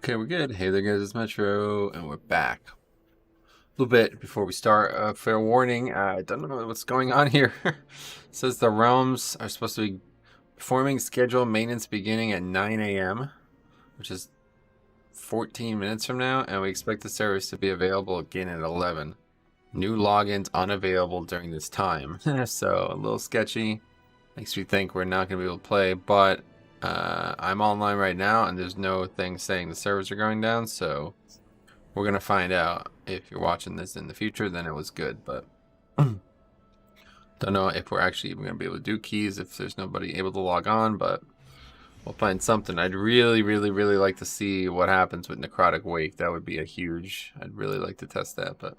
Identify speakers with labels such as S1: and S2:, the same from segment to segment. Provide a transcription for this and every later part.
S1: Okay, we're good. Hey there, guys. It's Metro, and we're back. A little bit before we start, fair warning. I don't know what's going on here. It says the realms are supposed to be performing scheduled maintenance beginning at 9 a.m., which is 14 minutes from now, and we expect the service to be available again at 11. New logins unavailable during this time. So, a little sketchy. Makes me think we're not going to be able to play, but I'm online right now, and there's no thing saying the servers are going down, so we're going to find out. If you're watching this in the future, then it was good, but don't know if we're actually even going to be able to do keys if there's nobody able to log on, but we'll find something. I'd really like to see what happens with Necrotic Wake. That would be a huge... I'd really like to test that, but...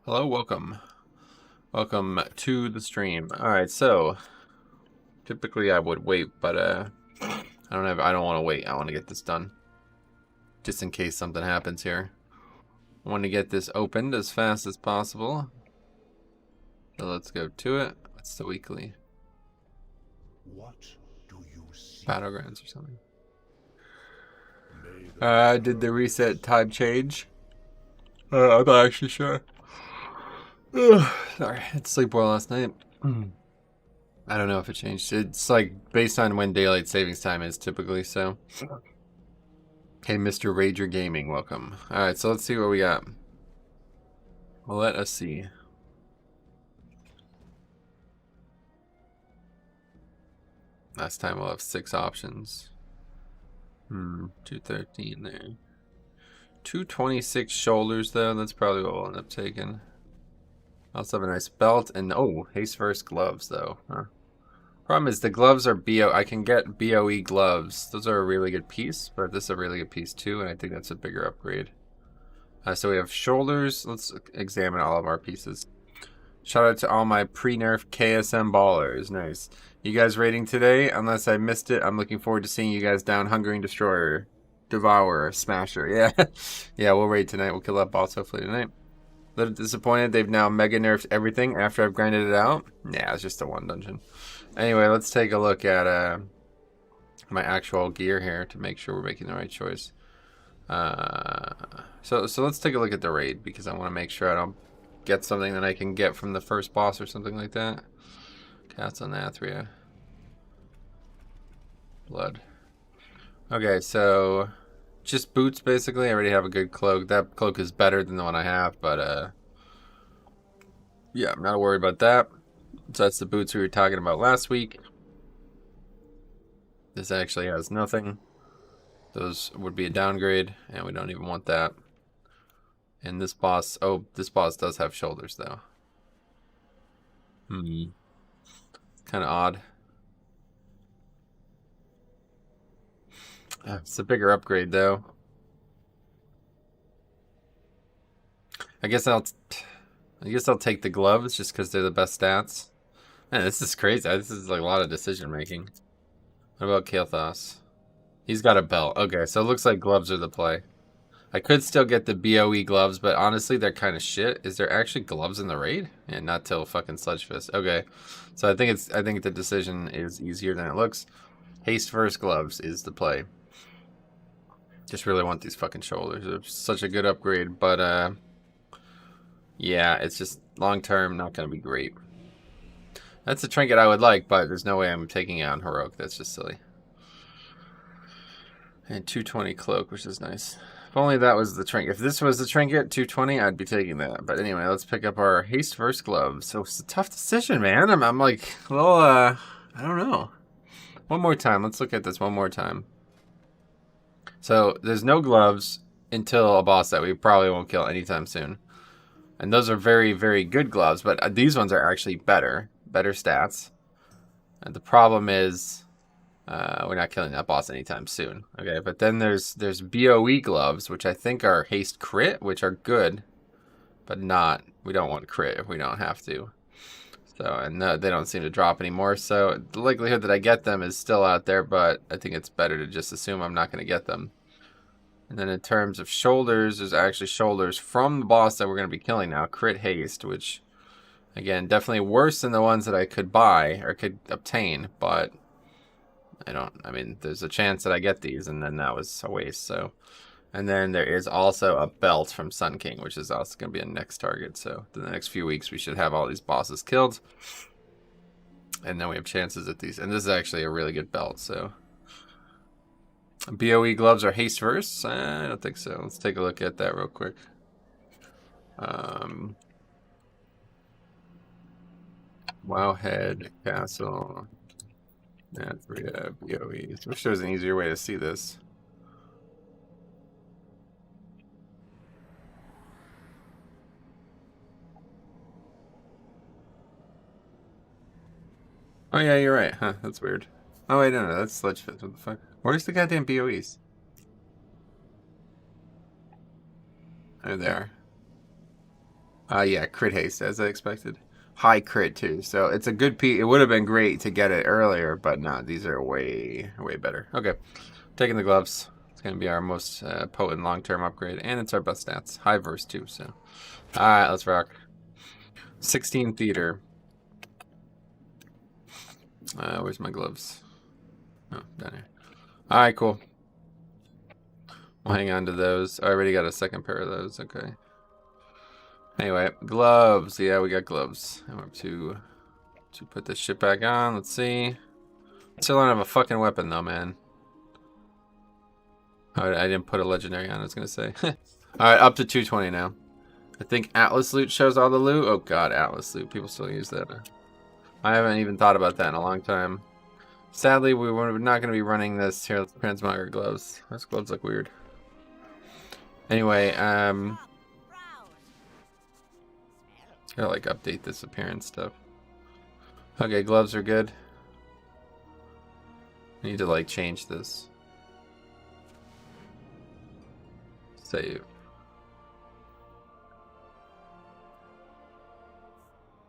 S1: Hello, welcome. Welcome to the stream. Alright, so... Typically I would wait, but I don't want to wait. I want to get this done. Just in case something happens here. I want to get this opened as fast as possible. So let's go to it. What's the weekly?
S2: What do you see?
S1: Battlegrounds or something. Did the reset time change? I'm not actually sure. Sorry, I had to sleep well last night. I don't know if it changed. It's like based on when daylight savings time is typically, so. Hey, Mr. Rager Gaming, welcome. Alright, so let's see what we got. Well, let us see. Last time we'll have 6 options. 213 there. 226 shoulders though, that's probably what we'll end up taking. Also have a nice belt and oh, haste first gloves though. Huh. Problem is the gloves are I can get BOE gloves. Those are a really good piece, but this is a really good piece too, and I think that's a bigger upgrade. So we have shoulders. Let's examine all of our pieces. Shout out to all my pre-nerf KSM ballers. Nice. You guys raiding today? Unless I missed it, I'm looking forward to seeing you guys down Hungering Destroyer, Devourer, Smasher. Yeah, yeah, we'll raid tonight. We'll kill that boss hopefully tonight. A little disappointed they've now mega nerfed everything after I've grinded it out. Yeah, it's just a one dungeon. Anyway, let's take a look at my actual gear here to make sure we're making the right choice. So let's take a look at the raid because I want to make sure I don't get something that I can get from the first boss or something like that. Cats on Athria. Blood. Okay, so just boots basically. I already have a good cloak. That cloak is better than the one I have, but yeah, I'm not worried about that. So that's the boots we were talking about last week. This actually has nothing. Those would be a downgrade, and we don't even want that. And this boss, oh, this boss does have shoulders though. Kind of odd. It's a bigger upgrade though. I guess I'll take the gloves just because they're the best stats. Man, this is crazy. This is like a lot of decision making. What about Kael'thas? He's got a belt. Okay, so it looks like gloves are the play. I could still get the BOE gloves, but honestly, they're kind of shit. Is there actually gloves in the raid? Yeah, not till fucking Sledgefist. Okay, so I think the decision is easier than it looks. Haste first gloves is the play. Just really want these fucking shoulders. They're such a good upgrade, but yeah, it's just long term not gonna be great. That's a trinket I would like, but there's no way I'm taking it on Heroic. That's just silly. And 220 cloak, which is nice. If only that was the trinket. If this was the trinket, 220, I'd be taking that. But anyway, let's pick up our haste first gloves. So it's a tough decision, man. I'm like, well, I don't know. One more time. Let's look at this one more time. So there's no gloves until a boss that we probably won't kill anytime soon. And those are very good gloves, but these ones are actually better stats. And the problem is we're not killing that boss anytime soon. Okay, but then there's BOE gloves, which I think are haste crit, which are good, but not, we don't want crit if we don't have to. So, and they don't seem to drop anymore, so the likelihood that I get them is still out there, but I think it's better to just assume I'm not going to get them. And then in terms of shoulders, there's actually shoulders from the boss that we're going to be killing now, crit haste, which, again, definitely worse than the ones that I could buy or could obtain, but I mean, there's a chance that I get these, and then that was a waste, so And then there is also a belt from Sun King, which is also going to be a next target. So in the next few weeks, we should have all these bosses killed. And then we have chances at these. And this is actually a really good belt, so. BOE gloves are haste verse? I don't think so. Let's take a look at that real quick. Wowhead, Castle, Natria, BOEs. Wish there was an easier way to see this. Oh yeah, you're right. Huh, that's weird. Oh wait, no, that's Sledge Fit. What the fuck? Where's the goddamn BOEs? There they are. Yeah, crit haste, as I expected. High crit, too. So it's a good P. It would have been great to get it earlier, but nah, these are way, way better. Okay, taking the gloves. It's going to be our most potent long-term upgrade, and it's our best stats. High verse, too, so. Alright, let's rock. 16 theater. Where's my gloves? Oh, down here. Alright, cool. We'll hang on to those. I already got a second pair of those. Okay. Anyway, gloves. Yeah, we got gloves. I want to put this shit back on. Let's see. Still don't have a fucking weapon though, man. Oh, I didn't put a legendary on, I was gonna say. Alright, up to 220 now. I think Atlas loot shows all the loot. Oh god, Atlas loot. People still use that. I haven't even thought about that in a long time. Sadly, we're not going to be running this. Here, let's transmog our gloves. Those gloves look weird. Anyway, gotta like update this appearance stuff. Okay, gloves are good. I need to like change this. Save.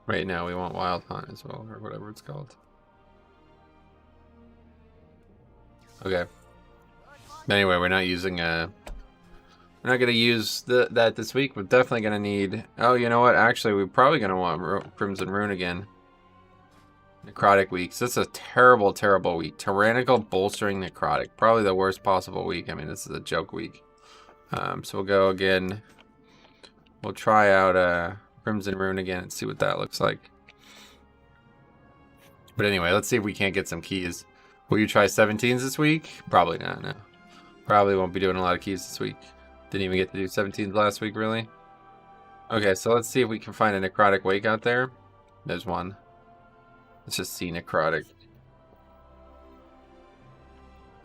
S1: Right now we want Wild Hunt as well, or whatever it's called. Okay. Anyway, we're not using we're not gonna use that this week. We're definitely gonna need. Oh, you know what? Actually, we're probably gonna want Crimson Rune again. Necrotic weeks. This is a terrible, terrible week. Tyrannical bolstering Necrotic. Probably the worst possible week. I mean, this is a joke week. So we'll go again. We'll try out Crimson Rune again and see what that looks like. But anyway, let's see if we can't get some keys. Will you try 17s this week? Probably not, no. Probably won't be doing a lot of keys this week. Didn't even get to do 17s last week, really. Okay, so let's see if we can find a Necrotic Wake out there. There's one. Let's just see Necrotic.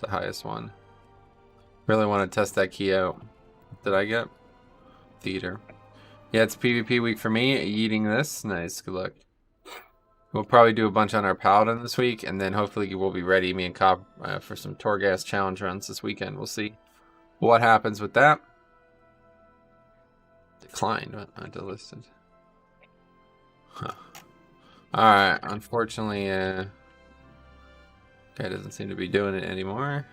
S1: The highest one. Really want to test that key out. What did I get? Theater. Yeah, it's PvP week for me. Eating this. Nice, good luck. We'll probably do a bunch on our Paladin this week, and then hopefully we'll be ready, me and Cobb, for some Torghast challenge runs this weekend. We'll see what happens with that. Declined, but not delisted. Huh. Alright, unfortunately, guy doesn't seem to be doing it anymore.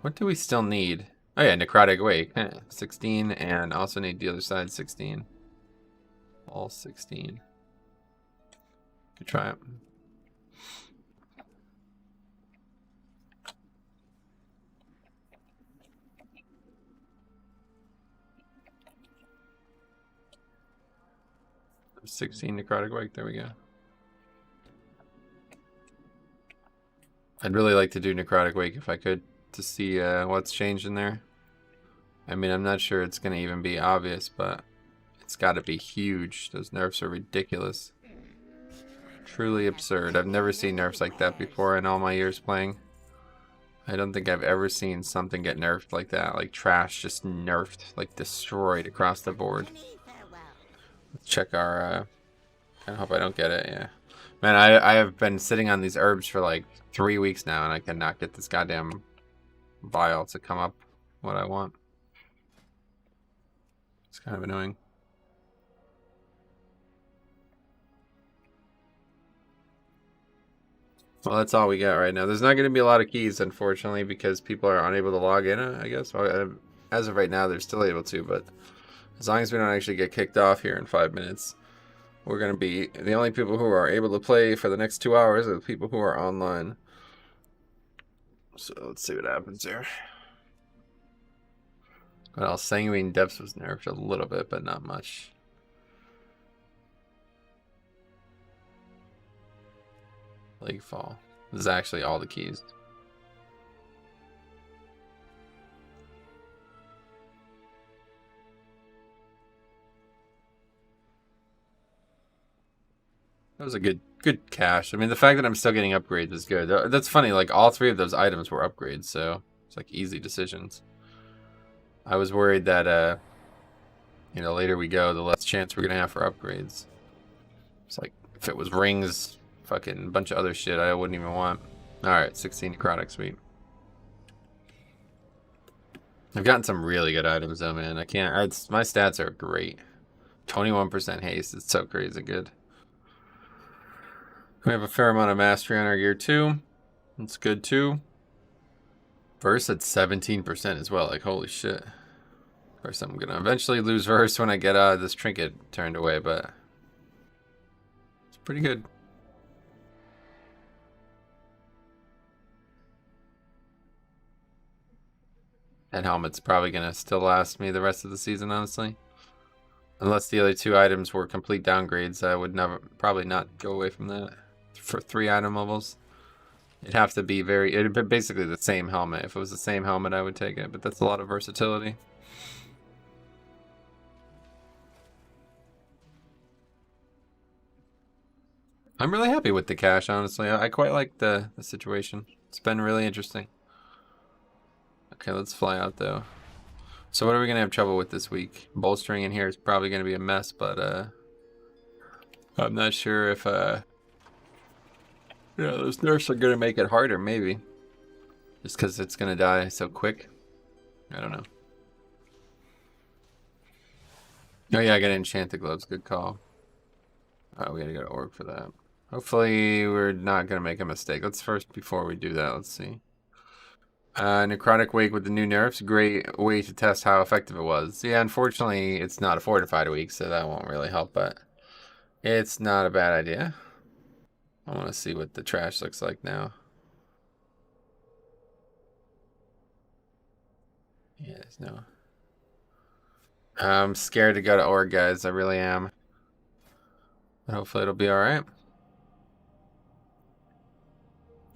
S1: What do we still need? Oh yeah, Necrotic Wake. 16, and also need the other side 16. All 16. Could try it. There's 16 Necrotic Wake, there we go. I'd really like to do Necrotic Wake if I could, to see what's changed in there. I mean, I'm not sure it's going to even be obvious, but it's got to be huge. Those nerfs are ridiculous. Truly absurd. I've never seen nerfs like that before in all my years playing. I don't think I've ever seen something get nerfed like that. Like trash just nerfed, like destroyed across the board. Let's check our... I hope I don't get it, yeah. Man, I have been sitting on these herbs for like 3 weeks now, and I cannot get this goddamn vial to come up what I want. It's kind of annoying. Well, that's all we got right now. There's not going to be a lot of keys, unfortunately, because people are unable to log in, I guess. Well, as of right now, they're still able to, but as long as we don't actually get kicked off here in 5 minutes, we're going to be the only people who are able to play for the next 2 hours are the people who are online. So let's see what happens here. Well, Sanguine Depths was nerfed a little bit, but not much. Lake Fall. This is actually all the keys. That was a good cache. I mean, the fact that I'm still getting upgrades is good. That's funny, like all 3 of those items were upgrades, so it's like easy decisions. I was worried that you know, later we go, the less chance we're gonna have for upgrades. It's like if it was rings, fucking bunch of other shit I wouldn't even want. Alright, 16 necrotic, sweet. I've gotten some really good items though, man. My stats are great. 21% haste, it's so crazy good. We have a fair amount of mastery on our gear too. That's good too. Verse at 17% as well, like holy shit. Of course I'm gonna eventually lose verse when I get this trinket turned away, but it's pretty good. That helmet's probably gonna still last me the rest of the season, honestly. Unless the other 2 items were complete downgrades, I would probably not go away from that. For 3 item levels, it'd have to be it'd be basically the same helmet. If it was the same helmet, I would take it, but that's a lot of versatility. I'm really happy with the cache, honestly. I quite like the situation. It's been really interesting. Okay, let's fly out though. So what are we gonna have trouble with this week? Bolstering in here is probably gonna be a mess, but I'm not sure if yeah, those nerfs are gonna make it harder, maybe. Just because it's gonna die so quick. I don't know. Oh yeah, I gotta enchant the gloves. Good call. Oh, we gotta go to org for that. Hopefully we're not gonna make a mistake. Let's first, before we do that, let's see. Necrotic Wake with the new nerfs. Great way to test how effective it was. Yeah, unfortunately, it's not a fortified week, so that won't really help, but it's not a bad idea. I want to see what the trash looks like now. Yeah, there's no... I'm scared to go to org, guys. I really am. But hopefully it'll be alright.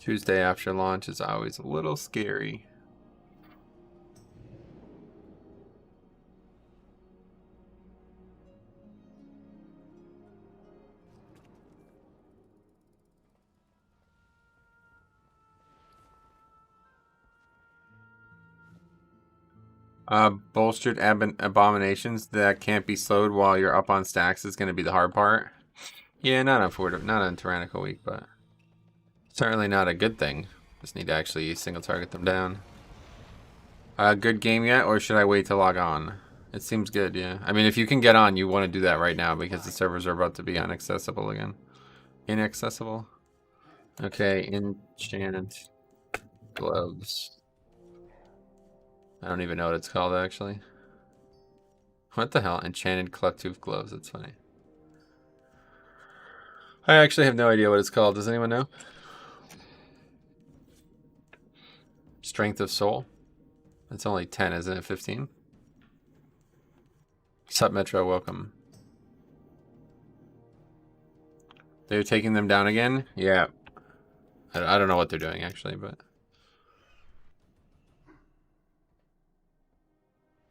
S1: Tuesday after launch is always a little scary. Bolstered abominations that can't be slowed while you're up on stacks is going to be the hard part. Yeah, not on Tyrannical Week, but certainly not a good thing. Just need to actually single target them down. Good game yet, or should I wait to log on? It seems good, yeah. I mean, if you can get on, you want to do that right now because the servers are about to be inaccessible again. Inaccessible? Okay, enchant gloves. I don't even know what it's called, actually. What the hell? Enchanted Cleft-Tooth Gloves. That's funny. I actually have no idea what it's called. Does anyone know? Strength of Soul. It's only 10, isn't it? 15? Sup, Metro. Welcome. They're taking them down again? Yeah. I don't know what they're doing, actually, but...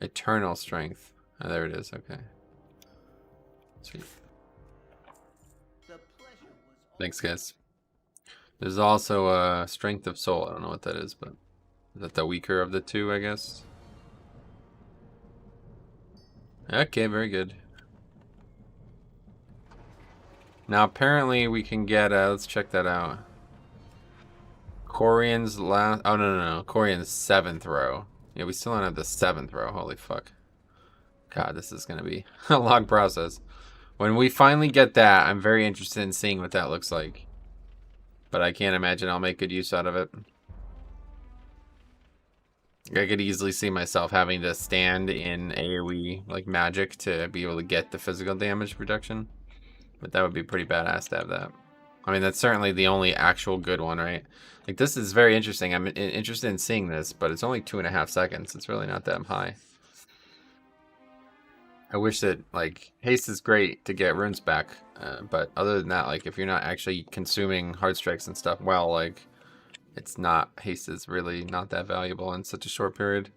S1: Eternal Strength. Oh, there it is. Okay. Sweet. Thanks, guys. There's also Strength of Soul. I don't know what that is, but is that the weaker of the 2, I guess? Okay, very good. Now, apparently we can get, let's check that out. Corian's last, oh, no. Corian's 7th row. Yeah, we still don't have the 7th row. Holy fuck. God, this is going to be a long process. When we finally get that, I'm very interested in seeing what that looks like. But I can't imagine I'll make good use out of it. I could easily see myself having to stand in AoE, like magic, to be able to get the physical damage reduction. But that would be pretty badass to have that. I mean, that's certainly the only actual good one, right? Like, this is very interesting. I'm interested in seeing this, but it's only 2.5 seconds. It's really not that high. I wish that, like, haste is great to get runes back, but other than that, like, if you're not actually consuming hard strikes and stuff well, like, it's not, haste is really not that valuable in such a short period.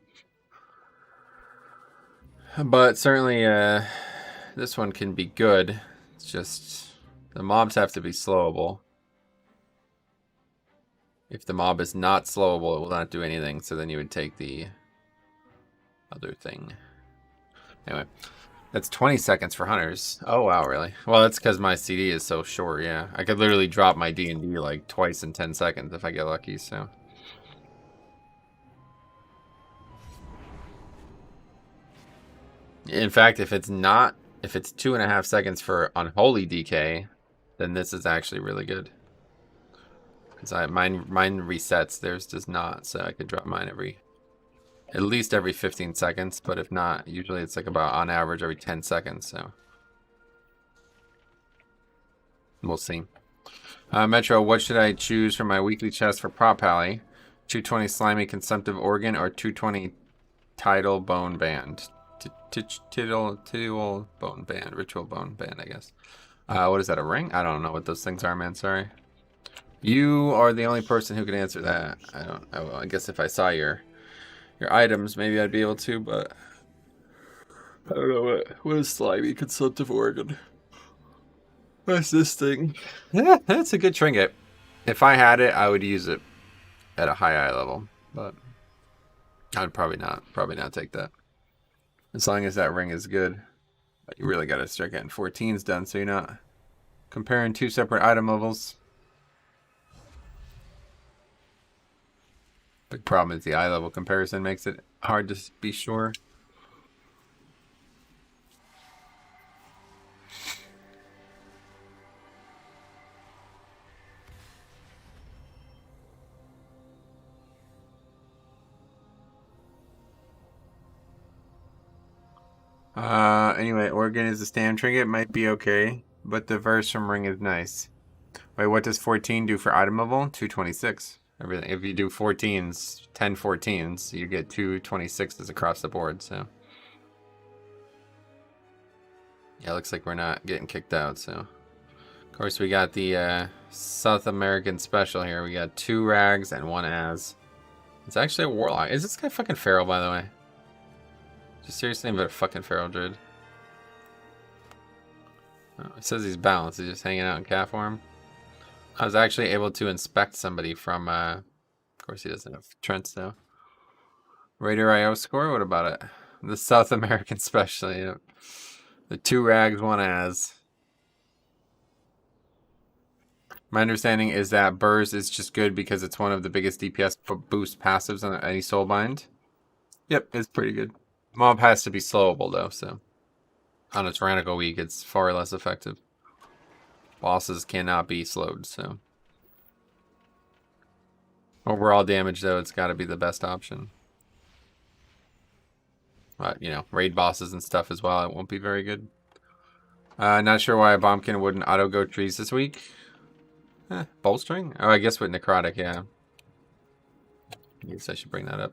S1: But certainly, this one can be good. It's just, the mobs have to be slowable. If the mob is not slowable, it will not do anything, so then you would take the other thing. Anyway. That's 20 seconds for hunters. Oh, wow, really? Well, that's because my CD is so short, yeah. I could literally drop my D&D like twice in 10 seconds if I get lucky, so. In fact, if it's 2.5 seconds for Unholy DK, then this is actually really good. Because mine resets, theirs does not, so I could drop mine at least every 15 seconds, but if not, usually it's like about on average every 10 seconds, so we'll see. Metro, what should I choose for my weekly chest for Prop Pally? 220 Slimy Consumptive Organ or 220 Tidal Bone Band? Tidal Bone Band, Ritual Bone Band, I guess. What is that, a ring? I don't know what those things are, man, sorry. You are the only person who can answer that. I guess if I saw your items, maybe I'd be able to, but I don't know what is Slimy Consumptive Organ. What's this thing? Yeah, that's a good trinket. If I had it, I would use it at a high level, but I'd probably not take that. As long as that ring is good. But you really gotta start getting 14s done so you're not comparing two separate item levels. Big problem is the eye level comparison makes it hard to be sure. Anyway, Organ is a stand trinket, might be okay, but the verse from Ring is nice. Wait, what does 14 do for item level? 226. Everything. If you do 14s, 10 14s, you get 226s across the board, so. Yeah, looks like we're not getting kicked out, so. Of course, we got the South American special here. We got 2 rags and 1 Az. It's actually a warlock. Is this guy fucking feral, by the way? Just seriously, but a fucking feral druid. Oh, it says he's balanced. He's just hanging out in cat form. I was actually able to inspect somebody from, of course he doesn't have Trents though. Raider IO score, what about it? The South American special, yeah. The 2 rags, 1 Az. My understanding is that Burrs is just good because it's one of the biggest DPS boost passives on any soulbind. Yep, it's pretty good. Mob has to be slowable though, so on a tyrannical week it's far less effective. Bosses cannot be slowed, so overall damage though, it's got to be the best option. But you know, raid bosses and stuff as well, it won't be very good. Not sure why a Bombkin wouldn't auto go trees this week. Bolstering? Oh, I guess with Necrotic, yeah. I guess I should bring that up.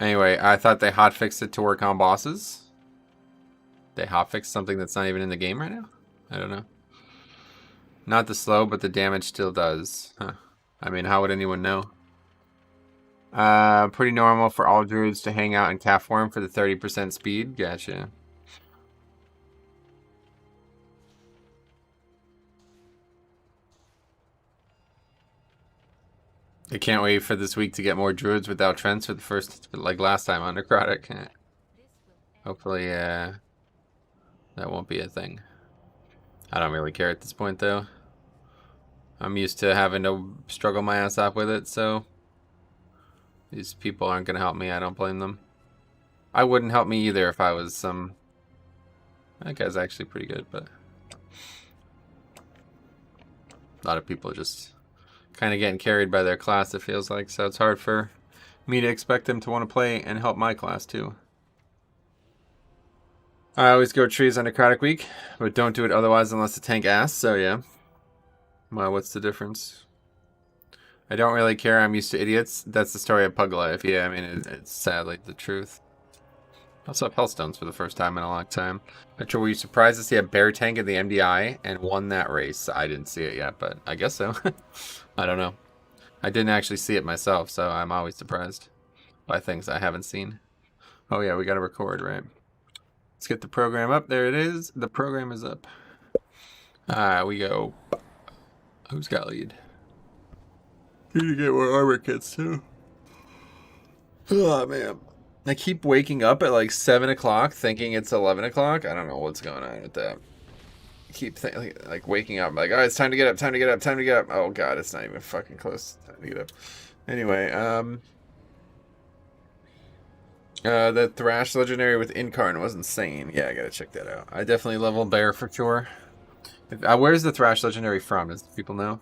S1: Anyway, I thought they hotfixed it to work on bosses. They hotfixed something that's not even in the game right now? I don't know. Not the slow, but the damage still does. Huh. I mean, how would anyone know? Pretty normal for all druids to hang out in cat form for the 30% speed. Gotcha. I can't wait for this week to get more druids without Trents for the first, like last time on Necrotic. Hopefully, that won't be a thing. I don't really care at this point, though. I'm used to having to struggle my ass off with it, so these people aren't going to help me. I don't blame them. I wouldn't help me either if I was some... That guy's actually pretty good, but... A lot of people just kind of getting carried by their class, it feels like, so it's hard for me to expect them to want to play and help my class, too. I always go trees on Necrotic week, but don't do it otherwise unless the tank asks, so yeah. Well, what's the difference? I don't really care, I'm used to idiots. That's the story of Pug Life. Yeah, I mean, it's sadly the truth. I also have Hellstones for the first time in a long time. Metro, were you surprised to see a bear tank in the MDI and won that race? I didn't see it yet, but I guess so. I don't know. I didn't actually see it myself, so I'm always surprised by things I haven't seen. Oh yeah, we gotta record, right? Let's get the program up. There it is. The program is up. We go. Who's got lead? Need to get more armor kits too. Oh man. I keep waking up at like 7 o'clock thinking it's 11 o'clock. I don't know what's going on with that. I keep like waking up. I'm like, oh, it's time to get up, time to get up, time to get up. Oh god, it's not even fucking close. Time to get up. Anyway, the Thrash Legendary with Incarn was insane. Yeah, I gotta check that out. I definitely level bear for sure. Where's the Thrash Legendary from? Does people know?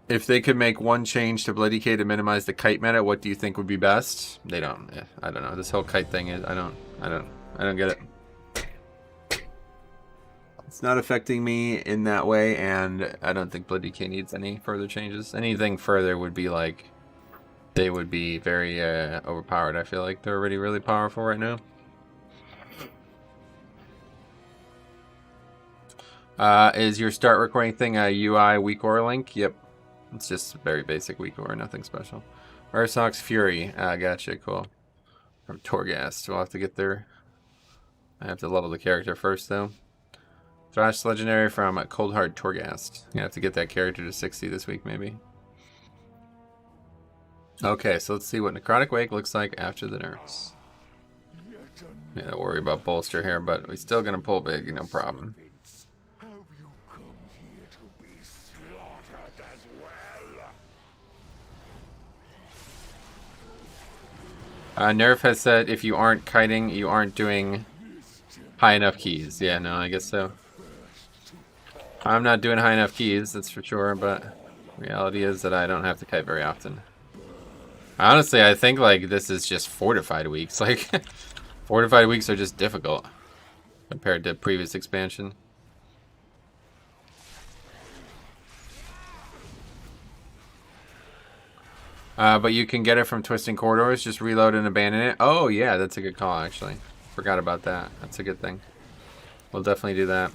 S1: If they could make one change to Bloody K to minimize the kite meta, what do you think would be best? They don't. Yeah, I don't know. This whole kite thing is. I don't get it. It's not affecting me in that way, and I don't think Bloody K needs any further changes. Anything further would be like they would be very overpowered. I feel like they're already really powerful right now. Is your start recording thing a UI weak aura link? Yep. It's just very basic weak aura, nothing special. Ursox Fury. Gotcha, cool. From Torghast. We'll have to get there. I have to level the character first, though. Thrash Legendary from Cold Hard Torghast. You have to get that character to 60 this week, maybe. Okay, so let's see what Necrotic Wake looks like after the nerfs. Yeah, don't worry about bolster here, but we're still gonna pull big, no problem. Nerf has said if you aren't kiting, you aren't doing high enough keys. Yeah, no, I guess so. I'm not doing high enough keys, that's for sure, but reality is that I don't have to kite very often. Honestly, I think like this is just fortified weeks. Like, fortified weeks are just difficult compared to previous expansion. But you can get it from Twisting Corridors. Just reload and abandon it. Oh, yeah, that's a good call, actually. Forgot about that. That's a good thing. We'll definitely do that.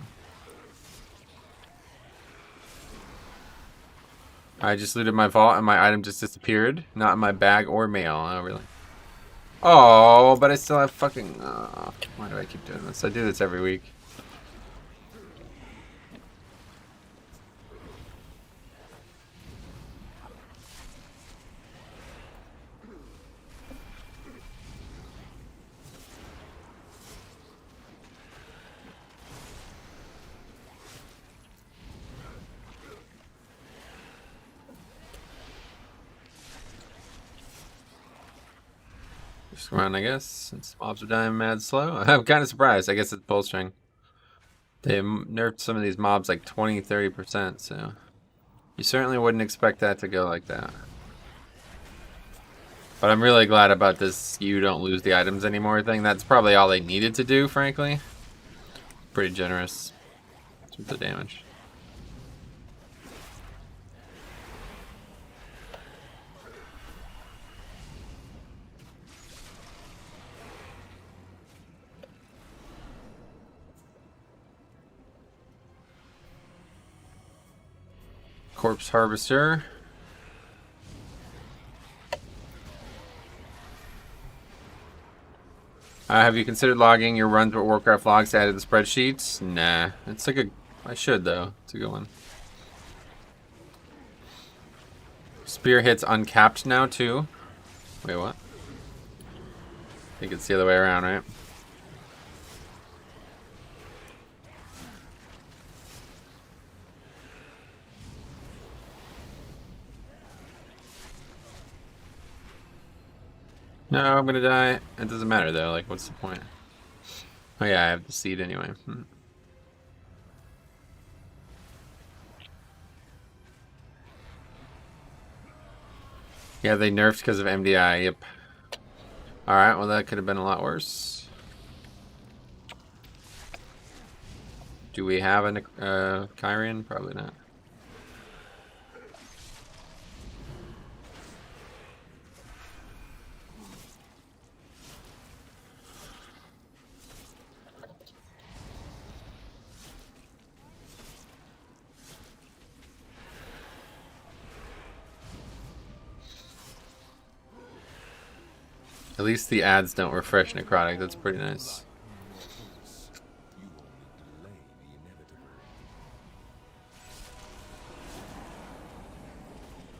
S1: I just looted my vault and my item just disappeared. Not in my bag or mail. Oh, really? Oh, but I still have fucking... Oh, why do I keep doing this? I do this every week. Just run, I guess, since mobs are dying mad slow. I'm kind of surprised. I guess it's bolstering. They nerfed some of these mobs like 20-30%, so you certainly wouldn't expect that to go like that. But I'm really glad about this you don't lose the items anymore thing. That's probably all they needed to do, frankly. Pretty generous with the damage. Corpse Harvester. Have you considered logging your runs with Warcraft logs to add to the spreadsheets? Nah. It's like a... I should, though. It's a good one. Spear hits uncapped now, too. Wait, what? I think it's the other way around, right? No, I'm gonna die. It doesn't matter though, like what's the point? Oh yeah, I have the seed anyway. Yeah, they nerfed because of MDI, yep. Alright, well that could have been a lot worse. Do we have a Kyrian? Probably not. At least the ads don't refresh Necrotic. That's pretty nice.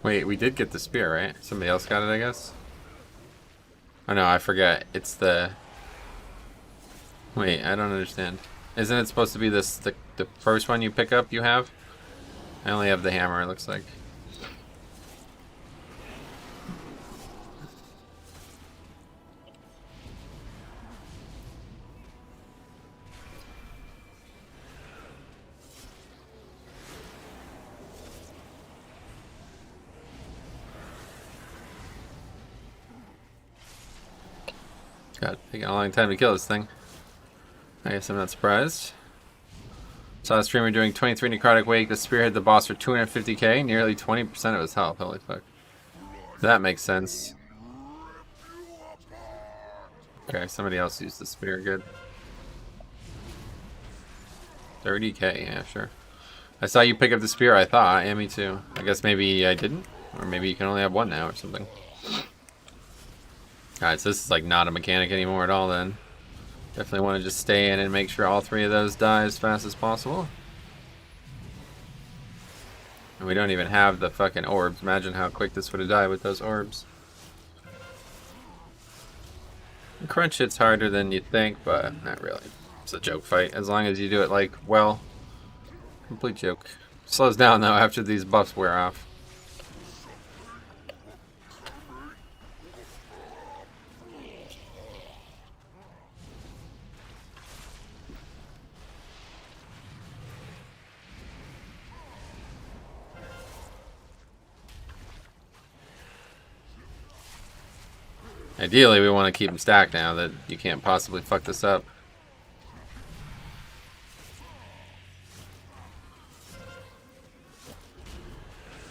S1: Wait, we did get the spear, right? Somebody else got it, I guess? Oh no, I forget. It's the... Wait, I don't understand. Isn't it supposed to be this the first one you pick up you have? I only have the hammer, it looks like. God, taking a long time to kill this thing. I guess I'm not surprised. Saw a streamer doing 23 Necrotic Wake. The spear hit the boss for 250k, nearly 20% of his health. Holy fuck. That makes sense. Okay, somebody else used the spear. Good. 30k, yeah, sure. I saw you pick up the spear, I thought. Yeah, me too. I guess maybe I didn't. Or maybe you can only have one now or something. Alright, so this is like not a mechanic anymore at all then. Definitely want to just stay in and make sure all three of those die as fast as possible. And we don't even have the fucking orbs. Imagine how quick this would have died with those orbs. And crunch hit's harder than you'd think, but not really. It's a joke fight, as long as you do it like, well, complete joke. Slows down though after these buffs wear off. Ideally, we want to keep them stacked now that you can't possibly fuck this up.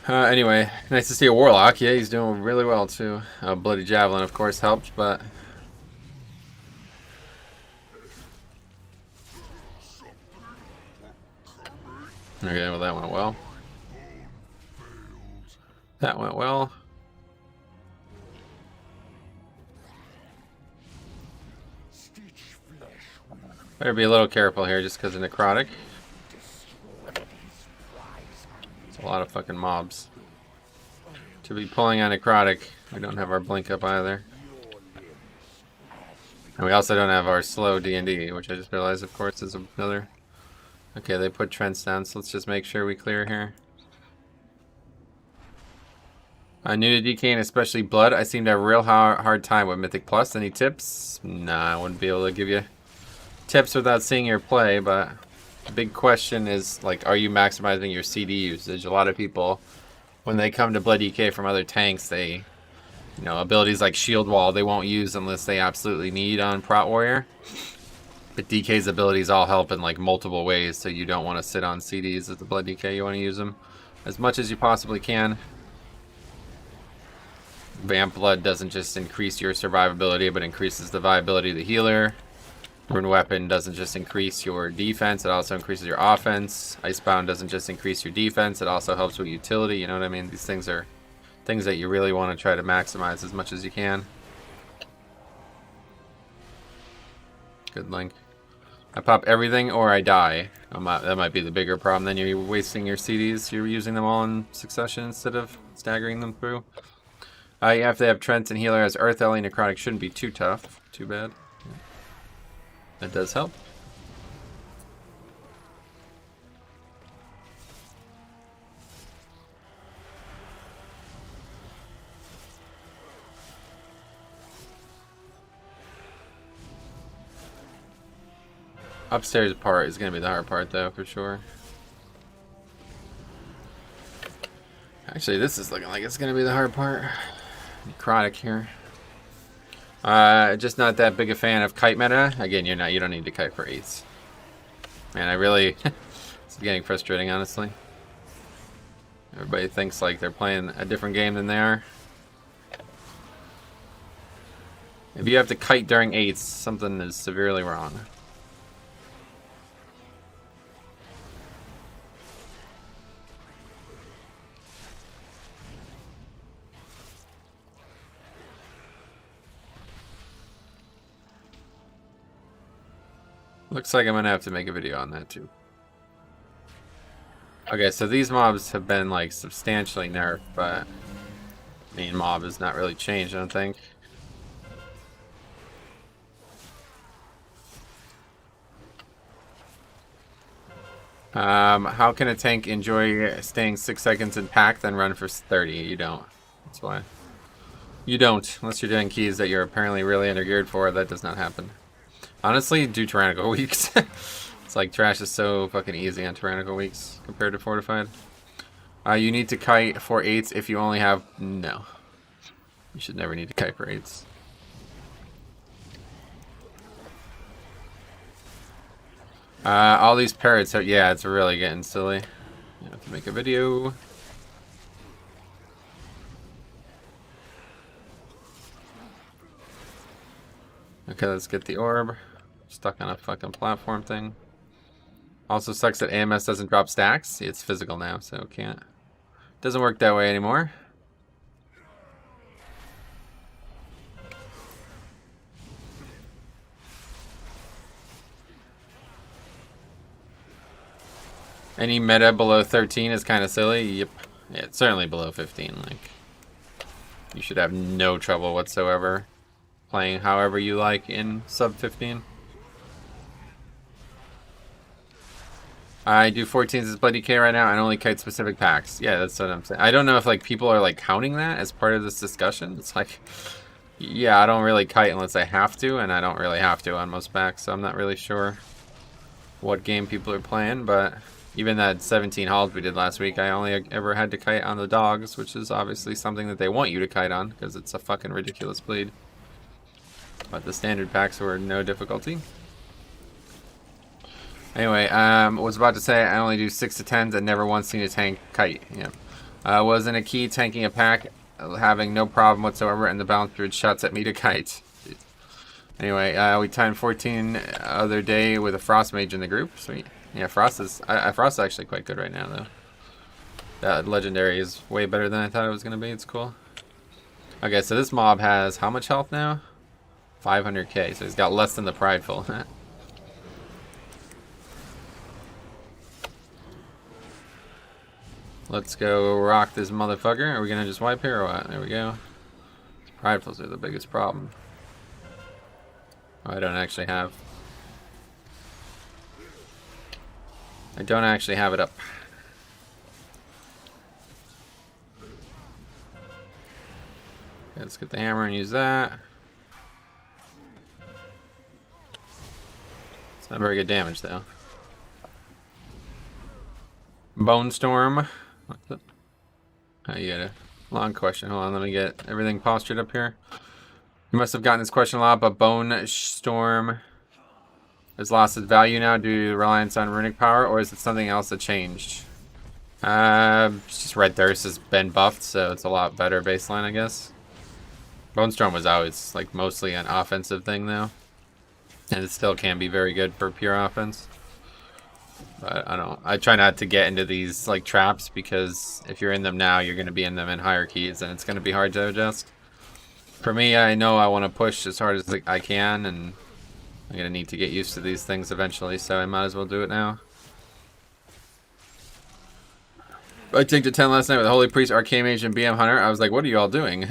S1: Anyway, nice to see a Warlock. Yeah, he's doing really well too. Bloody Javelin, of course, helped, but... Okay, well that went well. That went well. Better be a little careful here just because of Necrotic. It's a lot of fucking mobs. To be pulling on Necrotic, we don't have our blink up either. And we also don't have our slow D&D, which I just realized, of course, is another... Okay, they put Trents down, so let's just make sure we clear here. New to DK and especially Blood, I seem to have a real hard time with Mythic Plus. Any tips? Nah, I wouldn't be able to give you tips without seeing your play, but the big question is, like, are you maximizing your CD usage? A lot of people, when they come to Blood DK from other tanks, they, you know, abilities like Shield Wall, they won't use unless they absolutely need on Prot Warrior. But DK's abilities all help in, like, multiple ways, so you don't want to sit on CDs as the Blood DK. You want to use them as much as you possibly can. Vamp Blood doesn't just increase your survivability, but increases the viability of the healer. Rune Weapon doesn't just increase your defense, it also increases your offense. Icebound doesn't just increase your defense, it also helps with utility, you know what I mean? These things are things that you really want to try to maximize as much as you can. Good link. I pop everything or I die. That might be the bigger problem. Then you're wasting your CDs, you're using them all in succession instead of staggering them through. You have to have Trent and Healer as Earth Ellie. Necrotic shouldn't be too tough. Too bad. Yeah. That does help. Upstairs part is going to be the hard part, though, for sure. Actually, this is looking like it's going to be the hard part. Necrotic here. Just not that big a fan of kite meta. Again, you don't need to kite for 8s. Man, I really... it's getting frustrating, honestly. Everybody thinks like they're playing a different game than they are. If you have to kite during 8s, something is severely wrong. Looks like I'm gonna have to make a video on that too. Okay, so these mobs have been like substantially nerfed, but main mob has not really changed, I don't think. How can a tank enjoy staying 6 seconds in pack, then run for 30? You don't. That's why. You don't, unless you're doing keys that you're apparently really undergeared for. That does not happen. Honestly, do tyrannical weeks. It's like trash is so fucking easy on tyrannical weeks compared to fortified. You need to kite for 8s if you only have... No. You should never need to kite for 8s. All these parrots, yeah, it's really getting silly. I have to make a video. Okay, let's get the orb. Stuck on a fucking platform thing. Also sucks that AMS doesn't drop stacks. It's physical now, so it can't. Doesn't work that way anymore. Any meta below 13 is kind of silly. Yep. Yeah, it's certainly below 15. Like, you should have no trouble whatsoever playing however you like in sub 15. I do 14s as Bloody K right now and only kite specific packs. Yeah, that's what I'm saying. I don't know if like people are like counting that as part of this discussion. It's like, yeah, I don't really kite unless I have to, and I don't really have to on most packs, so I'm not really sure what game people are playing, but even that 17 hauls we did last week, I only ever had to kite on the dogs, which is obviously something that they want you to kite on, because it's a fucking ridiculous bleed. But the standard packs were no difficulty. Anyway, was about to say I only do 6 to 10s and never once seen a tank kite. Yeah. Was in a key tanking a pack, having no problem whatsoever, and the balance druid shots at me to kite. Jeez. Anyway, we timed 14 other day with a frost mage in the group. Sweet. Yeah, frost is actually quite good right now though. That legendary is way better than I thought it was gonna be. It's cool. Okay, so this mob has how much health now? 500k. So he's got less than the prideful. Let's go rock this motherfucker. Are we gonna just wipe here or what? There we go. Pridefuls are the biggest problem. Oh, I don't actually have it up. Okay, let's get the hammer and use that. It's not very good damage though. Bone Storm. Oh, you got a long question. Hold on, let me get everything postured up here. You must have gotten this question a lot, but Bone Storm has lost its value now due to reliance on runic power, or is it something else that changed? It's just Red Thirst has been buffed, so it's a lot better baseline, I guess. Bone Storm was always like mostly an offensive thing though, and it still can be very good for pure offense. But I try not to get into these like traps, because if you're in them now, you're going to be in them in higher keys, and it's going to be hard to adjust. For me, I know I want to push as hard as I can, and I'm going to need to get used to these things eventually, so I might as well do it now. I took to 10 last night with Holy Priest, Arcane Mage, and BM Hunter. I was like, what are you all doing?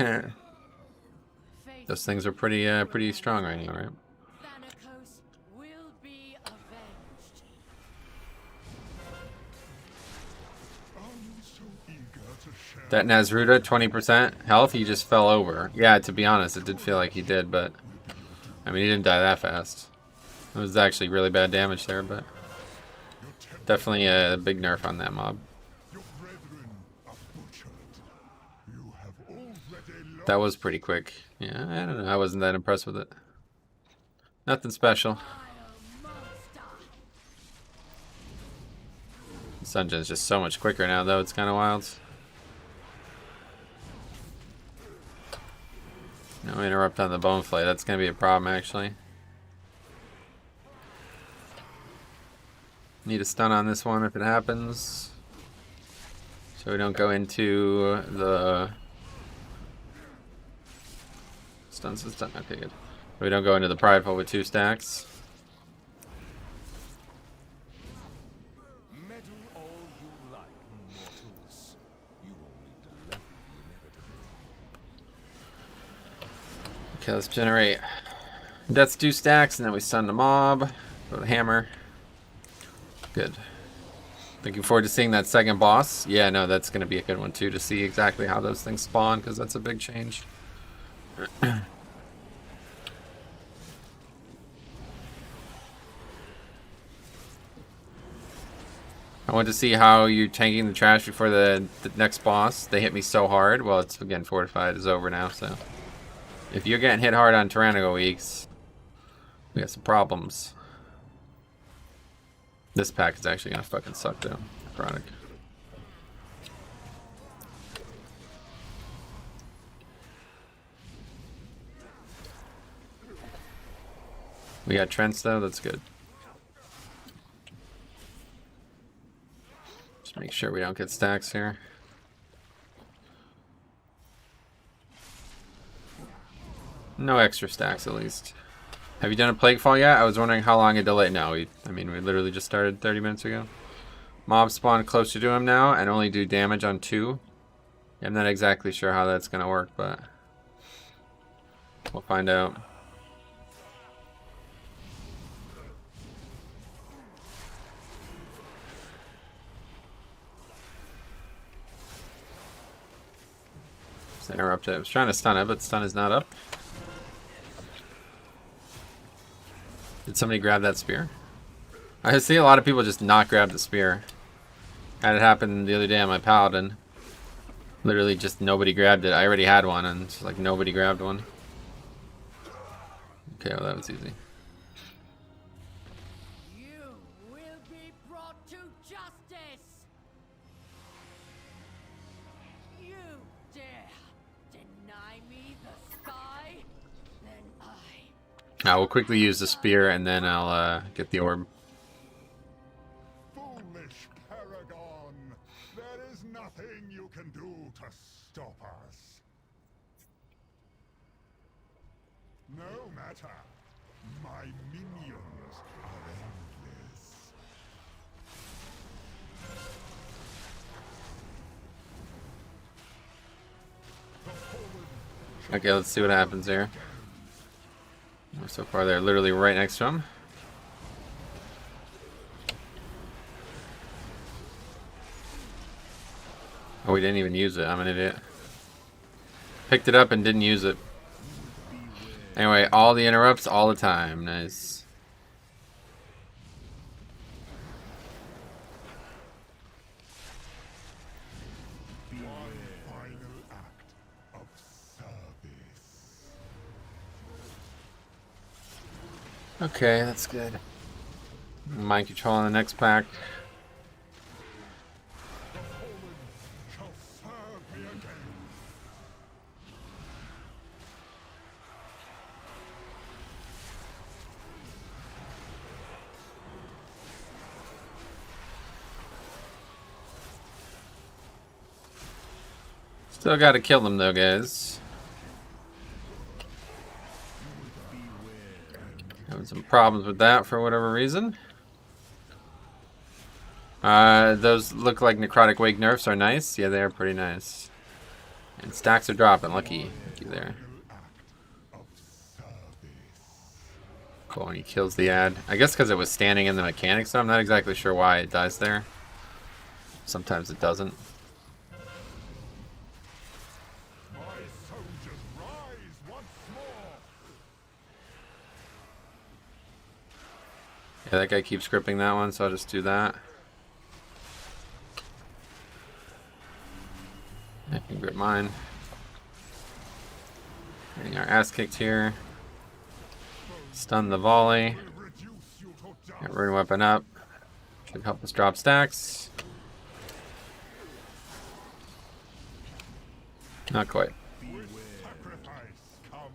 S1: Those things are pretty strong right now, right? That Nazruda, 20% health, he just fell over. Yeah, to be honest, it did feel like he did, but... I mean, he didn't die that fast. It was actually really bad damage there, but... Definitely a big nerf on that mob. That was pretty quick. Yeah, I don't know, I wasn't that impressed with it. Nothing special. This dungeon's just so much quicker now, though. It's kind of wild. No interrupt on the bone flay. That's going to be a problem, actually. Need a stun on this one if it happens. So we don't go into the... Stun's a stun. Okay, good. So we don't go into the prideful with 2 stacks. Okay, let's generate Death's 2 stacks, and then we stun the mob with a hammer. Good. Looking forward to seeing that second boss. Yeah, no, that's going to be a good one, too, to see exactly how those things spawn, because that's a big change. I want to see how you're tanking the trash before the next boss. They hit me so hard. Well, it's, again, fortified is over now, so... If you're getting hit hard on Tyrannical Weeks, we got some problems. This pack is actually gonna fucking suck though. Necrotic. We got Trents though, that's good. Just make sure we don't get stacks here. No extra stacks, at least. Have you done a Plague Fall yet? I was wondering how long it delayed. No, I mean, we literally just started 30 minutes ago. Mob spawn closer to him now and only do damage on 2. I'm not exactly sure how that's going to work, but we'll find out. Just interrupt it. I was trying to stun it, but stun is not up. Did somebody grab that spear? I see a lot of people just not grab the spear. Had it happen the other day on my paladin. Literally just nobody grabbed it. I already had one and just like nobody grabbed one. Okay, well that was easy.
S3: You will be brought to justice. You dare deny me the sky? Then
S1: I will quickly use the spear and then I'll get the orb.
S2: Foolish Paragon, there is nothing you can do to stop us. No matter, my minions are endless.
S1: Okay, let's see what happens here. So far they're literally right next to him. Oh, we didn't even use it. I'm an idiot. Picked it up and didn't use it. Anyway, all the interrupts all the time. Nice.
S2: One final act of service.
S1: Okay, that's good. Mind control on the next pack.
S2: The fallen shall serve me again.
S1: Still gotta kill them though, guys. Having some problems with that for whatever reason. Those look like Necrotic Wake nerfs are nice. Yeah, they are pretty nice. And stacks are dropping. Lucky there.
S2: Final act of service.
S1: Cool, and he kills the ad. I guess because it was standing in the mechanics, so I'm not exactly sure why it dies there. Sometimes it doesn't.
S2: My soldiers rise once more.
S1: Yeah, that guy keeps gripping that one, so I'll just do that. I can grip mine. Getting our ass kicked here. Stun the volley.
S2: Will reduce you to dust.
S1: Get rune weapon up. Should help us drop stacks. Not quite.
S2: With sacrifice comes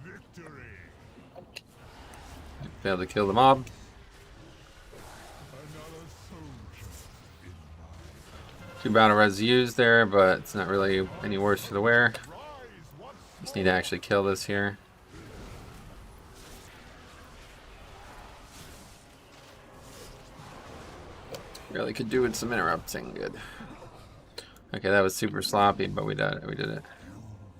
S2: victory.
S1: Failed to kill the mob.
S2: Another soldier in
S1: 2 battle res used there, but it's not really any worse for the wear.
S2: my rise once
S1: Just need to actually kill this here. Really could do with some interrupting. Good. Okay, that was super sloppy, but we did it. We did it.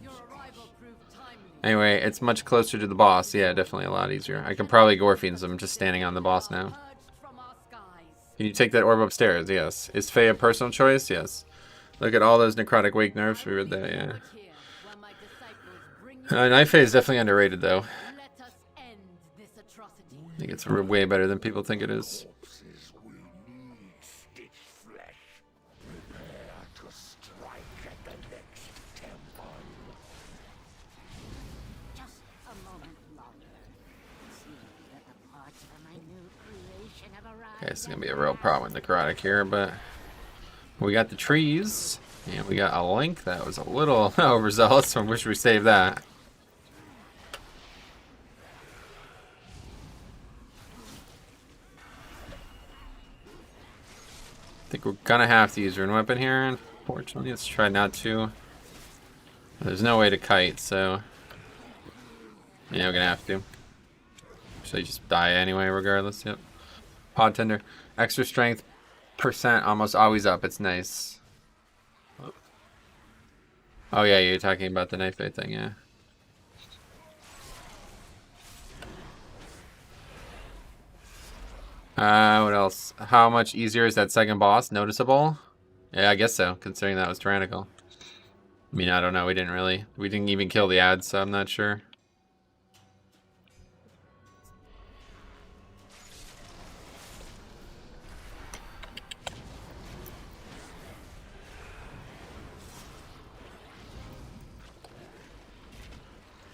S3: Your arrival proved timely.
S1: Anyway, it's much closer to the boss. Yeah, definitely a lot easier. I can probably gore fiend them just standing on the boss now.
S3: Urged from our skies.
S1: Can you take that orb upstairs? Yes. Is Faye a personal choice? Yes. Look at all those necrotic wake nerfs. We read that, yeah.
S3: Here, where my disciples bring you
S1: Knife Faye is definitely underrated, though.
S3: Let us end this atrocity.
S1: I think it's way better than people think it is.
S2: corpses will need stitched flesh. Prepare to strike at the next temple.
S4: Just a moment longer. See that the parts for my new creation have arrived.
S1: Okay, this is gonna be a real problem with necrotic here, but we got the trees, and we got a link that was a little overzealous, so I wish we saved that. I think we're gonna have to use rune weapon here, unfortunately. Let's try not to. There's no way to kite, so yeah, we're gonna have to. Should I just die anyway, regardless? Yep. Pod tender, extra strength percent, almost always up. It's nice. Oh yeah, you're talking about the knife blade thing, yeah. What else? How much easier is that second boss? Noticeable? Yeah, I guess so, considering that was tyrannical. I mean, I don't know. We didn't even kill the ads, so I'm not sure.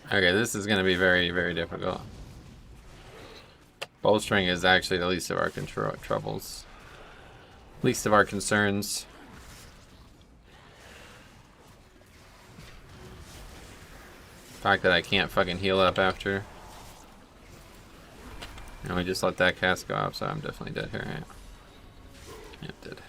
S1: Okay, this is going to be very, very difficult. Bowstring is actually the least of our troubles. Least of our concerns. The fact that I can't fucking heal up after. And we just let that cast go off, so I'm definitely dead here. Yeah, dead.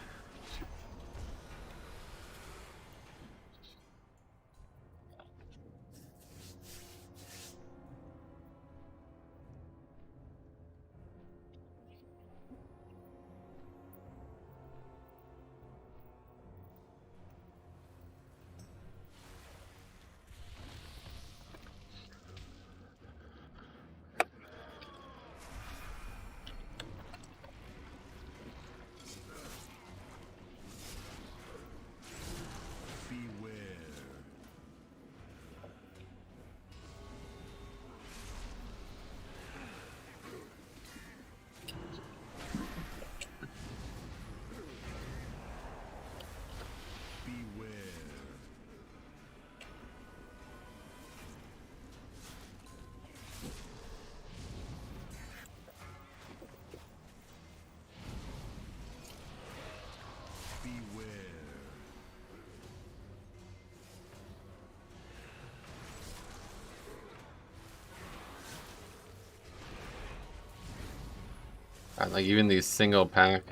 S1: Like even these single pack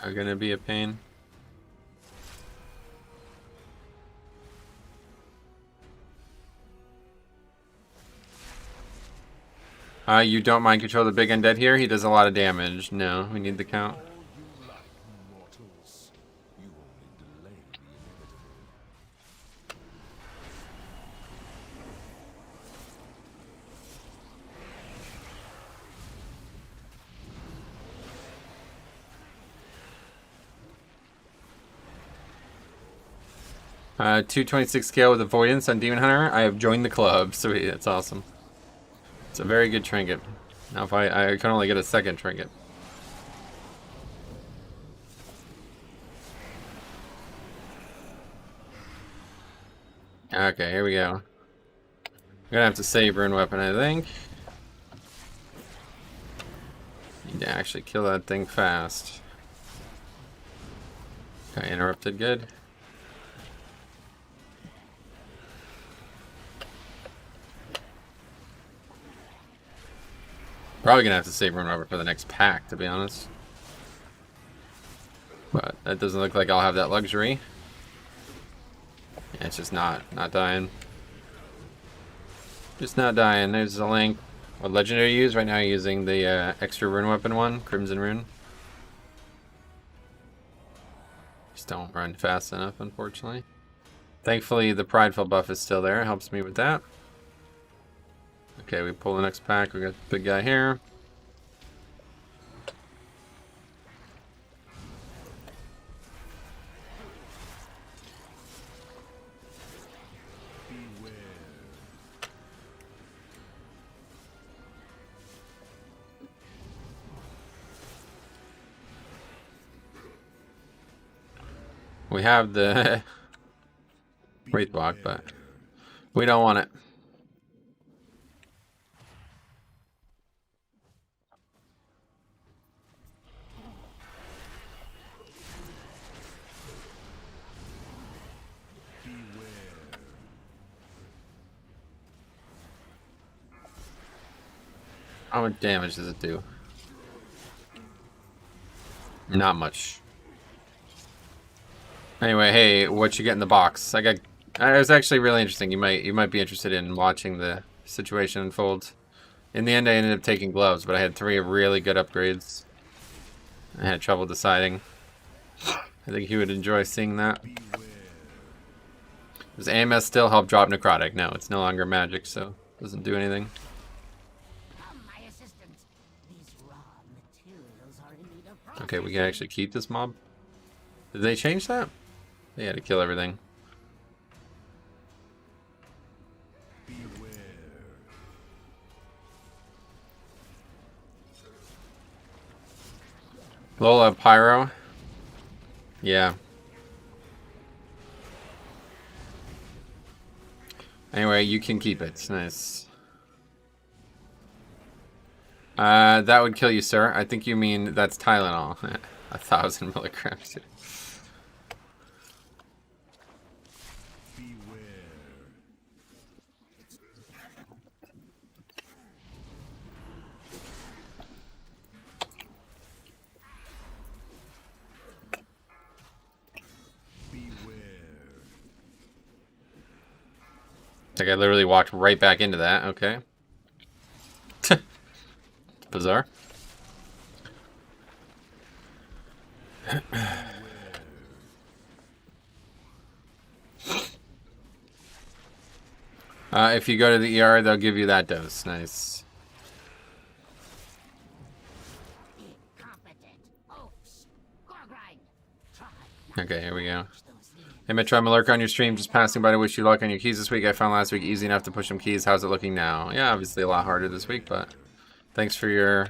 S1: are gonna be a pain. You don't mind control the big undead here? He does a lot of damage. No, we need the count.
S2: All you lack, mortals. You only delay the inevitable.
S1: Uh, 226 scale with avoidance on Demon Hunter. I have joined the club. Sweet, that's awesome. It's a very good trinket. Now if I can only get a second trinket. Okay, here we go. I'm gonna have to save rune weapon, I think. Need to actually kill that thing fast. Okay, interrupted, good. Probably gonna have to save Rune Robber for the next pack, to be honest. But that doesn't look like I'll have that luxury. Yeah, it's just not dying. Just not dying. There's a link. What legendary you use? Right now using the extra rune weapon one, Crimson Rune. Just don't run fast enough, unfortunately. Thankfully, the Prideful buff is still there. Helps me with that. Okay, we pull the next pack. We got the big guy here. We have the Wraith block, but we don't want it. How much damage does it do? Not much. Anyway, hey, what you get in the box? It was actually really interesting. You might be interested in watching the situation unfold. In the end, I ended up taking gloves, but I had 3 really good upgrades. I had trouble deciding. I think he would enjoy seeing that. Does AMS still help drop Necrotic? No, it's no longer magic, so it doesn't do anything. Okay, we can actually keep this mob. Did they change that? They had to kill everything. Lola Pyro. Yeah. Anyway, you can keep it. It's nice. That would kill you, sir. I think you mean that's Tylenol. 1,000 milligrams. Like I literally walked right back into that. Okay. Bizarre. If you go to the ER, they'll give you that dose. Nice. Okay, here we go. Hey Metro, I'm a lurker on your stream. Just passing by to wish you luck on your keys this week. I found last week easy enough to push some keys. How's it looking now? Yeah, obviously a lot harder this week, but thanks for your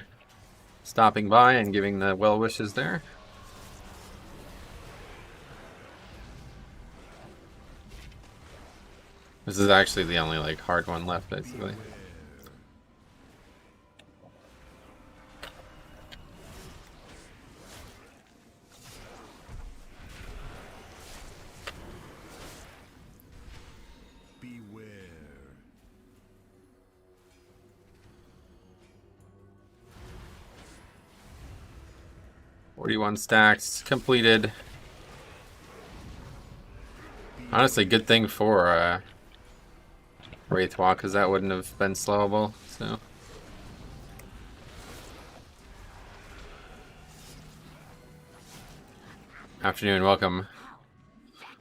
S1: stopping by and giving the well wishes there. This is actually the only like hard one left, basically.
S2: Beware.
S1: 41 stacks completed. Honestly, good thing for Wraith Walk, because that wouldn't have been slowable. So. Afternoon, welcome.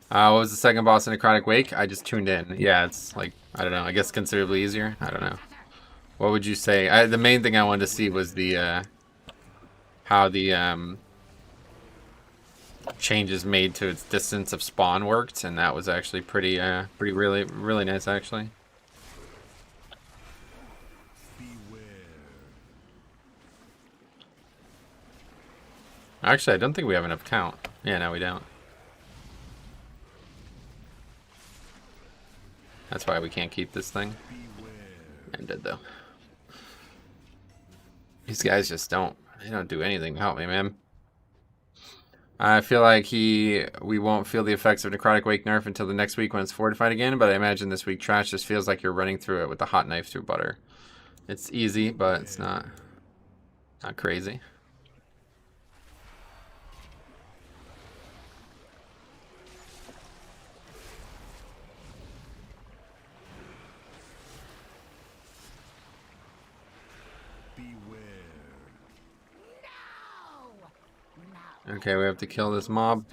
S1: What was the second boss in Necrotic Wake? I just tuned in. Yeah, it's like, I don't know, I guess considerably easier. I don't know. What would you say? The main thing I wanted to see was the, how the, changes made to its distance of spawn worked, and that was actually pretty really nice, actually. Actually, I don't think we have enough count. Yeah, no, we don't. That's why we can't keep this thing. I'm dead, though. These guys just don't do anything to help me, man. I feel like we won't feel the effects of Necrotic Wake nerf until the next week when it's fortified again, but I imagine this week trash just feels like you're running through it with a hot knife through butter. It's easy, but it's not. Not crazy. Okay, we have to kill this mob.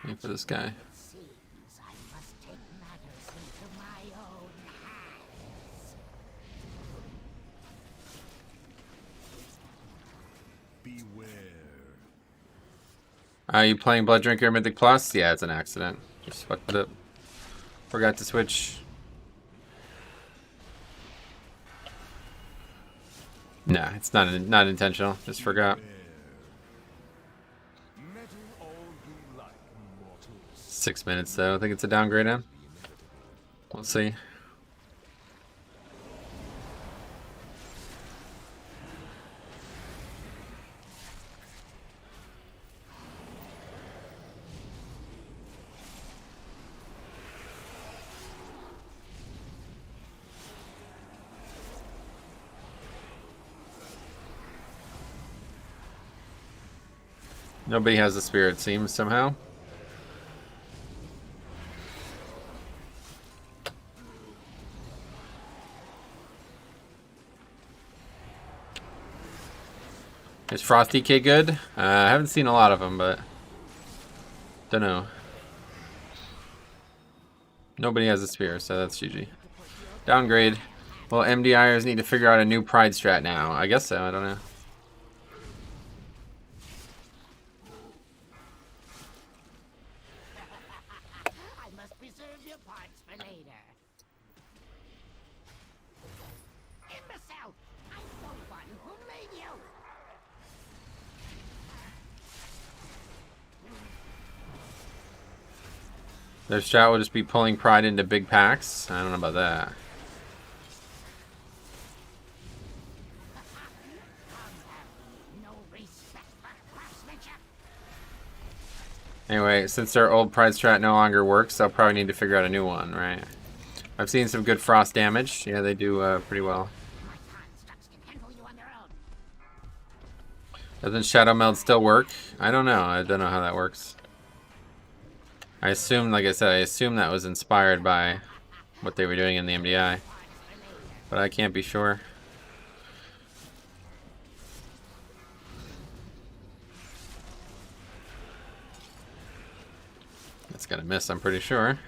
S1: Wait for this guy.
S4: Seems I must take matters into my own hands.
S1: Are you playing Blood Drinker Mythic Plus? Yeah, it's an accident. Just fucked it up. Forgot to switch. Nah, it's not intentional. Just forgot. 6 minutes though. I think it's a downgrade in. We'll see. Nobody has a spear, it seems, somehow. Is Frost DK good? I haven't seen a lot of them, but don't know. Nobody has a spear, so that's GG. Downgrade. Well, MDIers need to figure out a new pride strat now. I guess so, I don't know.
S4: I must preserve your parts for later. Imbecile! I'm the one who made you!
S1: Their strat will just be pulling pride into big packs. I don't know about that.
S4: No respect for craftsmanship.
S1: Anyway, since their old pride strat no longer works, they'll probably need to figure out a new one, right? I've seen some good frost damage. Yeah, they do pretty well.
S4: My constructs can handle you on their own.
S1: Doesn't Shadow Meld still work? I don't know. I don't know how that works. I assume, like I said, I assume that was inspired by what they were doing in the MDI. But I can't be sure. That's gonna miss, I'm pretty sure.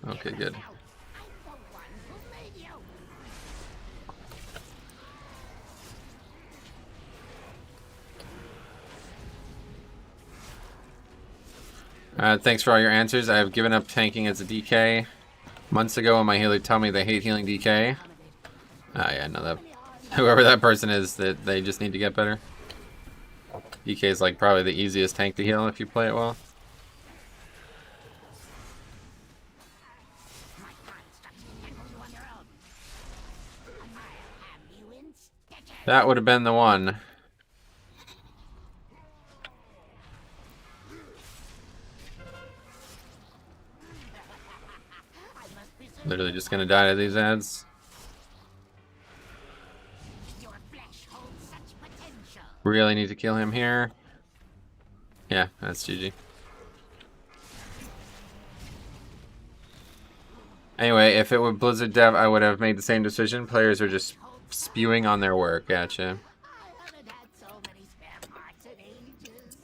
S1: Okay, good.
S4: I'm the one who made you.
S1: Thanks for all your answers. I have given up tanking as a DK. Months ago when my healer told me they hate healing DK. Yeah, no, that whoever that person is, that they just need to get better. DK is like probably the easiest tank to heal if you play it well.
S4: My constructs can handle you on their own. I'll have you in stitches.
S1: That would have been the one. Literally just gonna die to these ads.
S4: Your flesh holds such potential.
S1: Really need to kill him here. Yeah, that's GG. Anyway, if it were Blizzard Dev, I would have made the same decision. Players are just spewing on their work. Gotcha.
S4: I haven't had so many spare parts in ages.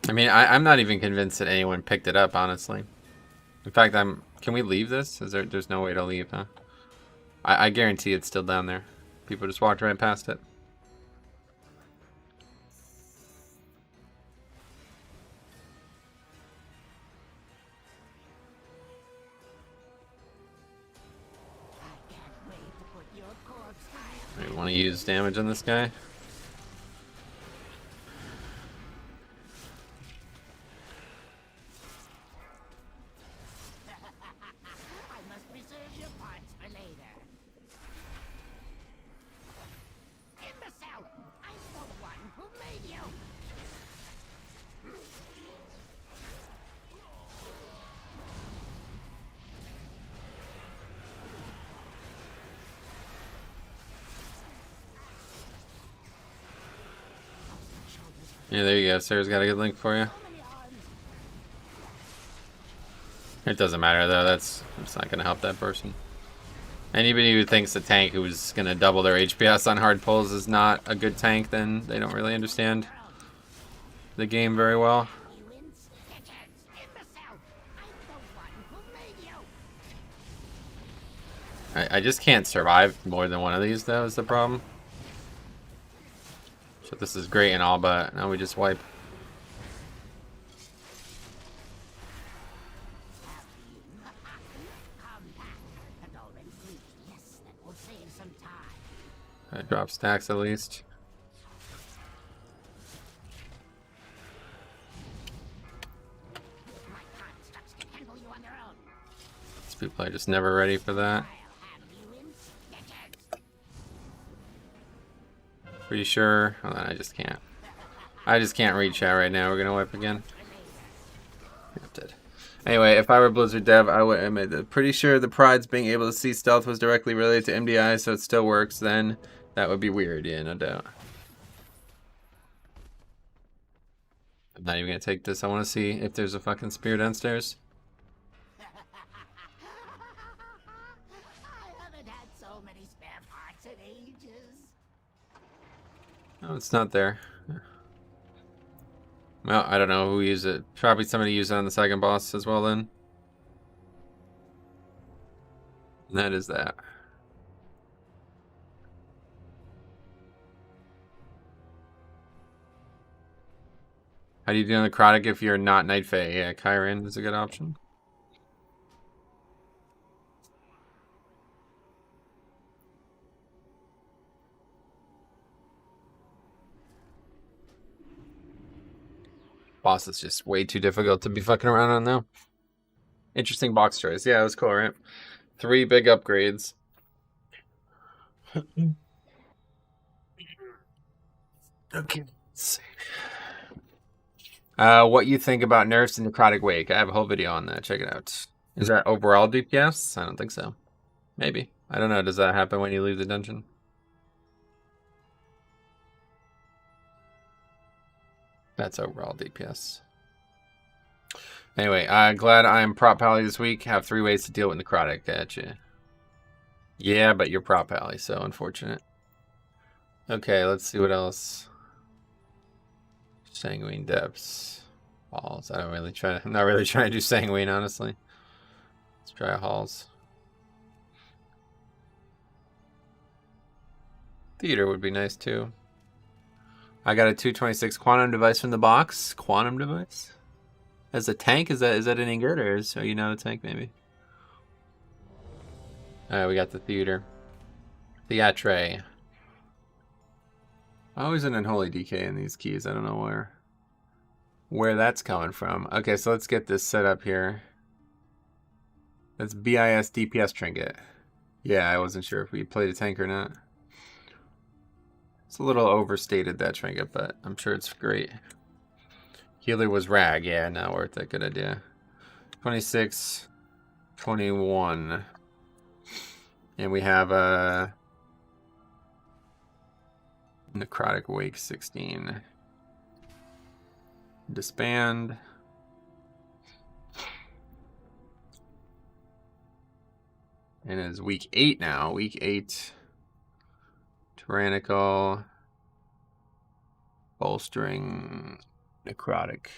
S1: I mean, I'm not even convinced that anyone picked it up, honestly. In fact, can we leave this? There's no way to leave, huh? I guarantee it's still down there. People just walked right past it.
S4: I can't wait to put your corpse
S1: We want to use damage on this guy. Yeah, there you go. Sarah's got a good link for you. It doesn't matter though. It's not gonna help that person. Anybody who thinks a tank who's gonna double their HPS on hard pulls is not a good tank, then they don't really understand the game very well. I just can't survive more than one of these though is the problem. So this is great and all, but now we just wipe. I drop stacks at least. These people are just never ready for that. Pretty sure. Hold on, I just can't. I just can't read chat right now. We're gonna wipe again. I'm dead. Anyway, if I were Blizzard dev, I would admit that pretty sure the Pride's being able to see stealth was directly related to MDI, so it still works. Then that would be weird. Yeah, no doubt. I'm not even gonna take this. I want to see if there's a fucking spear downstairs.
S4: I haven't had so many spare parts in ages.
S1: Oh, it's not there. Well, I don't know who used it. Probably somebody used it on the second boss as well then. And that is that. How do you do Necrotic if you're not Night Fae? Yeah, Kyran is a good option. Boss is just way too difficult to be fucking around on now. Interesting box choice. Yeah, it was cool, right? 3 big upgrades. Okay, let's see. What you think about nerfs in Necrotic Wake? I have a whole video on that. Check it out. Is that overall DPS? I don't think so. Maybe. I don't know. Does that happen when you leave the dungeon? That's overall DPS. Anyway, glad I'm prop pally this week. Have 3 ways to deal with Necrotic. Gotcha. Yeah, but you're prop pally, so unfortunate. Okay, let's see what else. Sanguine depths. Halls. I'm not really trying to do sanguine, honestly. Let's try halls. Theater would be nice too. I got a 226 quantum device from the box. Quantum device? As a tank? Is that any good, or are you not a tank maybe? Alright, we got the theater. Theatre. Always an unholy DK in these keys. I don't know where that's coming from. Okay, so let's get this set up here. That's BIS DPS trinket. Yeah, I wasn't sure if we played a tank or not. It's a little overstated, that trinket, but I'm sure it's great. Healer was rag. Yeah, not worth it. Good idea. 26, 21. And we have a Necrotic Wake 16. Disband. And it's week 8 now. Week 8. Tyrannical. Bolstering. Necrotic.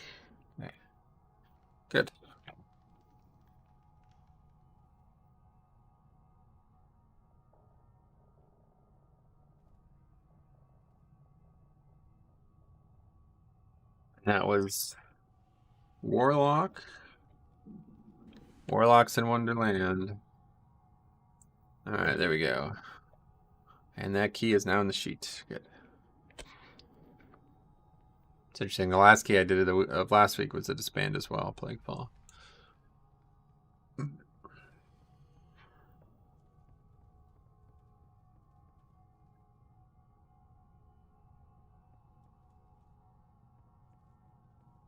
S1: Okay. Good. That was Warlock. Warlocks in Wonderland. Alright, there we go. And that key is now in the sheet. Good. It's interesting. The last key I did of last week was a disband as well, Plague Fall.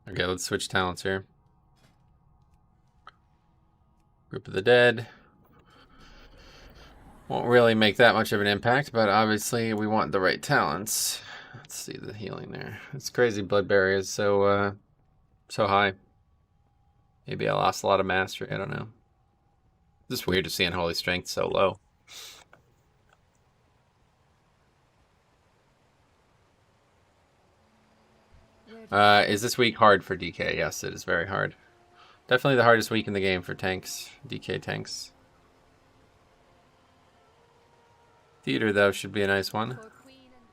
S1: Okay, let's switch talents here. Group of the Dead. Won't really make that much of an impact, but obviously we want the right talents. Let's see the healing there. It's crazy. Blood barrier is so so high. Maybe I lost a lot of mastery. I don't know. It's just weird to see Unholy Strength so low. Is this week hard for DK? Yes, it is very hard. Definitely the hardest week in the game for tanks, DK tanks. Theater, though, should be a nice one.
S3: For queen and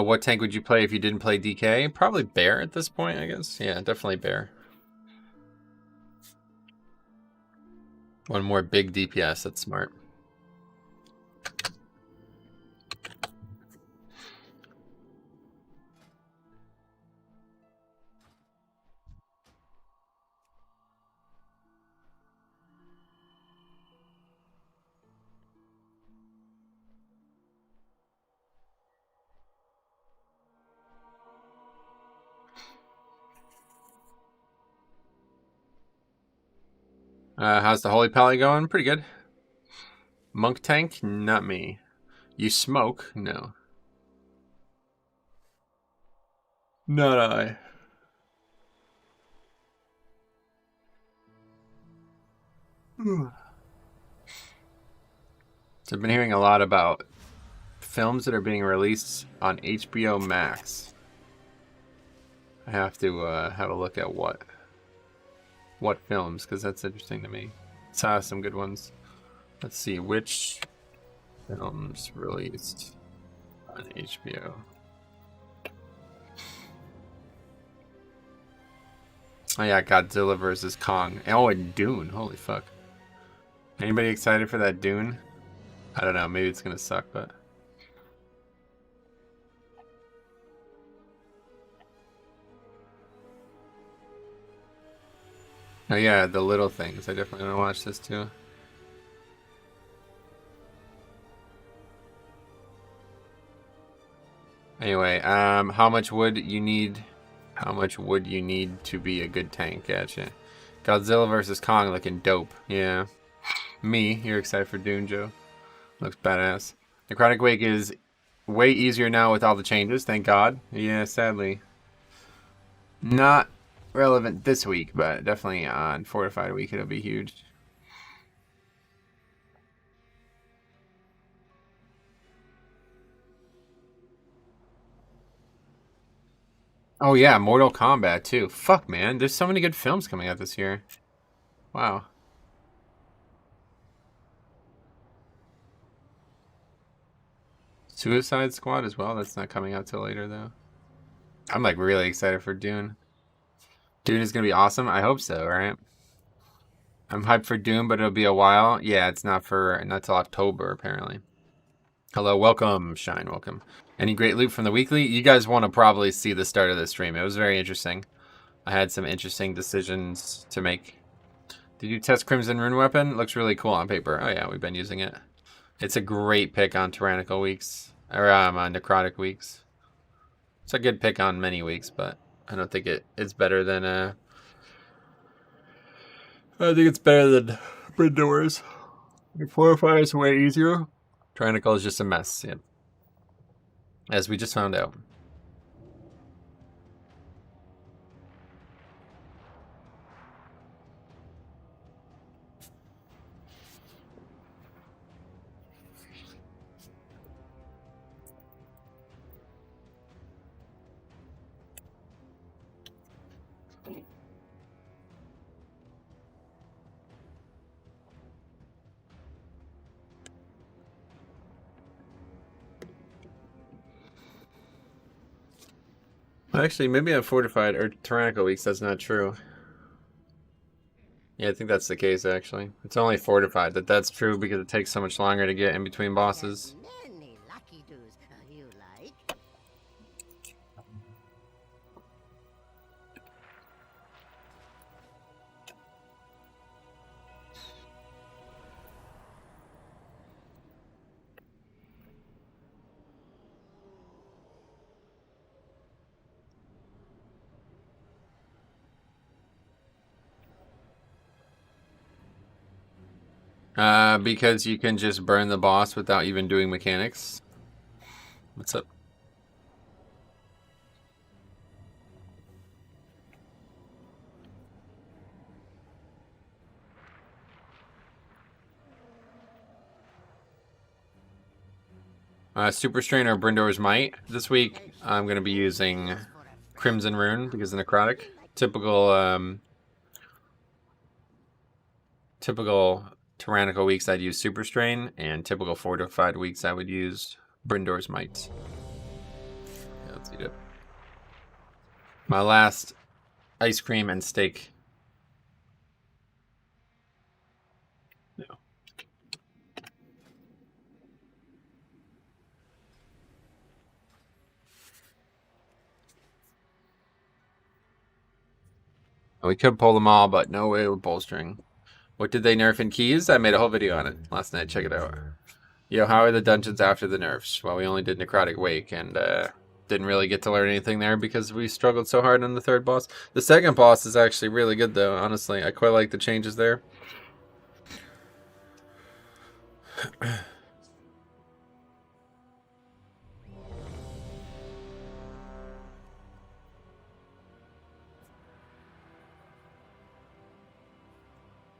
S1: What tank would you play if you didn't play DK? Probably Bear at this point, I guess. Yeah, definitely Bear. One more big DPS, that's smart. How's the Holy Pally going? Pretty good. Monk tank? Not me. You smoke? No. Not I. So I've been hearing a lot about films that are being released on HBO Max. I have to have a look at what films, because that's interesting to me. Saw some good ones. Let's see, which films released on HBO. Oh yeah, Godzilla vs. Kong. Oh, and Dune. Holy fuck. Anybody excited for that Dune? I don't know, maybe it's gonna suck, but... Oh yeah, The Little Things. I definitely want to watch this too. Anyway, how much wood you need? How much wood you need to be a good tank? Gotcha. Godzilla vs. Kong looking dope. Yeah. Me, you're excited for Dune, Joe? Looks badass. Necrotic Wake is way easier now with all the changes, thank God. Yeah, sadly. Not relevant this week, but definitely on Fortified Week it'll be huge. Oh yeah, Mortal Kombat too. Fuck man, there's so many good films coming out this year. Wow. Suicide Squad as well. That's not coming out till later though. I'm like really excited for Dune. Dune is gonna be awesome. I hope so. Right. I'm hyped for Dune, but it'll be a while. Yeah, it's not till October apparently. Hello, welcome, Shine, welcome. Any great loot from the weekly? You guys want to probably see the start of the stream. It was very interesting. I had some interesting decisions to make. Did you test Crimson Rune Weapon? Looks really cool on paper. Oh yeah, we've been using it. It's a great pick on Tyrannical weeks. Or on Necrotic weeks. It's a good pick on many weeks, but I don't think it's better than I think it's better than Brindors. Fortify is way easier. Tyrannical is just a mess, yeah. As we just found out. Actually, maybe on Fortified or Tyrannical weeks, that's not true. Yeah, I think that's the case, actually. It's only Fortified that's true because it takes so much longer to get in between bosses.
S4: Many lucky doos you like.
S1: Because you can just burn the boss without even doing mechanics. What's up? Super Strain or Brindor's Might. This week, I'm going to be using Crimson Rune because of Necrotic. Typical Tyrannical weeks, I'd use Super Strain, and typical Fortified weeks, I would use Brindor's Might. Yeah, let's eat it. My last ice cream and steak. No. We could pull them all, but no way we're bolstering. What did they nerf in keys? I made a whole video on it last night. Check it out. Yo, how are the dungeons after the nerfs? Well, we only did Necrotic Wake and didn't really get to learn anything there because we struggled so hard on the third boss. The second boss is actually really good, though, honestly. I quite like the changes there.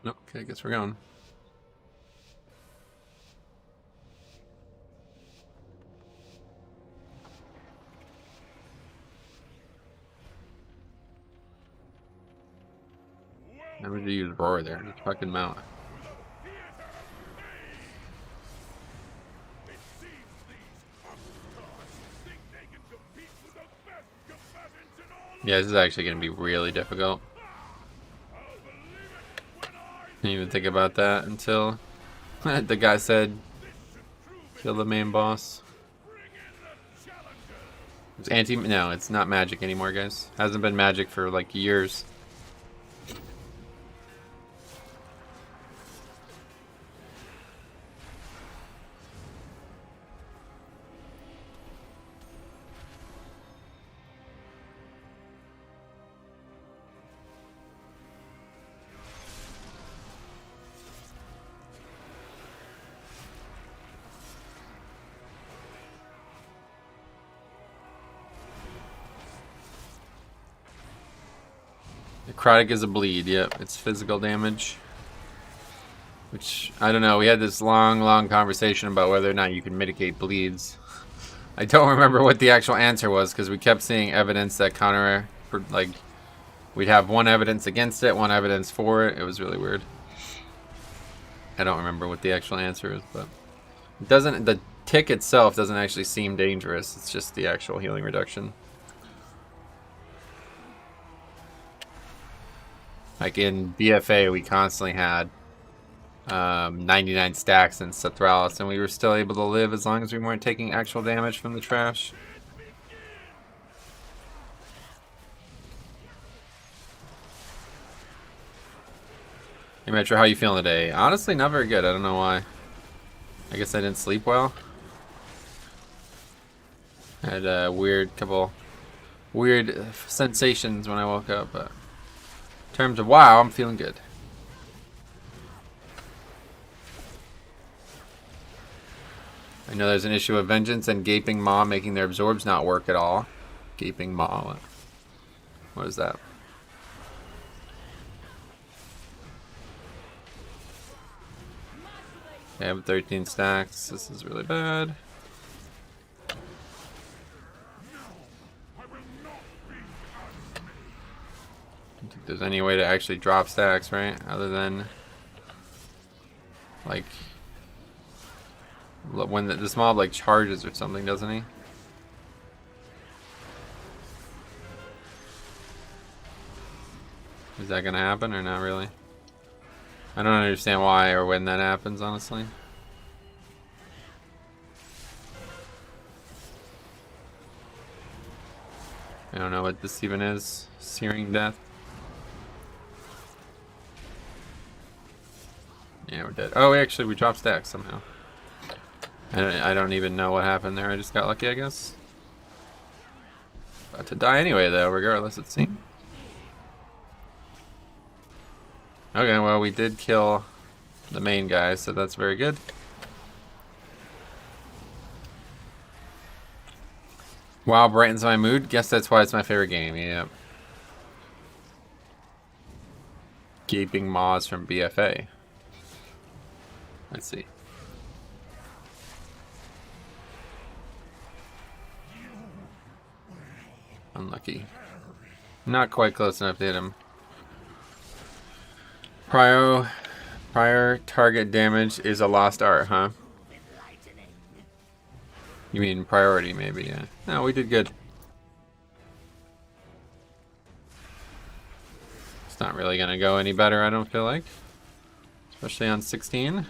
S1: Nope, okay, I guess we're going. I would use Roar there. Just fucking mount. Yeah, this is actually going to be really difficult. Didn't even think about that until the guy said kill the main boss. It's no, it's not magic anymore, guys. Hasn't been magic for like years. Necrotic is a bleed, yep. It's physical damage. Which, I don't know, we had this long conversation about whether or not you can mitigate bleeds. I don't remember what the actual answer was, because we kept seeing evidence that like, we'd have one evidence against it, one evidence for it. It was really weird. I don't remember what the actual answer is, but the tick itself doesn't actually seem dangerous. It's just the actual healing reduction. Like in BFA, we constantly had 99 stacks in Sathralis, and we were still able to live as long as we weren't taking actual damage from the trash. Hey Metro, how you feeling today? Honestly, not very good. I don't know why. I guess I didn't sleep well. I had a couple weird sensations when I woke up, but in terms of WoW, I'm feeling good. I know there's an issue of Vengeance and Gaping Maw making their absorbs not work at all. Gaping Maw. What is that? I have 13 stacks. This is really bad. I don't think there's any way to actually drop stacks, right? Other than like when this mob like charges or something, doesn't he? Is that gonna happen or not really? I don't understand why or when that happens, honestly. I don't know what this even is. Searing Death. Yeah, we're dead. Oh, actually, we dropped stacks somehow. I don't even know what happened there. I just got lucky, I guess. About to die anyway, though, regardless, it seems. Okay, well, we did kill the main guy, so that's very good. WoW brightens my mood. Guess that's why it's my favorite game. Yeah. Gaping Maws from BFA. Let's see. Unlucky. Not quite close enough to hit him. Prior target damage is a lost art, huh? You mean priority, maybe, yeah. No, we did good. It's not really gonna go any better, I don't feel like. Especially on 16.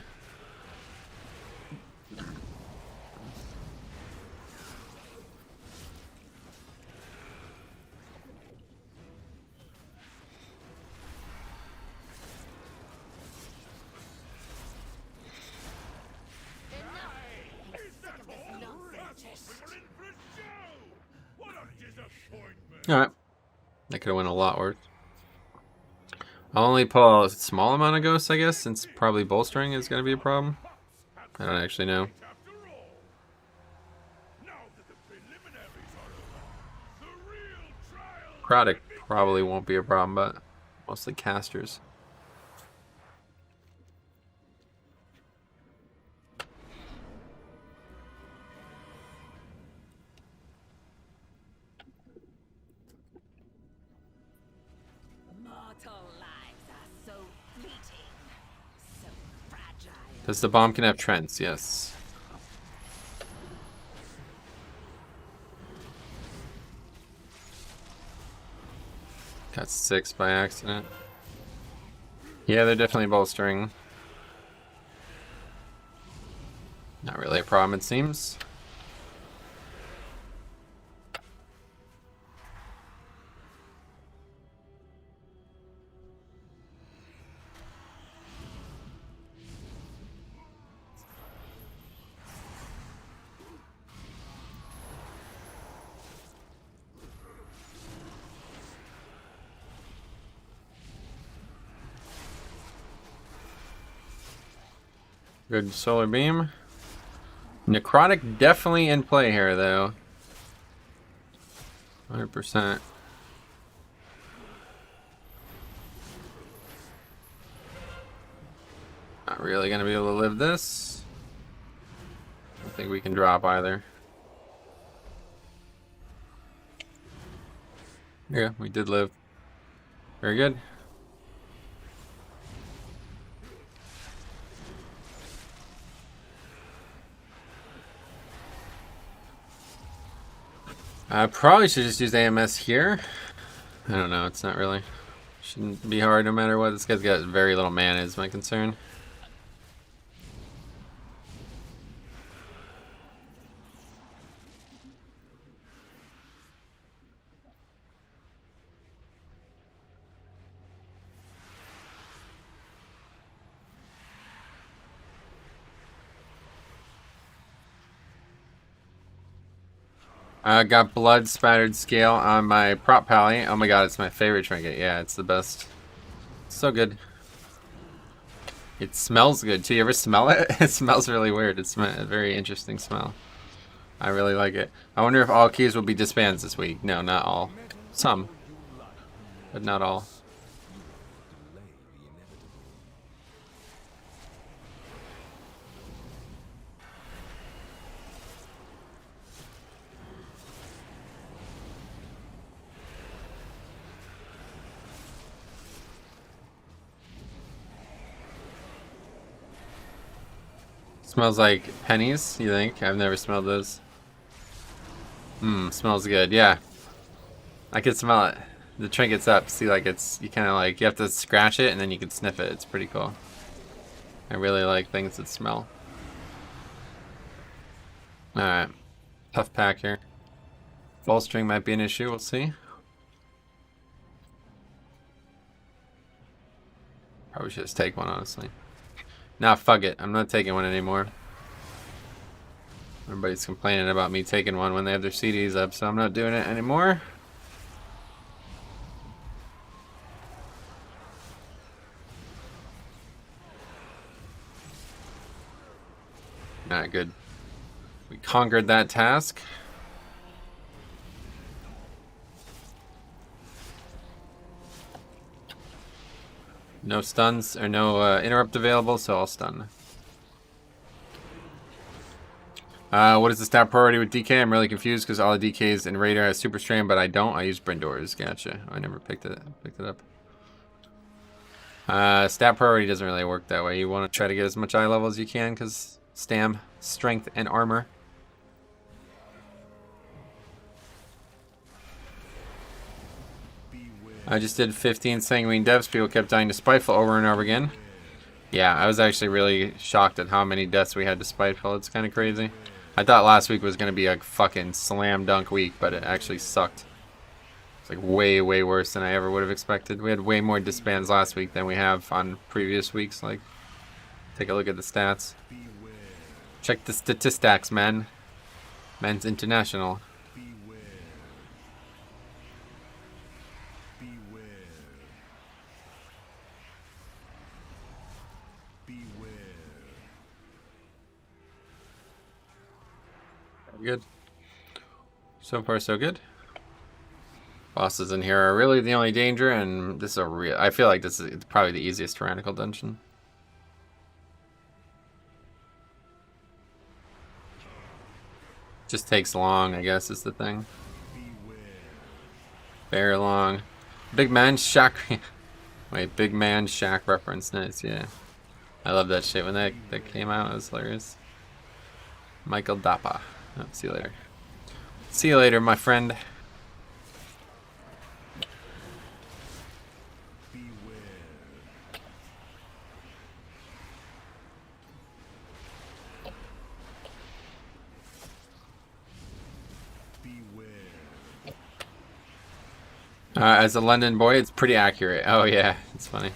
S1: Alright. That could have went a lot worse. I'll only pull a small amount of ghosts, I guess, since probably bolstering is going to be a problem. I don't actually know. Necrotic probably won't be a problem, but mostly casters. Does the bomb can have trends? Yes. Got 6 by accident. Yeah, they're definitely bolstering. Not really a problem, it seems. Good solar beam. Necrotic definitely in play here, though. 100%. Not really gonna be able to live this. I don't think we can drop either. Yeah, we did live. Very good. I probably should just use AMS here. I don't know, it's not really. Shouldn't be hard no matter what. This guy's got very little mana is my concern. I got blood spattered scale on my prop pally. Oh my god, it's my favorite trinket. Yeah, it's the best. So good. It smells good too. You ever smell it? It smells really weird. It's a very interesting smell. I really like it. I wonder if all keys will be disbanded this week. No, not all. Some. But not all. Smells like pennies, you think? I've never smelled those. Smells good, yeah. I can smell it. The trinket's up. See, like it's, you kind of like, you have to scratch it and then you can sniff it. It's pretty cool. I really like things that smell. Alright. Tough pack here. Bolstering might be an issue, we'll see. Probably should just take one, honestly. Nah, fuck it. I'm not taking one anymore. Everybody's complaining about me taking one when they have their CDs up, so I'm not doing it anymore. Not good. We conquered that task. No stuns or no interrupt available, so I'll stun. What is the stat priority with DK? I'm really confused because all the DKs in Raider has Super Strain, but I don't. I use Brindors. Gotcha. I never picked it up. Stat priority doesn't really work that way. You want to try to get as much eye level as you can because stam, strength, and armor. I just did 15 Sanguine Deaths. People kept dying to Spiteful over and over again. Yeah, I was actually really shocked at how many deaths we had to Spiteful. It's kind of crazy. I thought last week was going to be a fucking slam dunk week, but it actually sucked. It's like way, way worse than I ever would have expected. We had way more disbands last week than we have on previous weeks. Like, take a look at the stats. Check the statistics, man. Men's International. Good. So far, so good. Bosses in here are really the only danger, and this is a real. I feel like this is probably the easiest tyrannical dungeon. Just takes long, I guess, is the thing. Very long. Big man shack. Wait, big man shack reference. Nice, yeah. I love that shit when that came out. It was hilarious. Michael Dappa. Oh, see you later. See you later, my friend. As a London boy, it's pretty accurate. Oh yeah, it's funny.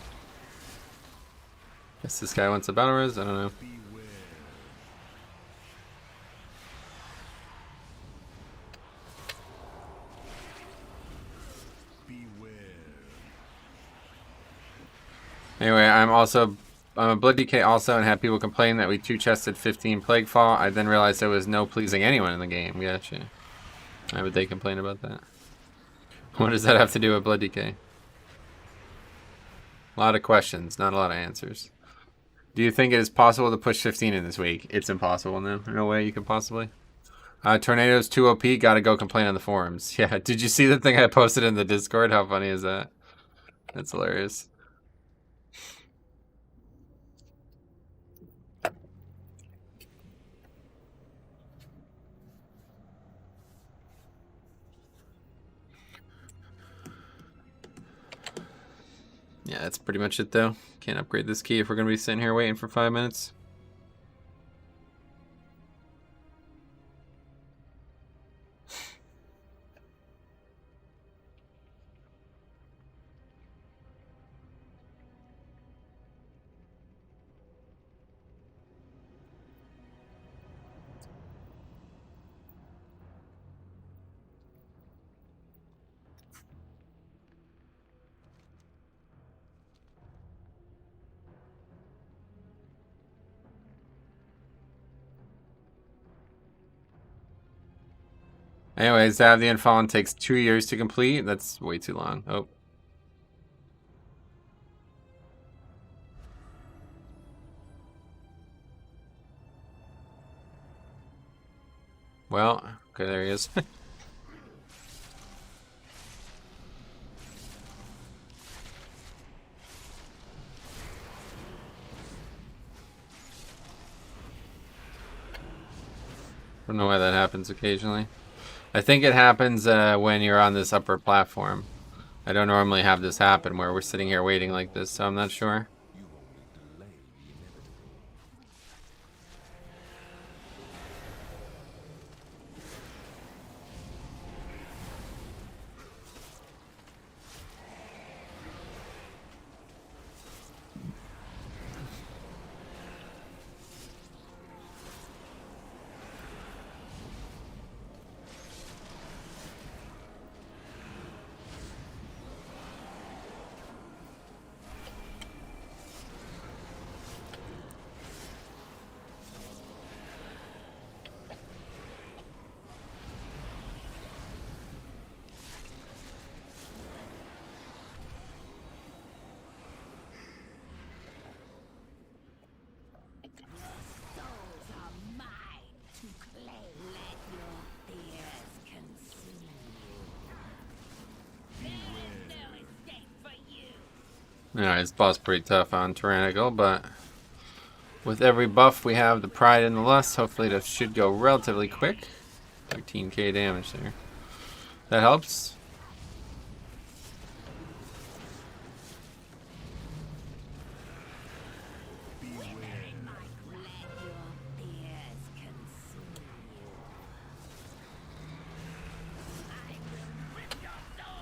S1: Guess this guy wants a battle res. I don't know. Anyway, I'm a Blood DK also, and had people complain that we two-chested 15 Plague Fall. I then realized there was no pleasing anyone in the game. Gotcha. Why would they complain about that? What does that have to do with Blood DK? A lot of questions, not a lot of answers. Do you think it is possible to push 15 in this week? It's impossible, no. No way you could possibly. Tornado's 2 OP, gotta go complain on the forums. Yeah, did you see the thing I posted in the Discord? How funny is that? That's hilarious. Yeah, that's pretty much it though. Can't upgrade this key if we're gonna be sitting here waiting for 5 minutes. Anyways, Have the Unfallen takes 2 years to complete. That's way too long. Oh. Well, okay, there he is. Don't know why that happens occasionally. I think it happens when you're on this upper platform. I don't normally have this happen where we're sitting here waiting like this, so I'm not sure. Alright, this boss pretty tough on Tyrannical, but with every buff we have the pride and the lust, hopefully that should go relatively quick. 13k damage there. That helps.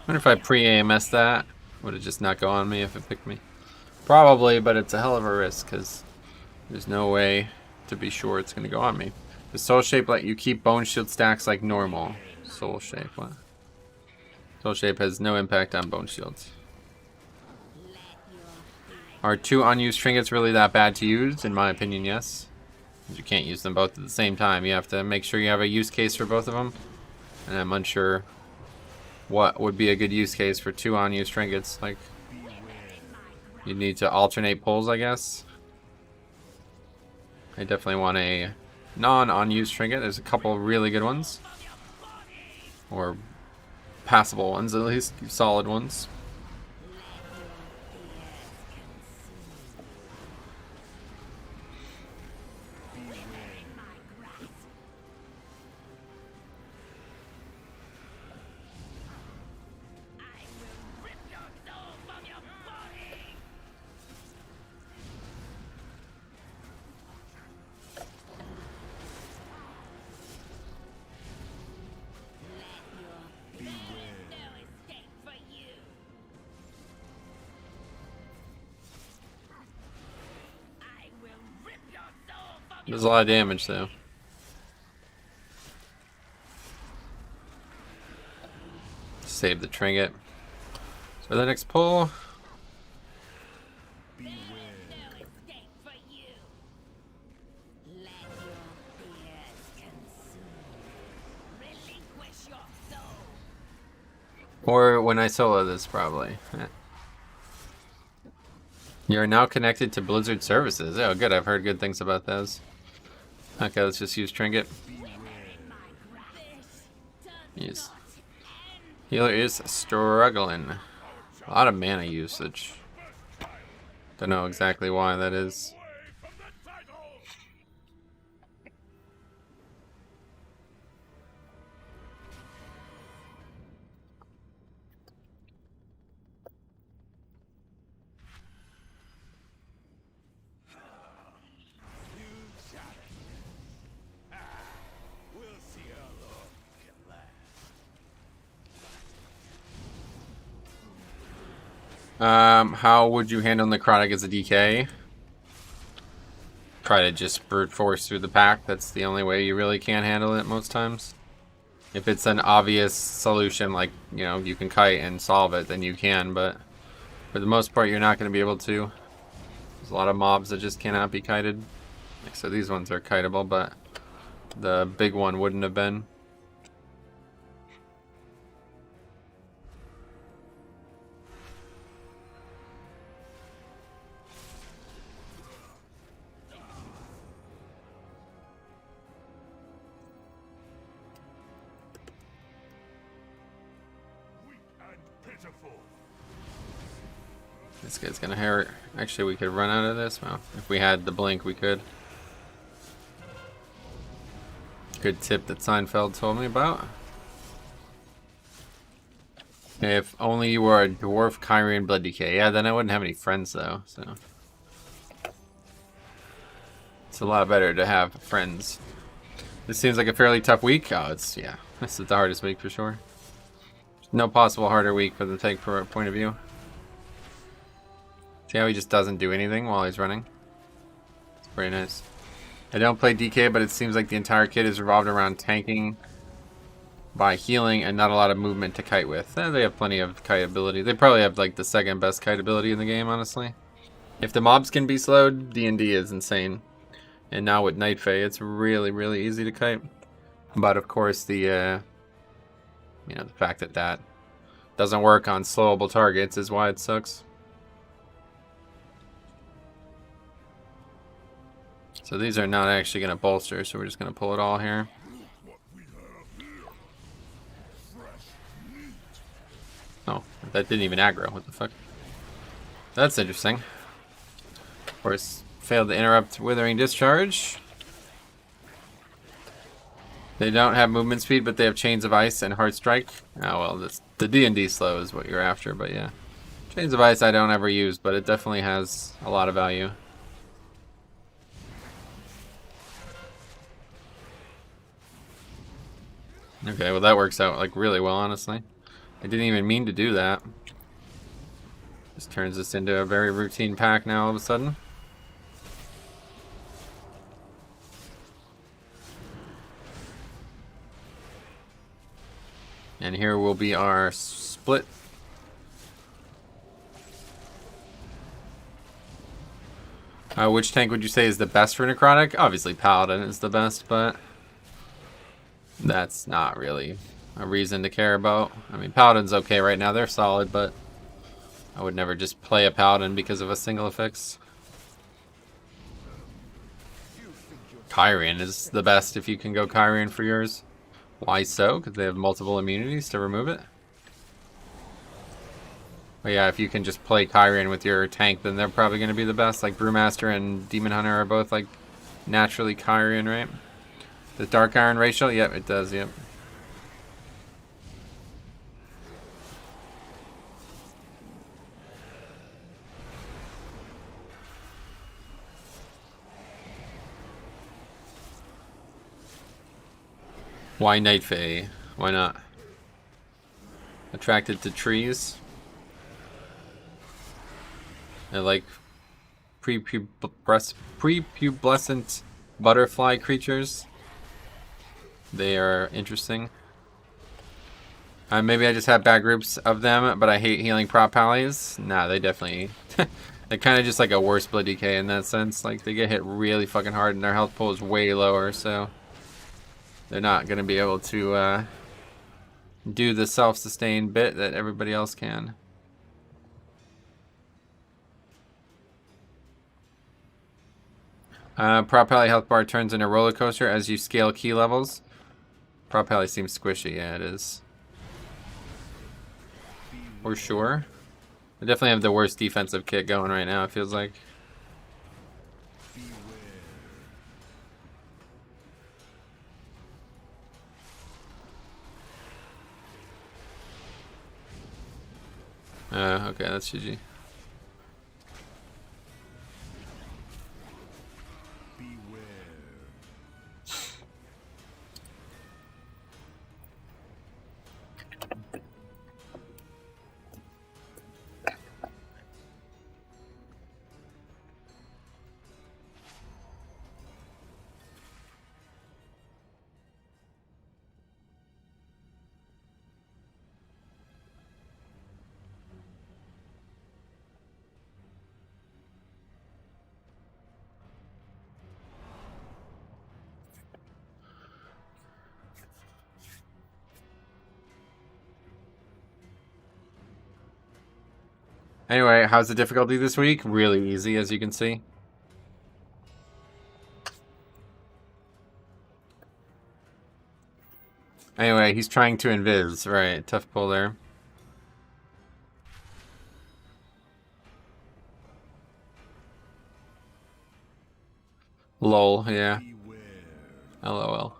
S1: I wonder if I pre-AMS that, would it just not go on me if it picked me? Probably, but it's a hell of a risk because there's no way to be sure it's going to go on me. The soul shape let you keep bone shield stacks like normal. Soul shape, what? Soul shape has no impact on bone shields. Are 2 unused trinkets really that bad to use? In my opinion, yes. You can't use them both at the same time. You have to make sure you have a use case for both of them. And I'm unsure what would be a good use case for 2 unused trinkets. Like, you need to alternate pulls, I guess. I definitely want a non-unused trinket. There's a couple really good ones. Or passable ones, at least. Solid ones. There's a lot of damage though. Save the trinket. So the next pull. Or when I solo this, probably. You are now connected to Blizzard services. Oh, good. I've heard good things about those. Okay, let's just use Trinket. Yes. Healer is struggling. A lot of mana usage. Don't know exactly why that is. How would you handle Necrotic as a DK? Try to just brute force through the pack. That's the only way you really can handle it most times. If it's an obvious solution, like, you know, you can kite and solve it, then you can, but for the most part, you're not going to be able to. There's a lot of mobs that just cannot be kited. So these ones are kiteable, but the big one wouldn't have been. This guy's gonna hurt. Actually, we could run out of this. Well, if we had the blink, we could. Good tip that Seinfeld told me about. If only you were a dwarf Kyrian blood DK. Yeah, then I wouldn't have any friends though. So it's a lot better to have friends. This seems like a fairly tough week. Oh, yeah. This is the hardest week for sure. There's no possible harder week from the take point of view. See how he just doesn't do anything while he's running? It's pretty nice. I don't play DK, but it seems like the entire kit is revolved around tanking by healing and not a lot of movement to kite with. They have plenty of kite ability. They probably have like the second best kite ability in the game, honestly. If the mobs can be slowed, D&D is insane. And now with Night Fae, it's really, really easy to kite. But of course, the you know, the fact that that doesn't work on slowable targets is why it sucks. So these are not actually going to bolster, so we're just going to pull it all here. Oh, that didn't even aggro. What the fuck? That's interesting. Of course, failed to interrupt Withering Discharge. They don't have movement speed, but they have Chains of Ice and Heart Strike. Oh well, this, the D&D slow is what you're after, but yeah. Chains of Ice I don't ever use, but it definitely has a lot of value. Okay, well that works out like really well, honestly. I didn't even mean to do that. Just turns this into a very routine pack now all of a sudden. And here will be our split. Which tank would you say is the best for Necrotic? Obviously Paladin is the best, but that's not really a reason to care about. I mean, Paladin's okay right now. They're solid, but I would never just play a Paladin because of a single affix. Kyrian is the best if you can go Kyrian for yours. Why so? Because they have multiple immunities to remove it? But yeah, if you can just play Kyrian with your tank, then they're probably going to be the best. Like Brewmaster and Demon Hunter are both like naturally Kyrian, right? The Dark Iron ratio? Yep, it does, yep. Why Night Fae? Why not? Attracted to trees. I like prepubescent butterfly creatures. They are interesting. Maybe I just have bad groups of them, but I hate healing prop pallies. Nah, they definitely... they're kind of just like a worse blood DK in that sense. Like, they get hit really fucking hard and their health pool is way lower, so... they're not going to be able to do the self-sustained bit that everybody else can. Prop Pally health bar turns into a roller coaster as you scale key levels. Prop Pally seems squishy, yeah it is. For sure. I definitely have the worst defensive kit going right now, it feels like. Okay, that's GG. Anyway, how's the difficulty this week? Really easy, as you can see. Anyway, he's trying to invis. Right, tough pull there. Lol, yeah. LOL.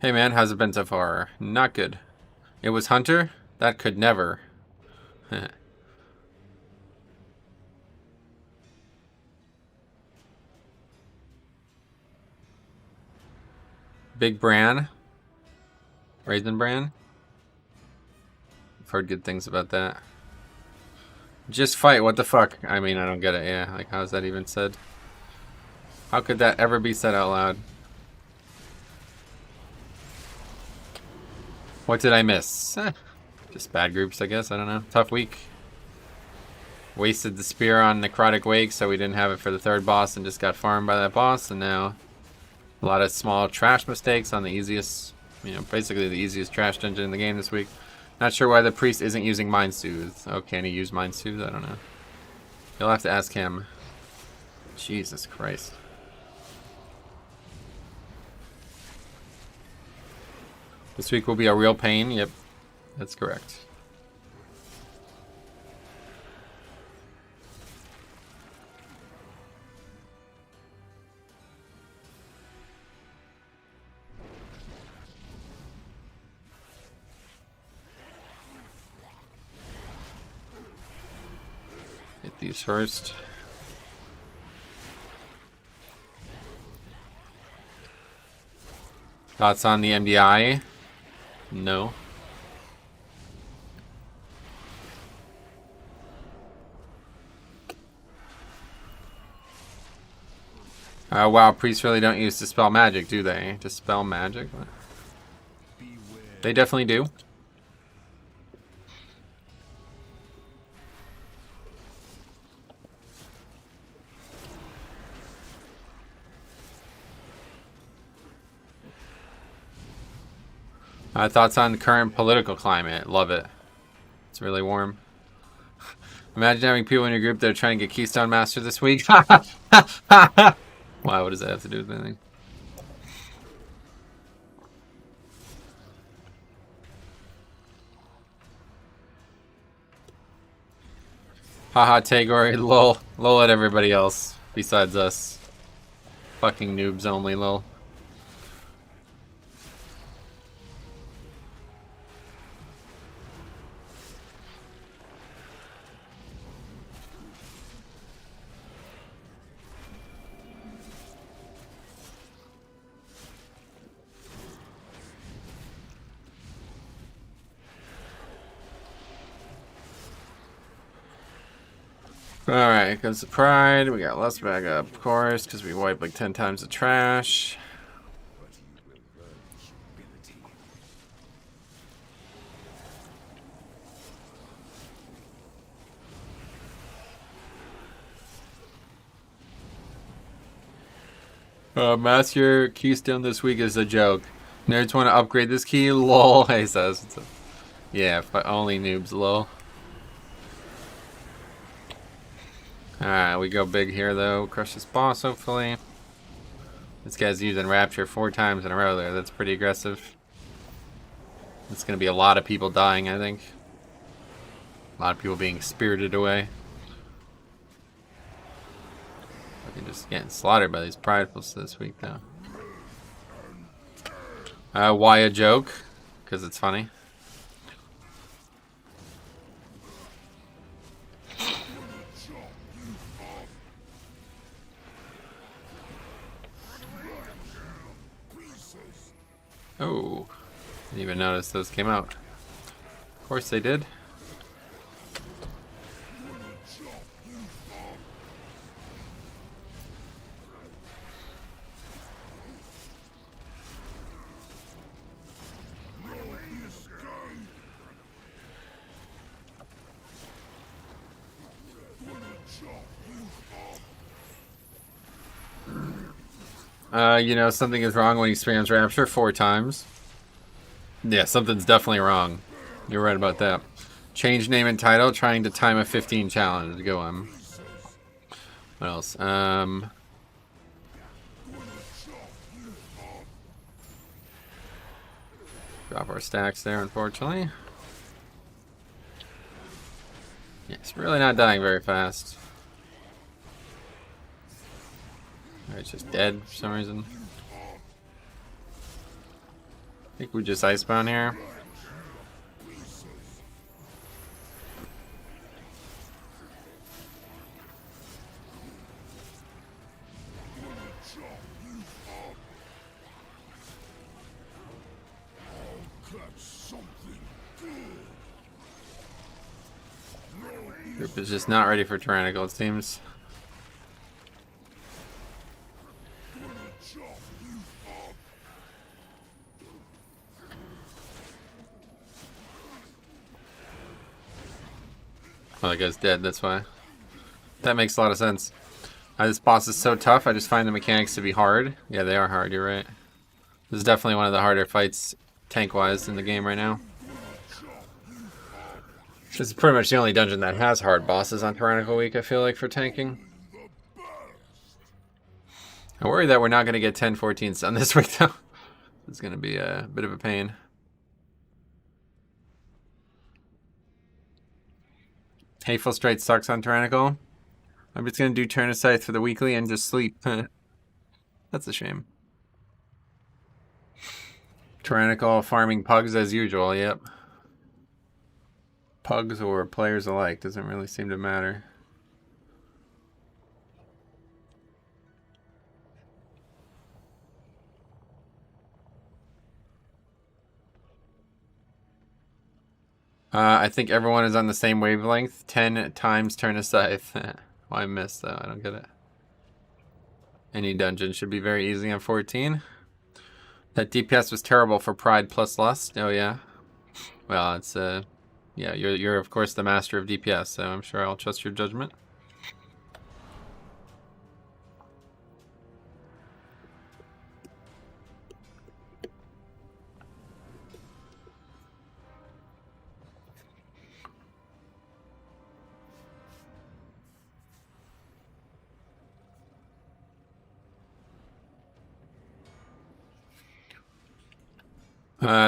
S1: Hey man, how's it been so far? Not good. It was Hunter? That could never. Big Bran? Raisin Bran? I've heard good things about that. Just fight, what the fuck? I mean, I don't get it, yeah. Like, how's that even said? How could that ever be said out loud? What did I miss? Just bad groups, I guess. I don't know. Tough week. Wasted the spear on Necrotic Wake, so we didn't have it for the third boss and just got farmed by that boss. And now a lot of small trash mistakes on the easiest, basically the easiest trash dungeon in the game this week. Not sure why the priest isn't using Mind Soothe. Oh, can he use Mind Soothe? I don't know. You'll have to ask him. Jesus Christ. This week will be a real pain. Yep, that's correct. Hit these first. Thoughts on the MDI? No. Wow, priests really don't use Dispel Magic, do they? Dispel Magic? What? They definitely do. Thoughts on the current political climate? Love it. It's really warm. Imagine having people in your group that are trying to get Keystone Master this week. Why? What does that have to do with anything? Haha, Tagore, lol. Lol at everybody else besides us. Fucking noobs only, lol. Alright, goes the pride. We got less bag up, of course, because we wiped like 10 times the trash. Master Keystone this week is a joke. Nerds want to upgrade this key? Lol, he says. Yeah, but only noobs, lol. Alright, we go big here though. Crush this boss, hopefully. This guy's using Rapture 4 times in a row there. That's pretty aggressive. It's going to be a lot of people dying, I think. A lot of people being spirited away. Fucking just getting slaughtered by these pridefuls this week, though. Why a joke? Because it's funny. Oh, didn't even notice those came out. Of course they did. Something is wrong when he spams Rapture 4 times. Yeah, something's definitely wrong. You're right about that. Change name and title, trying to time a 15 challenge. Go on. What else? Drop our stacks there, unfortunately. Yeah, it's really not dying very fast. It's just dead for some reason. I think we just icebound here. Group is just not ready for Tyrannical, it seems. Oh, that guy's dead, that's why. That makes a lot of sense. This boss is so tough, I just find the mechanics to be hard. Yeah, they are hard, you're right. This is definitely one of the harder fights, tank-wise, in the game right now. This is pretty much the only dungeon that has hard bosses on Tyrannical Week, I feel like, for tanking. I worry that we're not going to get 10-14 stun this week, though. It's going to be a bit of a pain. Hateful Straight sucks on Tyrannical. I'm just going to do Turn of Scythe for the weekly and just sleep. That's a shame. Tyrannical farming pugs as usual, yep. Pugs or players alike, doesn't really seem to matter. I think everyone is on the same wavelength. 10 times Turn of Scythe. Well, I missed though, I don't get it. Any dungeon should be very easy on 14. That DPS was terrible for Pride plus Lust. Oh yeah. Well, it's yeah, you're of course the master of DPS, so I'm sure I'll trust your judgment.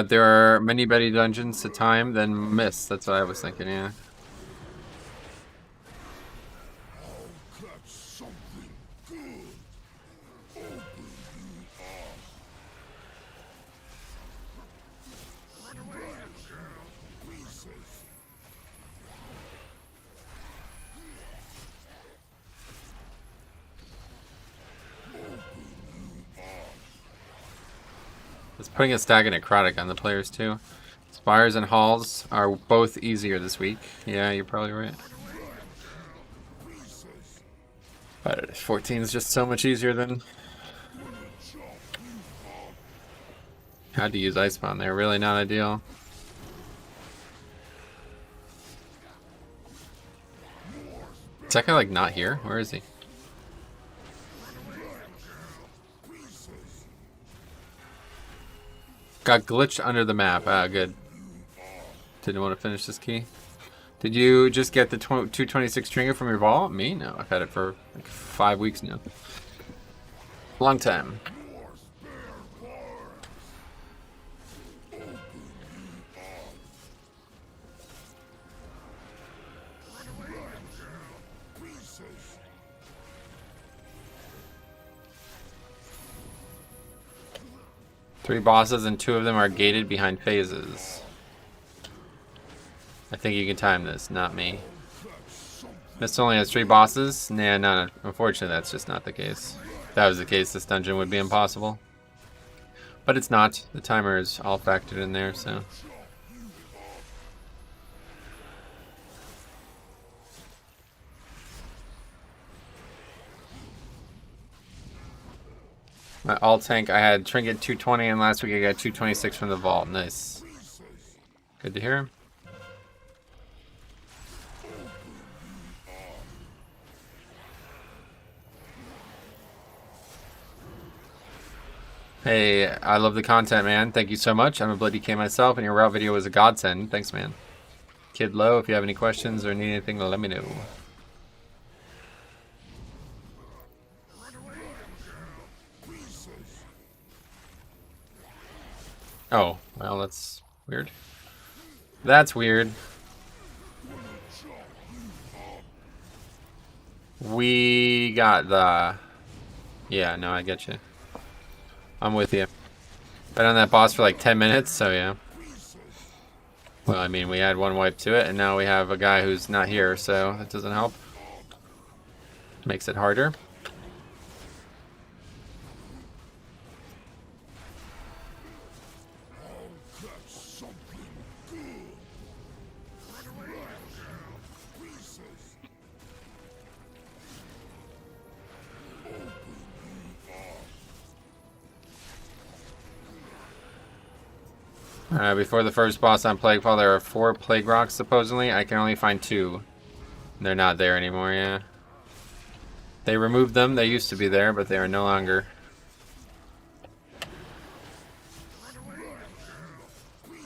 S1: There are many better dungeons to time than miss. That's what I was thinking, yeah. It's putting a stack of Necrotic on the players too. Spires and Halls are both easier this week. Yeah, you're probably right. But 14 is just so much easier than... Had to use Ice Spawn there, really not ideal. Is that guy like not here? Where is he? Got glitched under the map. Ah, good. Didn't want to finish this key. Did you just get the 226 stringer from your vault? Me? No, I've had it for like 5 weeks now. Long time. Three bosses and 2 of them are gated behind phases. I think you can time this, not me. This only has 3 bosses? Nah, no, unfortunately that's just not the case. If that was the case, this dungeon would be impossible. But it's not. The timer is all factored in there, so... My alt tank, I had Trinket 220, and last week I got 226 from the vault. Nice. Good to hear. Hey, I love the content, man. Thank you so much. I'm a Bloody K myself, and your route video was a godsend. Thanks, man. Kid Low, if you have any questions or need anything, let me know. Oh, well, that's weird. That's weird. We got the... Yeah, no, I get you. I'm with you. Been on that boss for like 10 minutes, so yeah. Well, I mean, we had 1 wipe to it, and now we have a guy who's not here, so that doesn't help. Makes it harder. Before the first boss on Plaguefall, there are 4 Plague Rocks, supposedly. I can only find 2. They're not there anymore, yeah. They removed them. They used to be there, but they are no longer.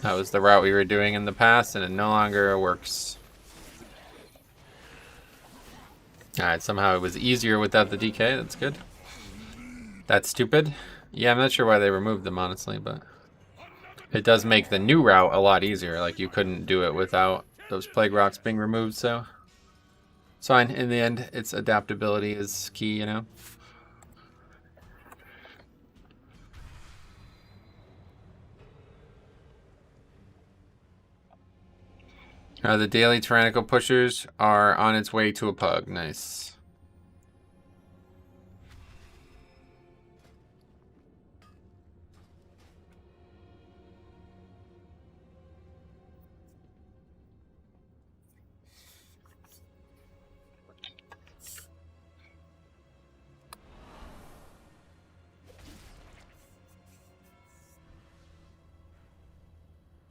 S1: That was the route we were doing in the past, and it no longer works. Alright, somehow it was easier without the DK. That's good. That's stupid. Yeah, I'm not sure why they removed them, honestly, but it does make the new route a lot easier. Like, you couldn't do it without those Plague Rocks being removed, so it's fine. In the end, its adaptability is key, you know? The daily Tyrannical Pushers are on its way to a pug. Nice.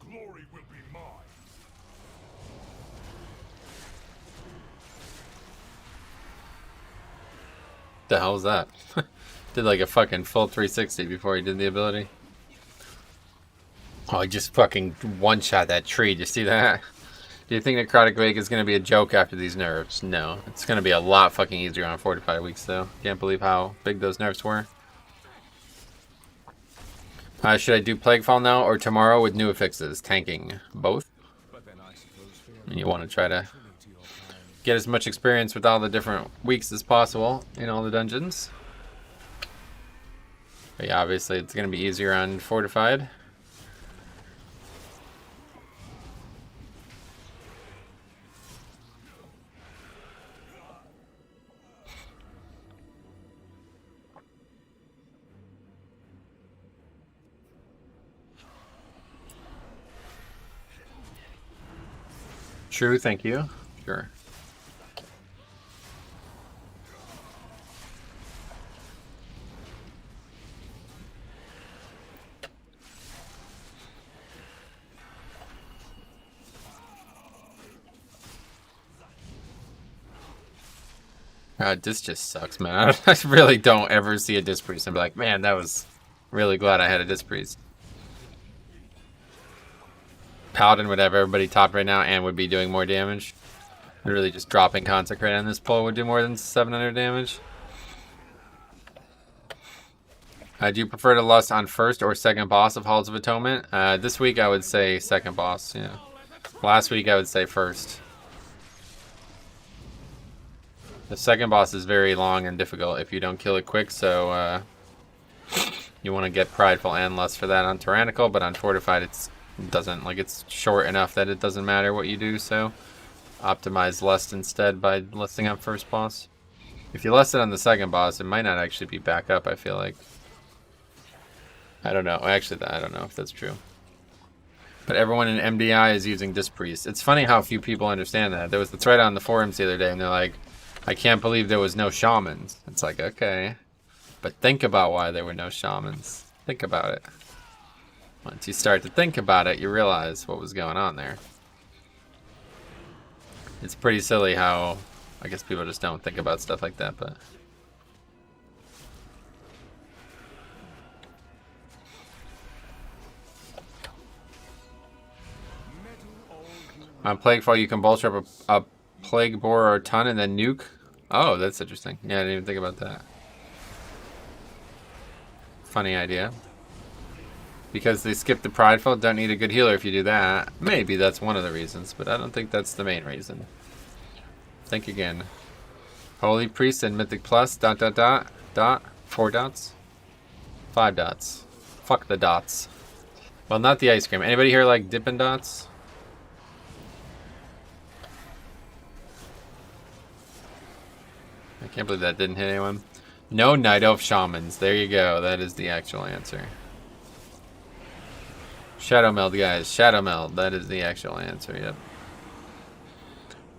S2: Glory will be mine.
S1: The hell was that? Did like a fucking full 360 before he did the ability. Oh, he just fucking one-shot that tree. Did you see that? Do you think Necrotic Wake is going to be a joke after these nerfs? No. It's going to be a lot fucking easier on 45 weeks, though. Can't believe how big those nerfs were. Should I do Plaguefall now or tomorrow with new affixes? Tanking. Both? You want to try to get as much experience with all the different weeks as possible in all the dungeons. But yeah, obviously it's going to be easier on Fortified. True, thank you. Sure. This just sucks, man. I really don't ever see a Disc Priest and be like, man, that was really glad I had a Disc Priest. Paladin would have everybody top right now and would be doing more damage. Literally just dropping Consecrate on this pull would do more than 700 damage. Do you prefer to lust on first or second boss of Halls of Atonement? This week I would say second boss, yeah. Last week I would say first. The second boss is very long and difficult if you don't kill it quick, so you want to get Prideful and Lust for that on Tyrannical, but on Fortified it's short enough that it doesn't matter what you do, so optimize Lust instead by lusting on first boss. If you lust it on the second boss, it might not actually be back up, I feel like. I don't know. Actually, I don't know if that's true. But everyone in MDI is using Disc Priest. It's funny how few people understand that. There was the thread on the forums the other day, and they're like, I can't believe there was no shamans. It's like, okay. But think about why there were no shamans. Think about it. Once you start to think about it, you realize what was going on there. It's pretty silly how, I guess people just don't think about stuff like that, but... On Plaguefall, you can bolster up a Plague Boar or a ton and then nuke. Oh, that's interesting. Yeah, I didn't even think about that. Funny idea. Because they skip the Prideful, don't need a good healer if you do that. Maybe that's one of the reasons, but I don't think that's the main reason. Think again. Holy Priest and Mythic Plus, ... 4 dots? 5 dots. Fuck the dots. Well, not the ice cream. Anybody here like Dippin' Dots? I can't believe that didn't hit anyone. No Night Elf Shamans. There you go. That is the actual answer. Shadow Meld, guys. Shadow Meld. That is the actual answer. Yep.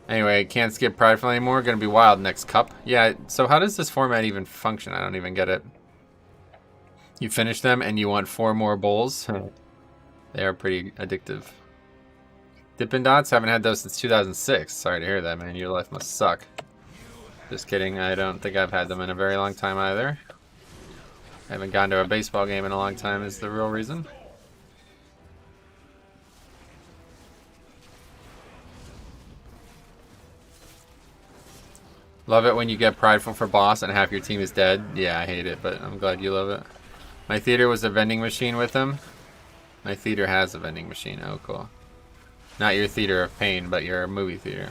S1: Anyway, can't skip Prideful anymore. Gonna be wild next cup. Yeah, so how does this format even function? I don't even get it. You finish them and you want 4 more bowls? They are pretty addictive. Dippin' Dots? Haven't had those since 2006. Sorry to hear that, man. Your life must suck. Just kidding. I don't think I've had them in a very long time either. I haven't gone to a baseball game in a long time is the real reason. Love it when you get prideful for boss and half your team is dead. Yeah, I hate it, but I'm glad you love it. My theater was a vending machine with him. My theater has a vending machine. Oh, cool. Not your theater of pain, but your movie theater.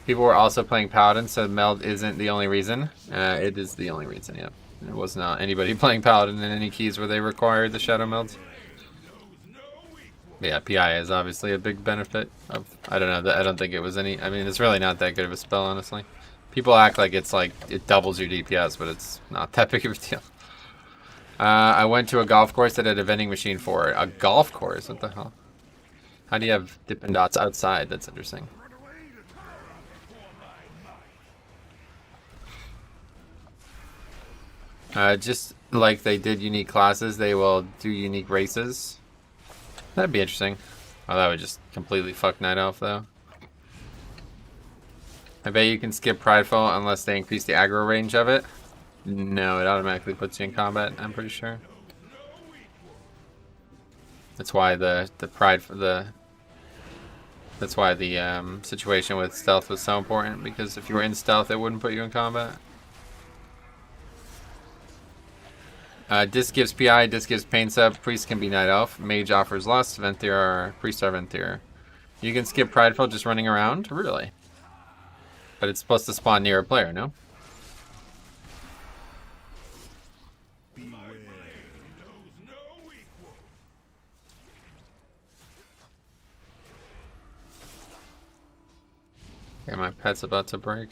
S1: People were also playing Paladin, so meld isn't the only reason. It is the only reason, yep. There was not anybody playing Paladin in any keys where they required the shadow melds. But yeah, PI is obviously a big benefit of, I don't know, I don't think it was any, I mean, it's really not that good of a spell, honestly. People act like it's like, it doubles your DPS, but it's not that big of a deal. I went to a golf course that had a vending machine for it. A golf course? What the hell? How do you have Dippin' Dots outside? That's interesting. Just like they did unique classes, they will do unique races. That'd be interesting. Oh, that would just completely fuck Night Elf, though. I bet you can skip Prideful unless they increase the aggro range of it. No, it automatically puts you in combat, I'm pretty sure. That's why the situation with stealth was so important, because if you were in stealth, it wouldn't put you in combat. Disc gives PI, Disc gives Pain Sub, Priest can be Night Elf, Mage offers Lust, Venthyr, Priest are Venthyr. You can skip Prideful just running around? Really? But it's supposed to spawn near a player, no? Okay, my pet's about to break.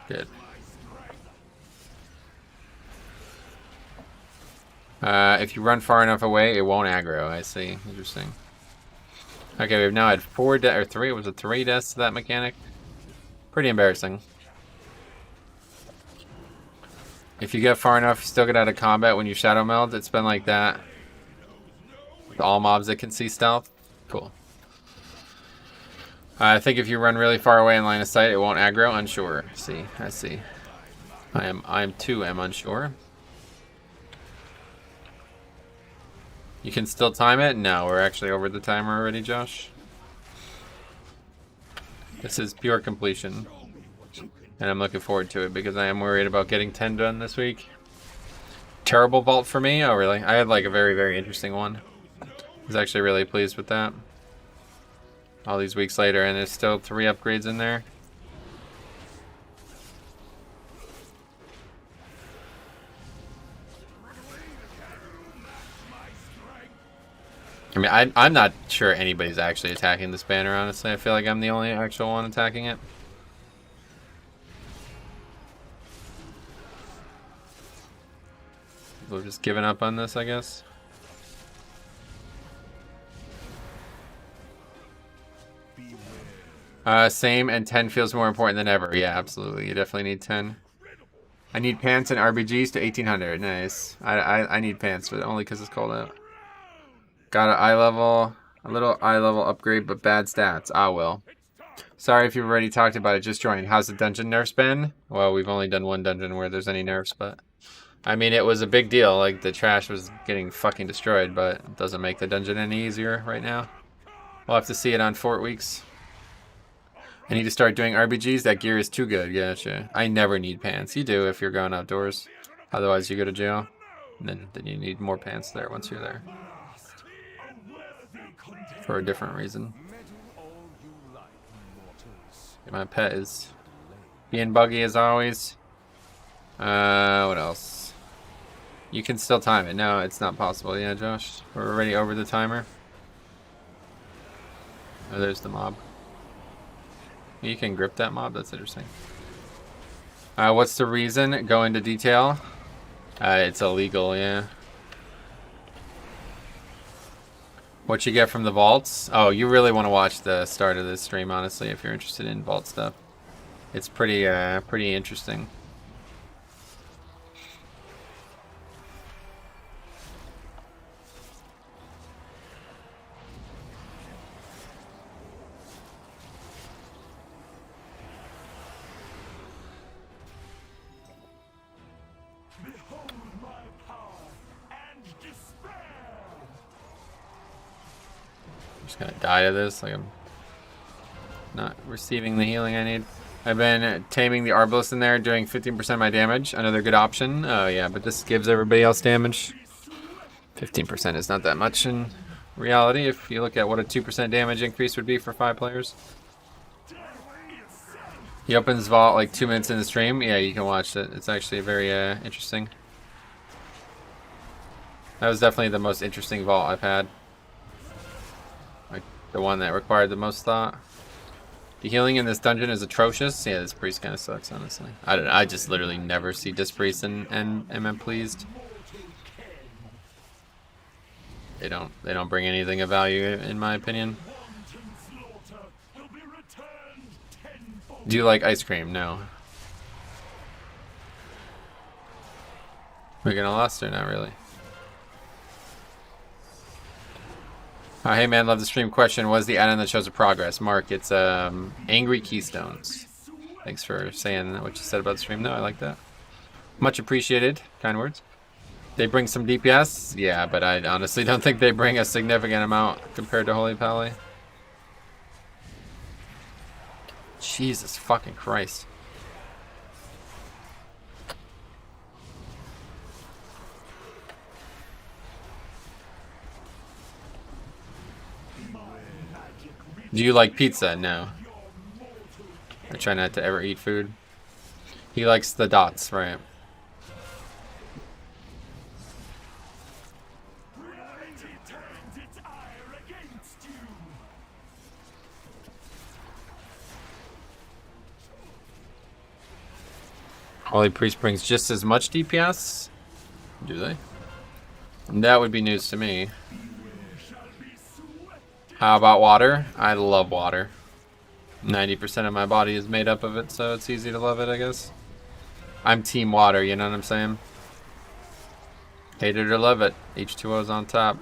S1: Good. If you run far enough away, it won't aggro. I see. Interesting. Okay, we've now had 4 deaths, or 3. Was it 3 deaths to that mechanic? Pretty embarrassing. If you get far enough, you still get out of combat when you shadow meld. It's been like that with all mobs that can see stealth. Cool. I think if you run really far away in line of sight, it won't aggro. Unsure. See, I see. I too am unsure. You can still time it? No, we're actually over the timer already, Josh. This is pure completion. And I'm looking forward to it because I am worried about getting 10 done this week. Terrible vault for me? Oh, really? I had like a very, very interesting one. I was actually really pleased with that. All these weeks later, and there's still 3 upgrades in there. I mean, I'm not sure anybody's actually attacking this banner, honestly. I feel like I'm the only actual one attacking it. People have just given up on this, I guess. Same, and 10 feels more important than ever. Yeah, absolutely. You definitely need 10. I need pants and RBGs to 1800. Nice. I need pants, but only because it's cold out. Got an eye level, a little eye level upgrade, but bad stats. Ah, well. Sorry if you've already talked about it. Just joined. How's the dungeon nerfs been? Well, we've only done one dungeon where there's any nerfs, but I mean, it was a big deal. Like, the trash was getting fucking destroyed, but it doesn't make the dungeon any easier right now. We'll have to see it on Fort Weeks. I need to start doing RBGs. That gear is too good. Gotcha. I never need pants. You do if you're going outdoors. Otherwise, you go to jail. And then you need more pants there once you're there. For a different reason. My pet is being buggy as always. What else? You can still time it. No, it's not possible. Yeah, Josh. We're already over the timer. Oh, there's the mob. You can grip that mob. That's interesting. What's the reason? Go into detail. It's illegal, yeah. What you get from the vaults? Oh, you really want to watch the start of this stream, honestly, if you're interested in vault stuff. It's pretty interesting.
S2: Behold my power and despair.
S1: I'm just gonna die to this. Like I'm not receiving the healing I need. I've been taming the Arbalest in there, doing 15% of my damage. Another good option. Oh yeah, but this gives everybody else damage. 15% is not that much in reality if you look at what a 2% damage increase would be for 5 players. He opens Vault like 2 minutes in the stream. Yeah, you can watch it. It's actually very interesting. That was definitely the most interesting Vault I've had. Like the one that required the most thought. The healing in this dungeon is atrocious. Yeah, this priest kind of sucks, honestly. I just literally never see Disc Priest and am pleased. They don't bring anything of value in my opinion. Do you like ice cream? No. We're gonna lost or not really? Oh, hey man, love the stream. Question: what is the add-on that shows the progress? Mark, it's Angry Keystones. Thanks for saying what you said about the stream. No, I like that. Much appreciated. Kind words. They bring some DPS? Yeah, but I honestly don't think they bring a significant amount compared to Holy Pally. Jesus fucking Christ. Do you like pizza? No. I try not to ever eat food. He likes the dots, right? Holy Priest brings just as much DPS? Do they? That would be news to me. How about water? I love water. 90% of my body is made up of it, so it's easy to love it, I guess. I'm team water, you know what I'm saying? Hate it or love it. H2O's on top.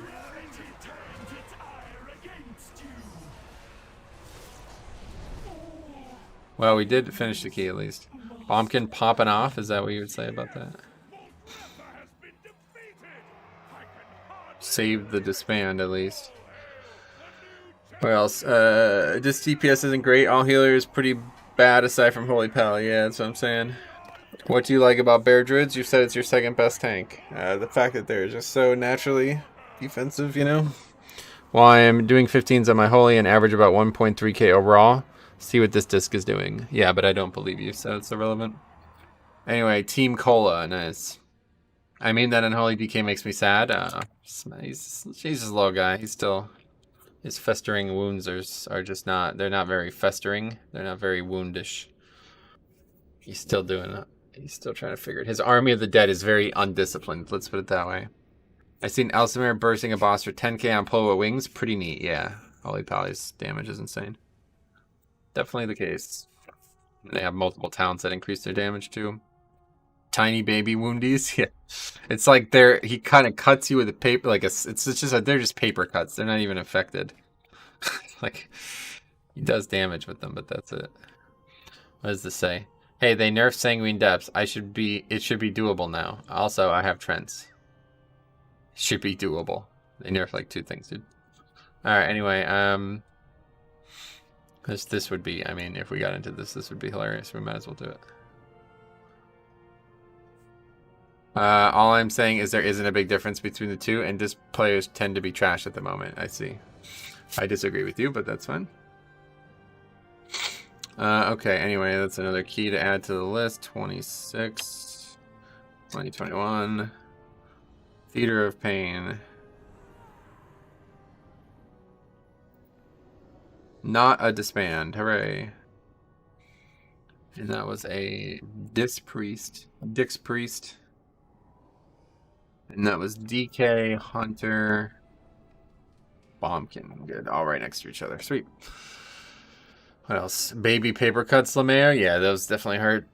S1: Well, we did finish the key at least. Bombkin popping off, is that what you would say about that? Save the disband at least. What else? This DPS isn't great. All healer is pretty bad aside from Holy Pal. Yeah, that's what I'm saying. What do you like about Bear Druids? You said it's your second best tank. The fact that they're just so naturally defensive, you know? Well, I am doing 15s on my Holy and average about 1.3k overall. See what this disc is doing. Yeah, but I don't believe you, so it's irrelevant. Anyway, Team Cola, nice. I mean that Unholy DK makes me sad. He's a low guy. He's still... His festering wounds are just not... They're not very festering. They're not very woundish. He's still doing it. He's still trying to figure it. His Army of the Dead is very undisciplined. Let's put it that way. I seen Elsamir bursting a boss for 10k on Ploa Wings. Pretty neat, yeah. Holy Pally's damage is insane. Definitely the case. They have multiple talents that increase their damage too. Tiny baby woundies. Yeah. It's like he kind of cuts you with a paper, like they're just paper cuts. They're not even affected. Like, he does damage with them, but that's it. What does this say? Hey, they nerfed Sanguine Depths. It should be doable now. Also, I have Trents. Should be doable. They nerfed like 2 things, dude. Alright, anyway, this would be, I mean, if we got into this would be hilarious. We might as well do it. All I'm saying is there isn't a big difference between the two, and disc players tend to be trash at the moment. I see. I disagree with you, but that's fine. Okay, anyway, that's another key to add to the list. 26, 2021, Theater of Pain. Not a disband, hooray. And that was a Dix Priest. And that was DK, Hunter, Bombkin. Good, all right next to each other. Sweet. What else? Baby paper cuts, Lemaire? Yeah, those definitely hurt.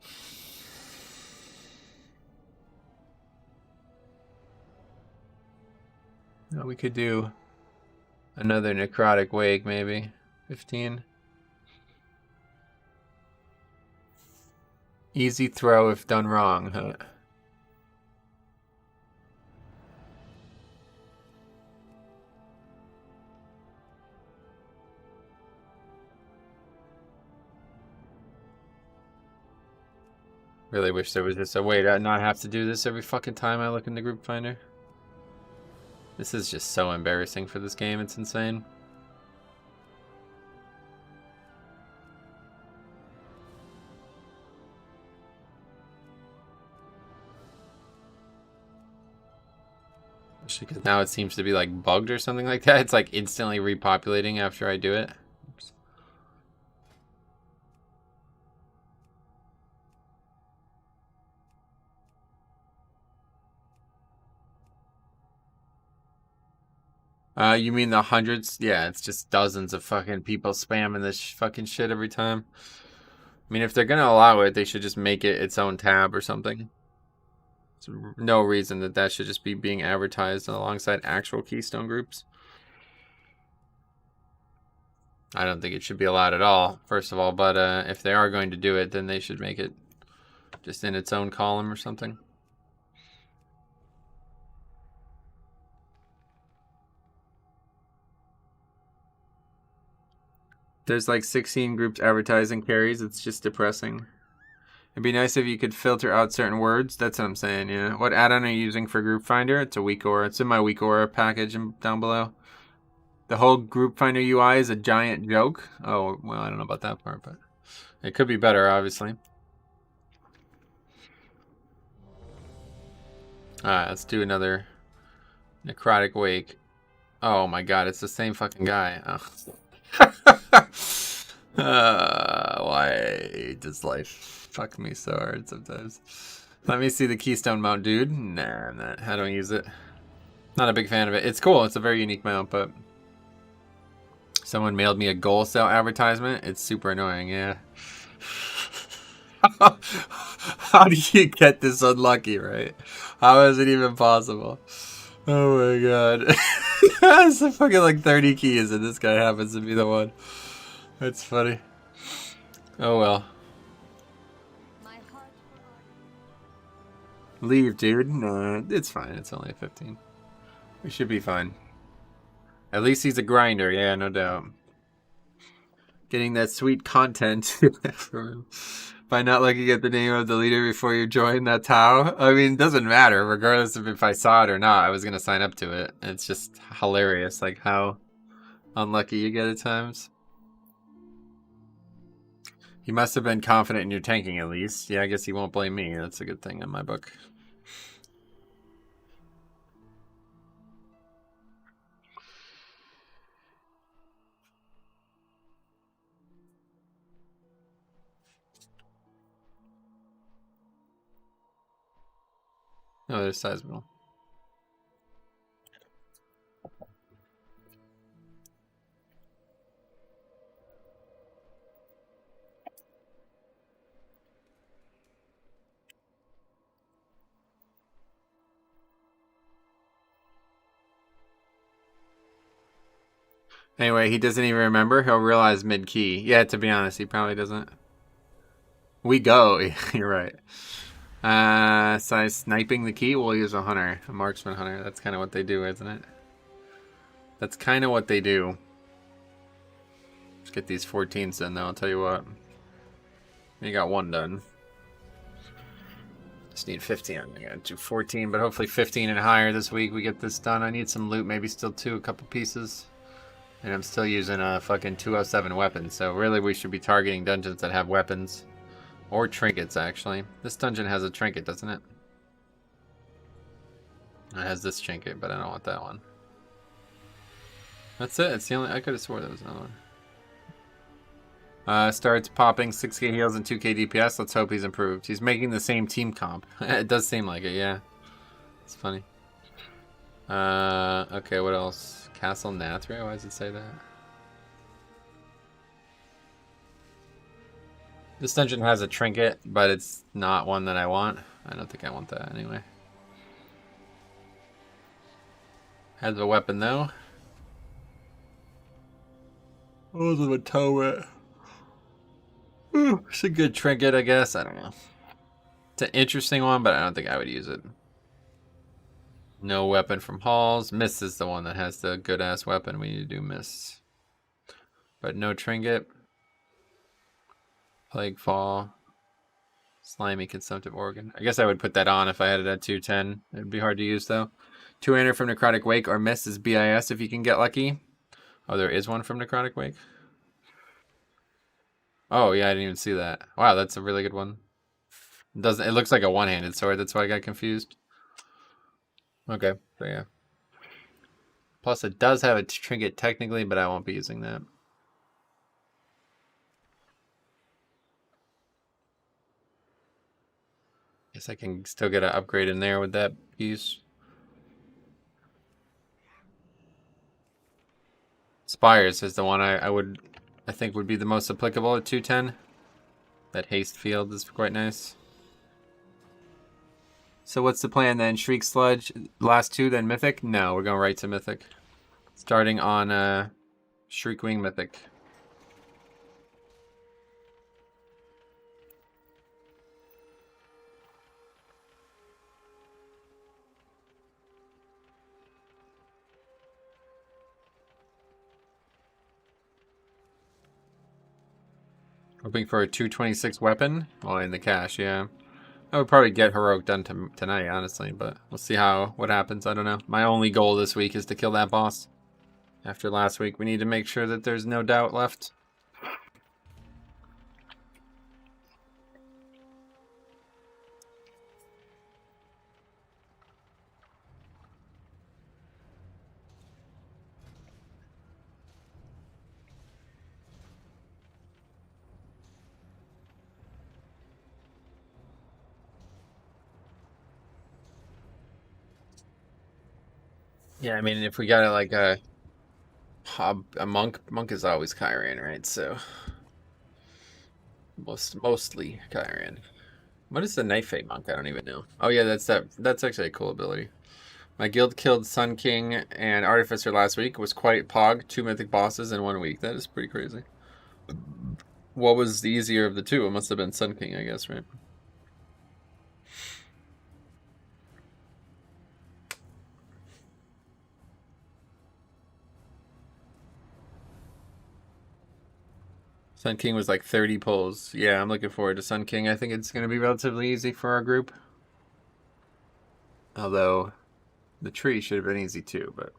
S1: Oh, we could do another necrotic wake, maybe. 15. Easy throw if done wrong, huh? Really wish there was just a way to not have to do this every fucking time I look in the group finder. This is just so embarrassing for this game, it's insane. Because now it seems to be like bugged or something like that. It's like instantly repopulating after I do it. Oops. You mean the hundreds? Yeah, it's just dozens of fucking people spamming this fucking shit every time. I mean, if they're gonna allow it, they should just make it its own tab or something. There's no reason that that should just be being advertised alongside actual Keystone groups. I don't think it should be allowed at all, first of all, but if they are going to do it, then they should make it just in its own column or something. There's like 16 groups advertising carries. It's just depressing. It'd be nice if you could filter out certain words. That's what I'm saying, yeah. What add-on are you using for Group Finder? It's a Weak Aura. It's in my Weak Aura package down below. The whole Group Finder UI is a giant joke. Oh, well, I don't know about that part, but it could be better, obviously. Alright, let's do another Necrotic Wake. Oh my god, it's the same fucking guy. Oh. Why does life fuck me so hard sometimes? Let me see the Keystone mount, dude. Nah, I'm not. I don't use it. Not a big fan of it. It's cool. It's a very unique mount, but someone mailed me a goal sale advertisement. It's super annoying, yeah. How do you get this unlucky, right? How is it even possible? Oh my god. It's a fucking like 30 keys and this guy happens to be the one. That's funny. Oh well. Leave, dude. No, it's fine. It's only 15. We should be fine. At least he's a grinder, yeah, no doubt. Getting that sweet content from him. By not looking at the name of the leader before you join, that's how. I mean, it doesn't matter, regardless of if I saw it or not. I was going to sign up to it. It's just hilarious, like how unlucky you get at times. He must have been confident in your tanking at least. Yeah, I guess he won't blame me. That's a good thing in my book. Oh, there's sizable. Anyway, he doesn't even remember. He'll realize mid-key. Yeah, to be honest, he probably doesn't. We go. You're right. So sniping the key, we'll use a hunter. A marksman hunter. That's kind of what they do, isn't it? That's kind of what they do. Let's get these 14s in, though. I'll tell you what. You got one done. Just need 15. I'm going to do 14, but hopefully 15 and higher this week. We get this done. I need some loot. Maybe still a couple pieces. And I'm still using a fucking 207 weapon. So really we should be targeting dungeons that have weapons. Or trinkets, actually. This dungeon has a trinket, doesn't it? It has this trinket, but I don't want that one. That's it. It's the only... I could have swore there was another one. Starts popping 6k heals and 2k DPS. Let's hope he's improved. He's making the same team comp. It does seem like it, yeah. It's funny. Okay, what else? Castle Nathria? Why does it say that? This dungeon has a trinket, but it's not one that I want. I don't think I want that anyway. Has a weapon though. Oh, the toe. It's a good trinket, I guess. I don't know. It's an interesting one, but I don't think I would use it. No weapon from Halls. Mist is the one that has the good ass weapon. We need to do Mist. But no trinket. Plague Fall. Slimy consumptive organ. I guess I would put that on if I had it at 210. It'd be hard to use though. 200 from Necrotic Wake or Miss is BIS if you can get lucky. Oh, there is one from Necrotic Wake? Oh, yeah, I didn't even see that. Wow, that's a really good one. It looks like a one-handed sword, that's why I got confused. Okay, so yeah. Plus, it does have a trinket technically, but I won't be using that. Guess I can still get an upgrade in there with that piece. Spires is the one I think would be the most applicable at 210. That haste field is quite nice. So what's the plan then? Shriek Sludge, last two, then Mythic? No, we're going right to Mythic. Starting on Shriekwing Mythic. Hoping for a 226 weapon? Well, in the cache, yeah. I would probably get Heroic done tonight, honestly, but we'll see what happens. I don't know. My only goal this week is to kill that boss. After last week, we need to make sure that there's no doubt left. Yeah, I mean, if we got it like a monk is always Kyrian, right? So mostly Kyrian. What is the Knife Fate monk? I don't even know. Oh yeah, that's actually a cool ability. My guild killed Sun King and Artificer last week. It was quite pog. 2 mythic bosses in 1 week. That is pretty crazy. What was the easier of the two? It must have been Sun King, I guess, right? Sun King was like 30 pulls. Yeah, I'm looking forward to Sun King. I think it's going to be relatively easy for our group. Although, the tree should have been easy too, but...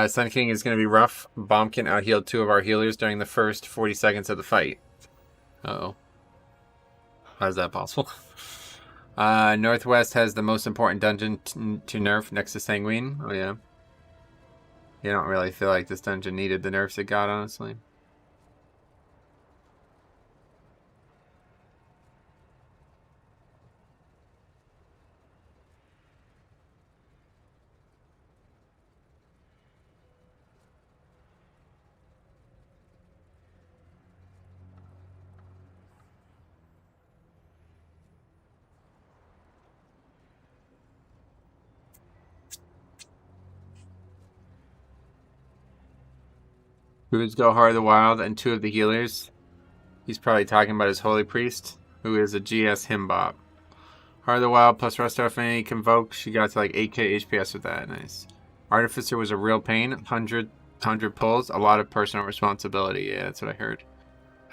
S1: Sun King is going to be rough. Bombkin out-healed 2 of our healers during the first 40 seconds of the fight. Uh-oh. How is that possible? Northwest has the most important dungeon to nerf next to Sanguine. Oh, yeah. You don't really feel like this dungeon needed the nerfs it got, honestly. Foods go Heart of the Wild and 2 of the healers. He's probably talking about his Holy Priest, who is a GS Himbop. Heart of the Wild plus Restore Affinity Convoke. She got to like 8k HPS with that. Nice. Artificer was a real pain. 100 pulls. A lot of personal responsibility. Yeah, that's what I heard.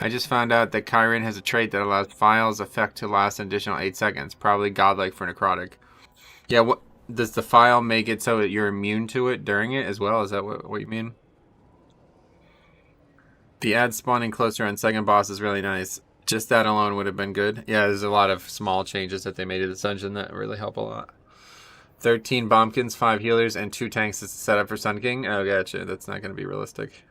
S1: I just found out that Kyrian has a trait that allows File's effect to last an additional 8 seconds. Probably godlike for Necrotic. Yeah, what does the File make it so that you're immune to it during it as well? Is that what you mean? The ad spawning closer on second boss is really nice. Just that alone would have been good. Yeah, there's a lot of small changes that they made to the dungeon that really help a lot. 13 bombkins, 5 healers, and 2 tanks is set up for Sun King. Oh, gotcha. That's not going to be realistic.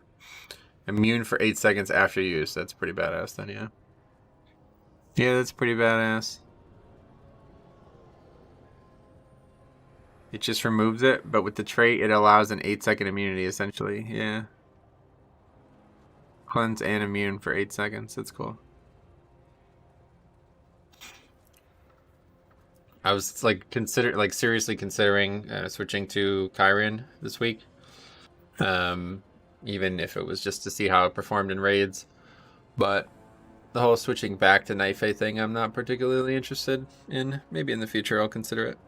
S1: Immune for 8 seconds after use. That's pretty badass then, yeah. Yeah, that's pretty badass. It just removes it, but with the trait, it allows an 8-second immunity, essentially. Yeah. Cleanse and immune for 8 seconds. That's cool. I was like seriously considering switching to Kyrian this week. Even if it was just to see how it performed in raids. But the whole switching back to Knife A thing, I'm not particularly interested in. Maybe in the future I'll consider it.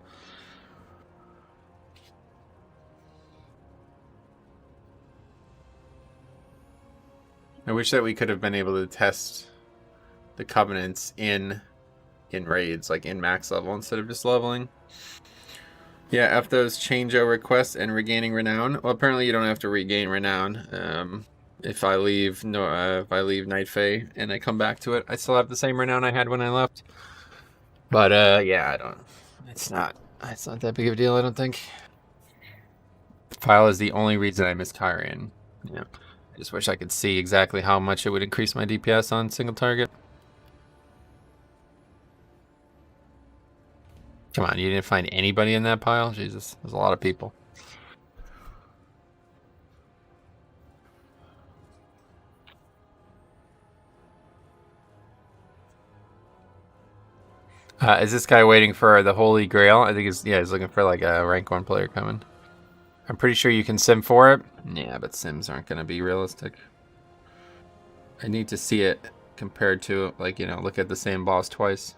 S1: I wish that we could have been able to test the covenants in raids, like in max level instead of just leveling. Yeah, F those changeover quests and regaining renown. Well, apparently you don't have to regain renown. If I leave Night Fae and I come back to it, I still have the same renown I had when I left. But yeah, I don't. It's not that big of a deal, I don't think. File is the only reason I missed Kyrian. Yeah. I just wish I could see exactly how much it would increase my DPS on single target. Come on, you didn't find anybody in that pile? Jesus, there's a lot of people. Is this guy waiting for the Holy Grail? I think he's looking for like a rank 1 player coming. I'm pretty sure you can sim for it. Yeah, but sims aren't going to be realistic. I need to see it compared to, like, you know, look at the same boss twice.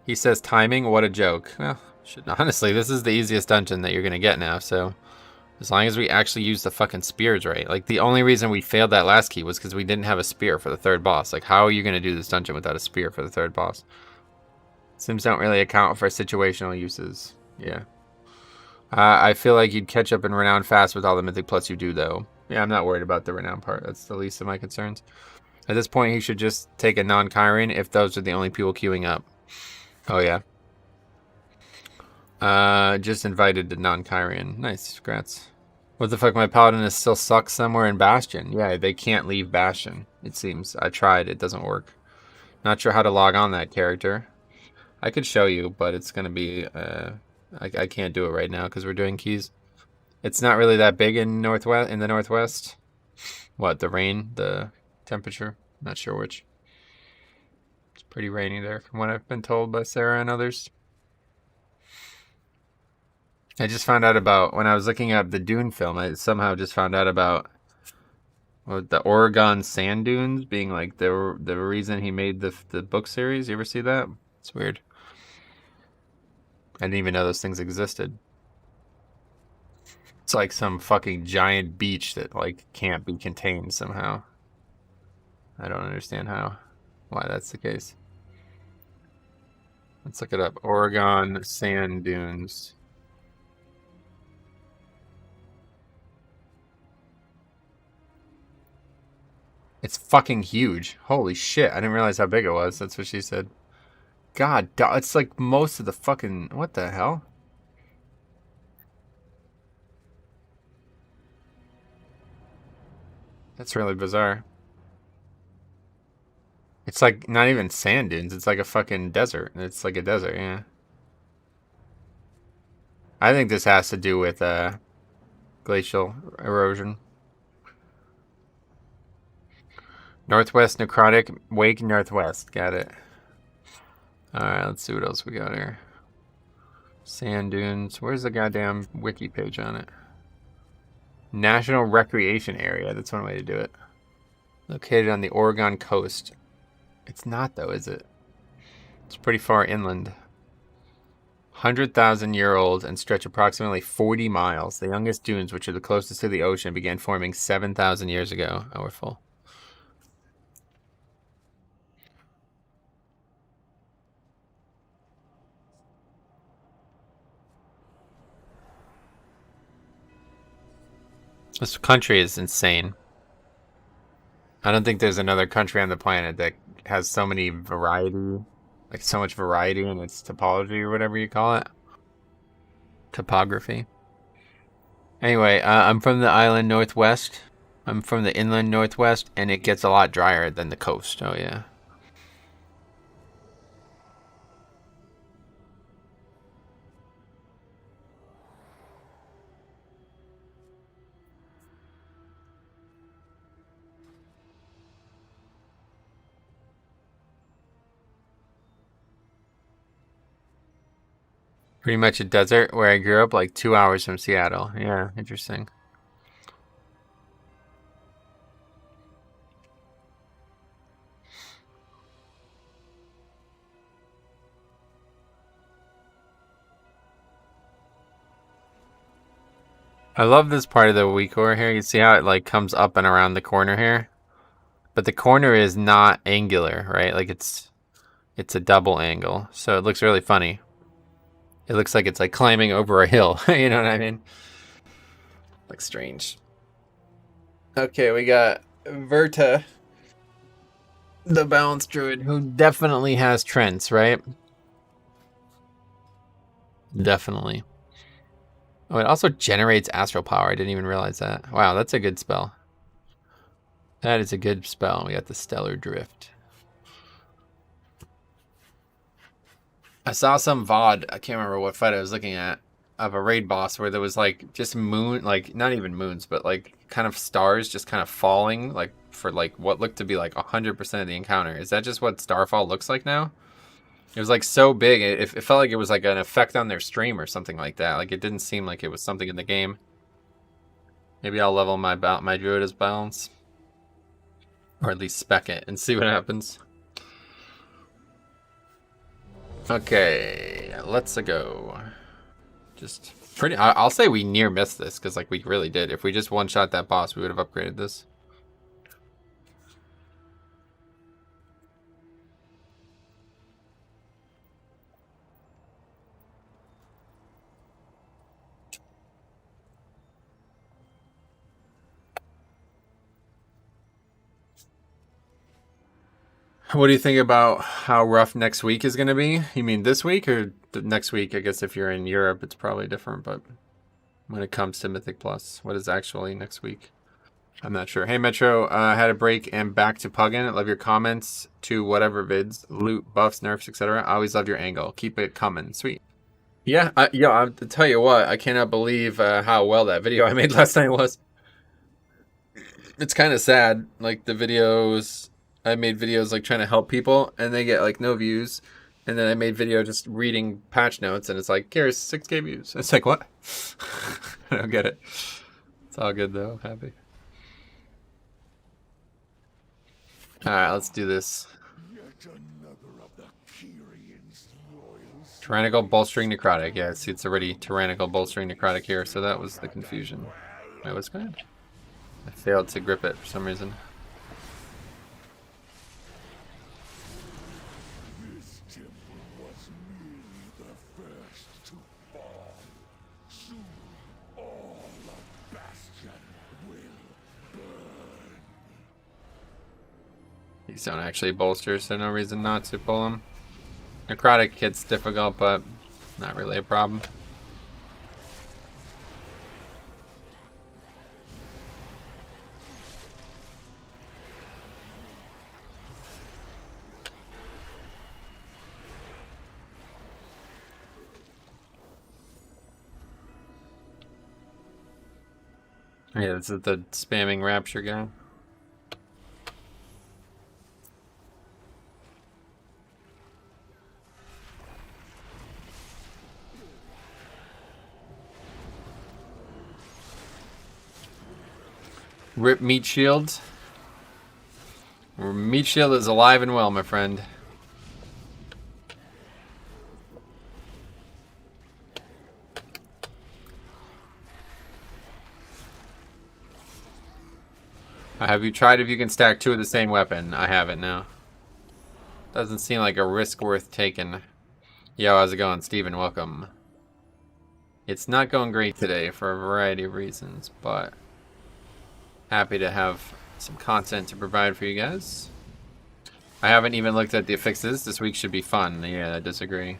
S1: He says timing, what a joke. Well, honestly, this is the easiest dungeon that you're going to get now, so as long as we actually use the fucking spears right. Like, the only reason we failed that last key was because we didn't have a spear for the third boss. Like, how are you going to do this dungeon without a spear for the third boss? Sims don't really account for situational uses. Yeah. I feel like you'd catch up in renown fast with all the mythic plus you do, though. Yeah, I'm not worried about the renown part. That's the least of my concerns. At this point, he should just take a non-Kyrian if those are the only people queuing up. Oh, yeah. Just invited to non-Kyrian. Nice, congrats. What the fuck, my paladin is still sucks somewhere in Bastion. Yeah, they can't leave Bastion, it seems. I tried, it doesn't work. Not sure how to log on that character. I could show you, but it's going to be... I can't do it right now because we're doing keys. It's not really that big in the northwest. What, the rain, the temperature? Not sure which. It's pretty rainy there from what I've been told by Sarah and others. I just found out about, when I was looking up the Dune film, I somehow just found out about the Oregon sand dunes being like the reason he made the book series. You ever see that? It's weird. I didn't even know those things existed. It's like some fucking giant beach that like can't be contained somehow. I don't understand why that's the case. Let's look it up. Oregon sand dunes. It's fucking huge. Holy shit. I didn't realize how big it was. That's what she said. God, it's like most of the fucking... What the hell? That's really bizarre. It's like not even sand dunes. It's like a fucking desert. It's like a desert, yeah. I think this has to do with glacial erosion. Northwest Necrotic, Wake Northwest. Got it. Alright, let's see what else we got here. Sand dunes. Where's the goddamn wiki page on it? National Recreation Area. That's one way to do it. Located on the Oregon coast. It's not, though, is it? It's pretty far inland. 100,000-year-old and stretch approximately 40 miles. The youngest dunes, which are the closest to the ocean, began forming 7,000 years ago. Oh, we're full. This country is insane. I don't think there's another country on the planet that has so many variety, like so much variety in its topology or whatever you call it. Topography. Anyway, I'm from the island northwest. I'm from the inland northwest, and it gets a lot drier than the coast. Oh, yeah. Pretty much a desert where I grew up, like 2 hours from Seattle. Yeah, interesting. I love this part of the WeCore here. You see how it like comes up and around the corner here? But the corner is not angular, right? Like it's a double angle. So it looks really funny. It looks like it's like climbing over a hill. You know what I mean? Like strange. Okay, we got Verta, the balance druid, who definitely has trends, right? Definitely. Oh, it also generates astral power. I didn't even realize that. Wow, that's a good spell. That is a good spell. We got the Stellar Drift. I saw some VOD, I can't remember what fight I was looking at, of a raid boss where there was like just moon, like not even moons, but like kind of stars just kind of falling like for like what looked to be like 100% of the encounter. Is that just what Starfall looks like now? It was like so big, it felt like it was like an effect on their stream or something like that. Like it didn't seem like it was something in the game. Maybe I'll level my druid as balance. Or at least spec it and see what happens. Okay, let's go. Just pretty. I'll say we near missed this because like we really did. If we just one shot that boss, we would have upgraded this. What do you think about how rough next week is going to be? You mean this week or next week? I guess if you're in Europe, it's probably different. But when it comes to Mythic Plus, what is actually next week? I'm not sure. Hey, Metro, had a break and back to Pugging. Love your comments to whatever vids, loot, buffs, nerfs, etc. I always love your angle. Keep it coming. Sweet. Yeah, I'll tell you what. I cannot believe how well that video I made last night was. It's kind of sad. Like the videos... I made videos like trying to help people and they get like no views. And then I made video just reading patch notes and it's like, here's 6K views. It's like, what? I don't get it. It's all good though. I'm happy. Alright, let's do this. Tyrannical bolstering necrotic. Yeah, see it's already tyrannical bolstering necrotic here, so that was the confusion. Wait, what's going on? I failed to grip it for some reason. These don't actually bolster, so no reason not to pull them. Necrotic gets difficult, but not really a problem. Yeah, this is the spamming Rapture guy. Rip Meat Shield. Meat Shield is alive and well, my friend. Have you tried if you can stack two of the same weapon? I haven't, no. Doesn't seem like a risk worth taking. Yo, how's it going? Steven, welcome. It's not going great today for a variety of reasons, but happy to have some content to provide for you guys. I haven't even looked at the affixes. This week should be fun. Yeah, I disagree.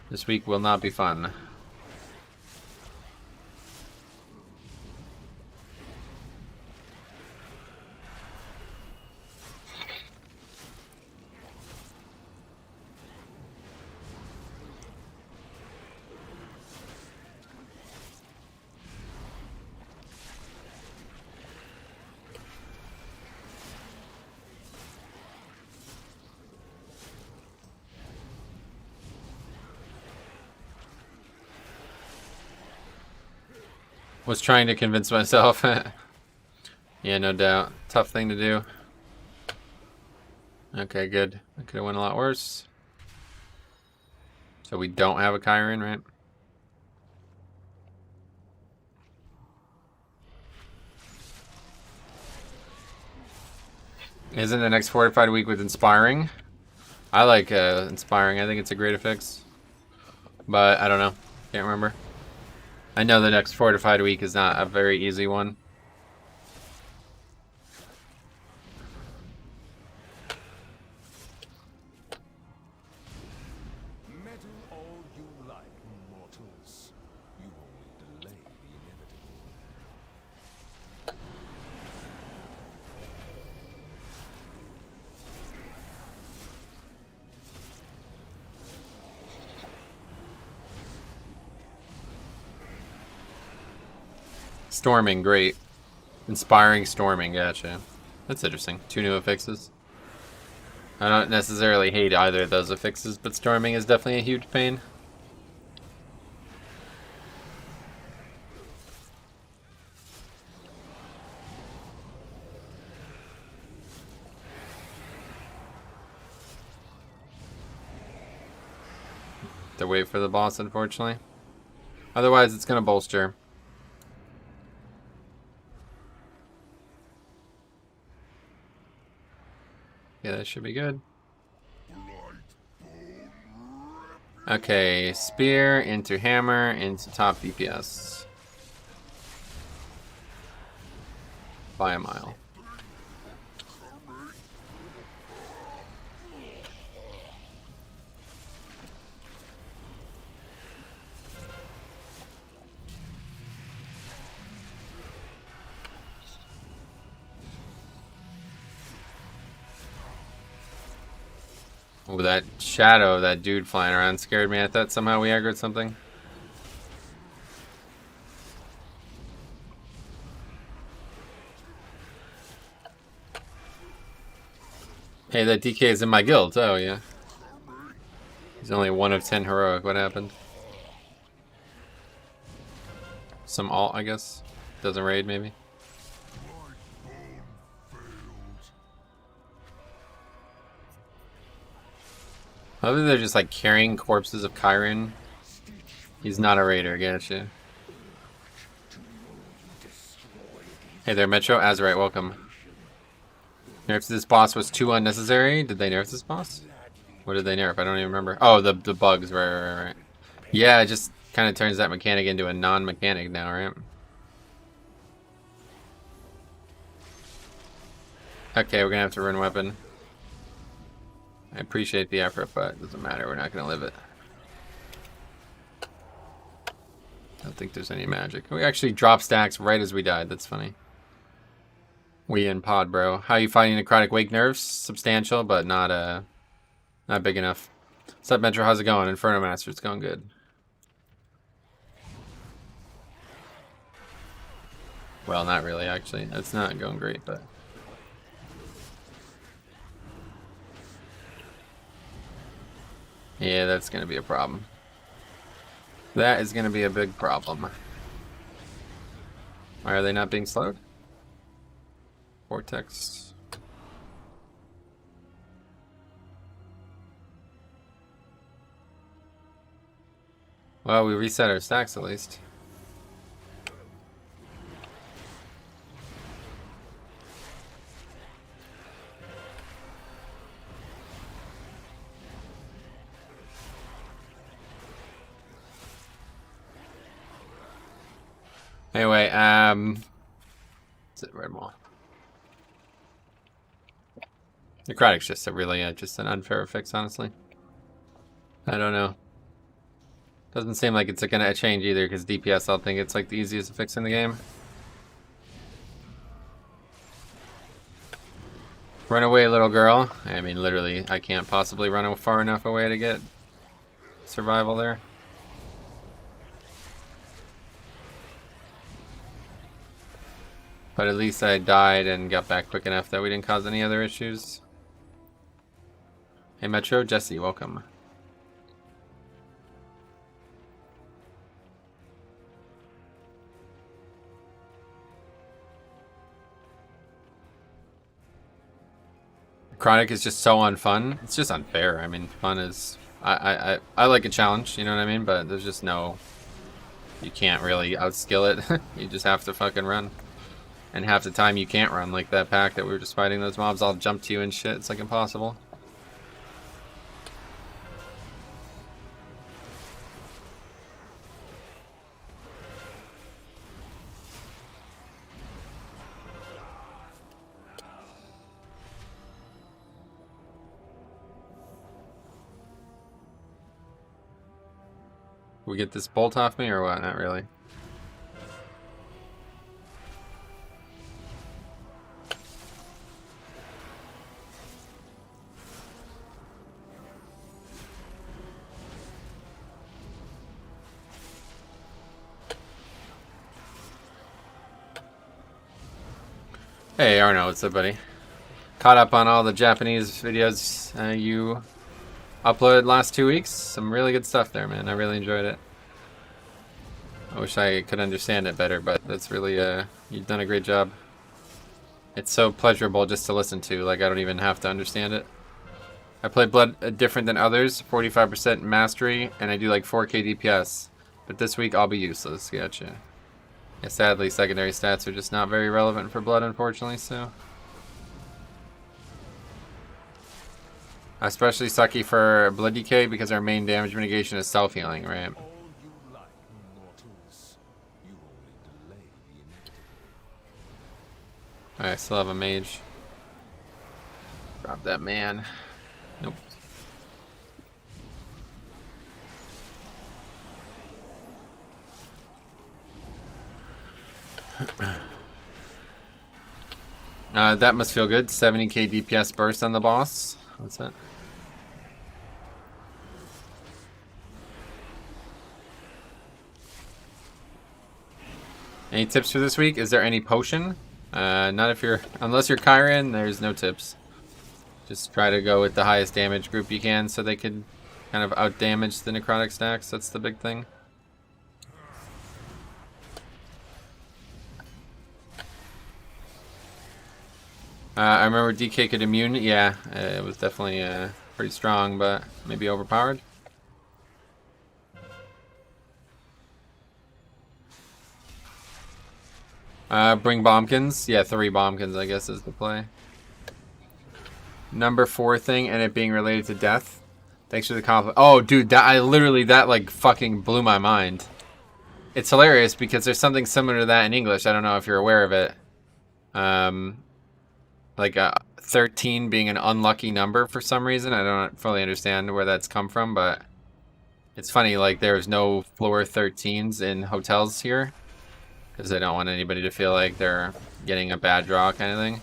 S1: This week will not be fun. Was trying to convince myself. Yeah, no doubt. Tough thing to do. Okay, good. That could have went a lot worse. So we don't have a Chiron, right? Isn't the next fortified week with inspiring? I like inspiring. I think it's a great affix. But I don't know. Can't remember. I know the next fortified week is not a very easy one.
S2: Meddle all you like, mortals. You only delay the inevitable.
S1: Storming, great. Inspiring storming, gotcha. That's interesting. 2 new affixes. I don't necessarily hate either of those affixes, but storming is definitely a huge pain. To wait for the boss, unfortunately. Otherwise, it's gonna bolster. Yeah, that should be good. Okay, spear into hammer into top DPS. By a mile. Oh, that shadow, that dude flying around scared me. I thought somehow we aggroed something. Hey, that DK is in my guild. Oh, yeah. He's only 1 of 10 heroic. What happened? Some alt, I guess. Doesn't raid, maybe. Other they're just like carrying corpses of Chiron. He's not a raider, gotcha. Hey there, Metro. Azurite, welcome. Nerf this boss was too unnecessary. Did they nerf this boss? What did they nerf? I don't even remember. Oh, the bugs, right. Yeah, it just kind of turns that mechanic into a non-mechanic now, right? Okay, we're gonna have to run weapon. I appreciate the effort, but it doesn't matter. We're not gonna live it. I don't think there's any magic. We actually dropped stacks right as we died. That's funny. We in pod, bro. How you fighting necrotic wake nerfs? Substantial, but not big enough. What's up, Metro? How's it going? Inferno Master, it's going good. Well, not really, actually. It's not going great, but... yeah, that's going to be a problem. That is going to be a big problem. Why are they not being slowed? Vortex. Well, we reset our stacks at least. Anyway, is it Red Maw? Necrotic's just a really, just an unfair fix, honestly. I don't know. Doesn't seem like it's gonna change either, because DPS, I'll think it's like the easiest fix in the game. Run away, little girl. I mean, literally, I can't possibly run far enough away to get survival there. But at least I died and got back quick enough that we didn't cause any other issues. Hey Metro, Jesse, welcome. Necrotic is just so unfun. It's just unfair. I mean, fun is... I like a challenge, you know what I mean? But there's just no... you can't really outskill it. You just have to fucking run. And half the time you can't run, like that pack that we were just fighting. Those mobs all jump to you and shit. It's like impossible. We get this bolt off me or what? Not really. Hey Arno, what's up, buddy? Caught up on all the Japanese videos you uploaded last 2 weeks. Some really good stuff there, man. I really enjoyed it. I wish I could understand it better, but that's really, you've done a great job. It's so pleasurable just to listen to, like I don't even have to understand it. I play Blood different than others, 45% mastery, and I do like 4k DPS. But this week I'll be useless, gotcha. Yeah, sadly, secondary stats are just not very relevant for Blood, unfortunately, so. Especially sucky for Blood DK because our main damage mitigation is self-healing, right? Alright, still have a mage. Drop that man. Nope. That must feel good. 70k DPS burst on the boss. What's that? Any tips for this week? Is there any potion? Not if you're... Unless you're Kyron, there's no tips. Just try to go with the highest damage group you can so they can kind of out-damage the necrotic stacks. That's the big thing. I remember DK could immune. Yeah, it was definitely pretty strong, but maybe overpowered. Bring bombkins. Yeah, 3 bombkins, I guess, is the play. Number 4 thing and it being related to death. Thanks for the compliment. Oh, dude, that like fucking blew my mind. It's hilarious because there's something similar to that in English. I don't know if you're aware of it. Like 13 being an unlucky number for some reason. I don't fully understand where that's come from, but it's funny, like there's no floor 13s in hotels here because they don't want anybody to feel like they're getting a bad draw kind of thing.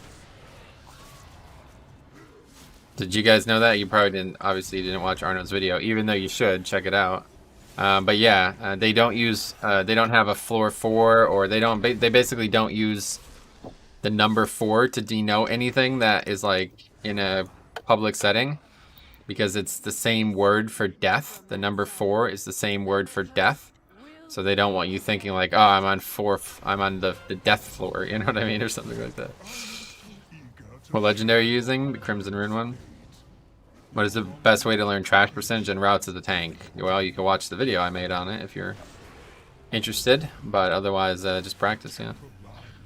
S1: Did you guys know that? You probably didn't. Obviously, you didn't watch Arnold's video, even though you should check it out. But yeah, they don't use. They don't have a floor 4, or they don't. They basically don't use the number 4 to denote anything that is like in a public setting, because it's the same word for death. The number 4 is the same word for death, so they don't want you thinking like, oh, I'm on 4th. I'm on the death floor. You know what I mean, or something like that. What legendary are you using? The Crimson Rune one. What is the best way to learn trash percentage and routes of the tank? Well, you can watch the video I made on it if you're interested, but otherwise, just practice, yeah.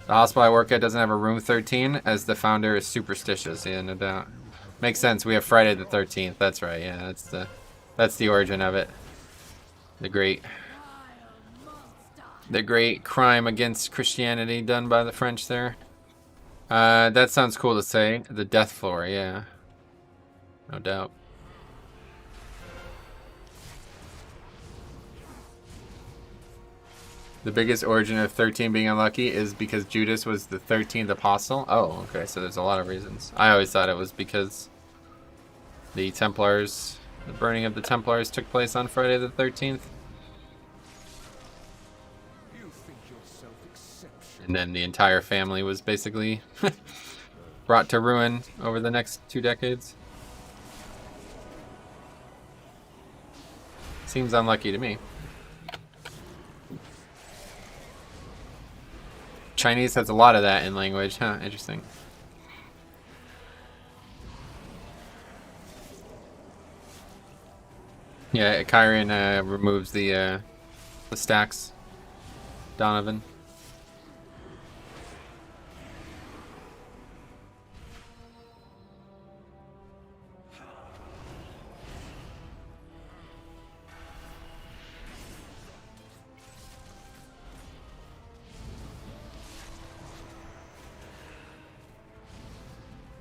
S1: The hospital I work at doesn't have a room 13, as the founder is superstitious, yeah, no doubt. Makes sense, we have Friday the 13th, that's right, yeah, that's the origin of it. The great crime against Christianity done by the French there. That sounds cool to say. The death floor, yeah. No doubt. The biggest origin of 13 being unlucky is because Judas was the 13th apostle. Oh, okay, so there's a lot of reasons. I always thought it was because the Templars, the burning of the Templars took place on Friday the 13th. And then the entire family was basically brought to ruin over the next 2 decades. Seems unlucky to me. Chinese has a lot of that in language, huh? Interesting. Yeah, Kyrian removes the stacks. Donovan.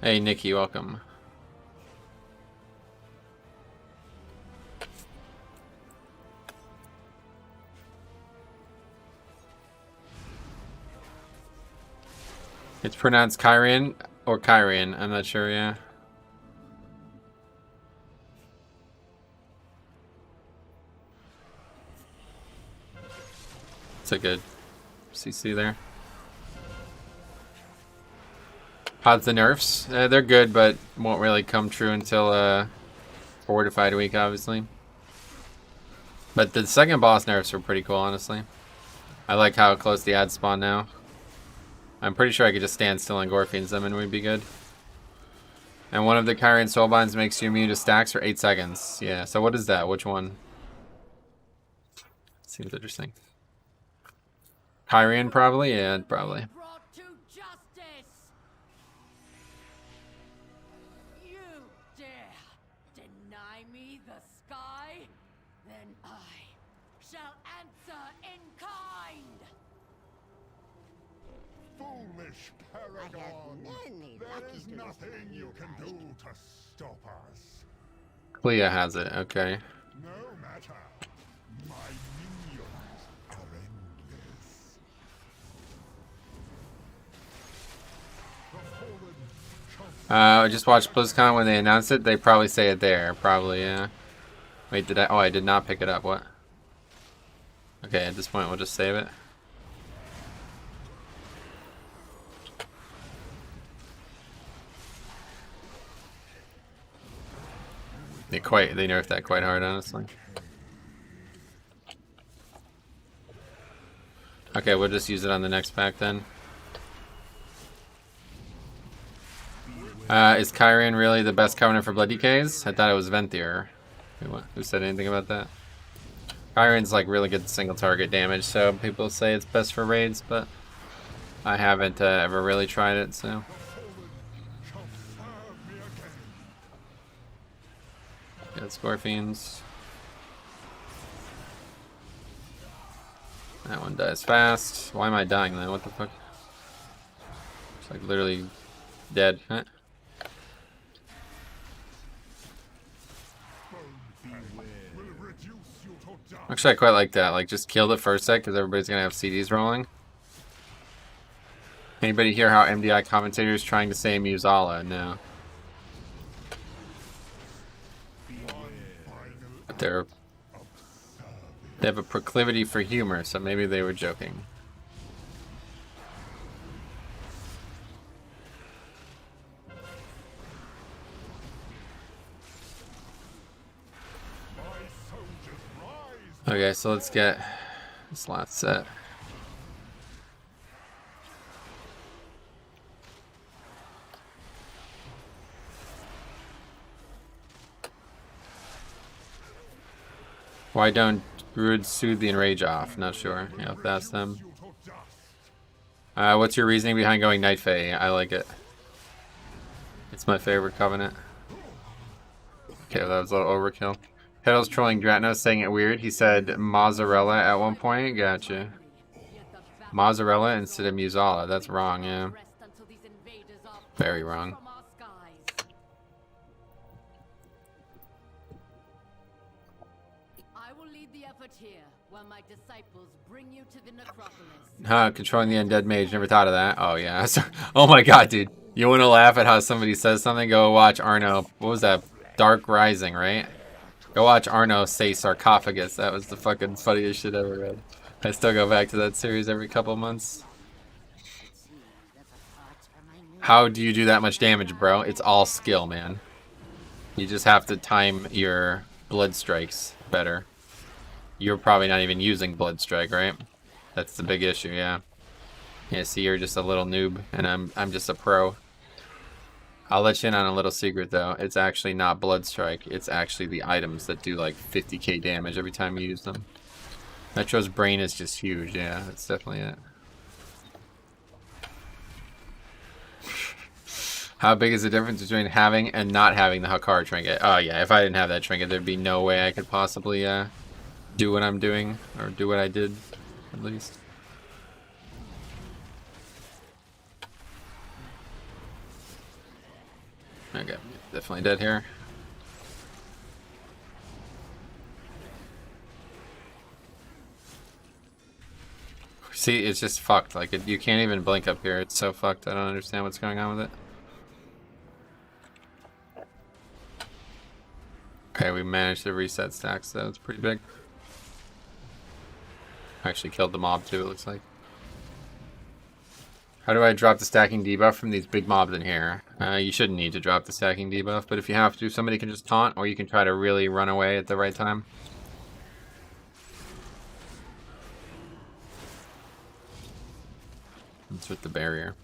S1: Hey, Nikki, welcome. It's pronounced Kyrian or Kyrian. I'm not sure, yeah. It's a good CC there. How's the nerfs? They're good, but won't really come true until Fortified Week, obviously. But the second boss nerfs were pretty cool, honestly. I like how close the ads spawn now. I'm pretty sure I could just stand still and Gorfiends them and we'd be good. And one of the Kyrian Soulbinds makes you immune to stacks for 8 seconds. Yeah, so what is that? Which one? Seems interesting. Kyrian probably? Yeah, probably.
S3: Brought to justice. You dare deny me the sky? Then I shall answer in kind.
S2: Foolish Paragon!
S4: many
S2: There
S4: lucky
S2: is
S4: to
S2: nothing
S4: listen to
S2: you
S4: you,
S2: can
S4: Mike.
S2: do to stop us.
S1: Clea has it, okay.
S2: No matter. My minions are endless. The fallen
S1: I just watched BlizzCon when they announced it. They probably say it there. Probably, yeah. Wait, did I? Oh, I did not pick it up. What? Okay, at this point, we'll just save it. They nerfed that quite hard, honestly. Okay, we'll just use it on the next pack then. Is Kyrian really the best covenant for blood DKs? I thought it was Venthyr. Who said anything about that? Kyrian's like really good single target damage, so people say it's best for raids, but I haven't ever really tried it, so.
S2: shall serve me again.
S1: Got Scorpions. That one dies fast. Why am I dying then? What the fuck? It's like literally dead. Huh?
S2: Will reduce you to dust.
S1: Actually, I quite like that. Like, just kill the first set because everybody's gonna have CDs rolling. Anybody hear how MDI commentators trying to say Musala? No. But they have a proclivity for humor, so maybe they were joking.
S2: My soldiers rise.
S1: Okay, so let's get this last set. Why don't Druids soothe the enrage off? Not sure. Yeah, if that's them.
S2: You to dust.
S1: What's your reasoning behind going Night Fae? I like it. It's my favorite covenant. Okay, well, that was a little overkill. Pedal's trolling Dratnos, saying it weird. He said mozzarella at one point. Gotcha. Mozzarella instead of Musala. That's wrong, yeah. Very wrong.
S3: I will lead the effort here, while my disciples bring you to the necropolis.
S1: Huh, controlling the undead mage. Never thought of that. Oh, yeah. Oh my god, dude. You want to laugh at how somebody says something? Go watch Arno. What was that? Dark Rising, right? Go watch Arno say sarcophagus. That was the fucking funniest shit I ever read. I still go back to that series every couple months. How do you do that much damage, bro? It's all skill, man. You just have to time your blood strikes better. You're probably not even using blood strike, right? That's the big issue, yeah. Yeah, see, you're just a little noob, and I'm just a pro. I'll let you in on a little secret, though. It's actually not blood strike. It's actually the items that do like 50k damage every time you use them. Metro's brain is just huge, yeah. That's definitely it. How big is the difference between having and not having the Hakar trinket? Oh, yeah, if I didn't have that trinket, there'd be no way I could possibly do what I'm doing, or do what I did, at least. Okay, definitely dead here. See, it's just fucked. Like, you can't even blink up here. It's so fucked. I don't understand what's going on with it. Okay, we managed to reset stacks, though. It's pretty big. Actually killed the mob, too, it looks like. How do I drop the stacking debuff from these big mobs in here? You shouldn't need to drop the stacking debuff, but if you have to, somebody can just taunt, or you can try to really run away at the right time. It's with the barrier.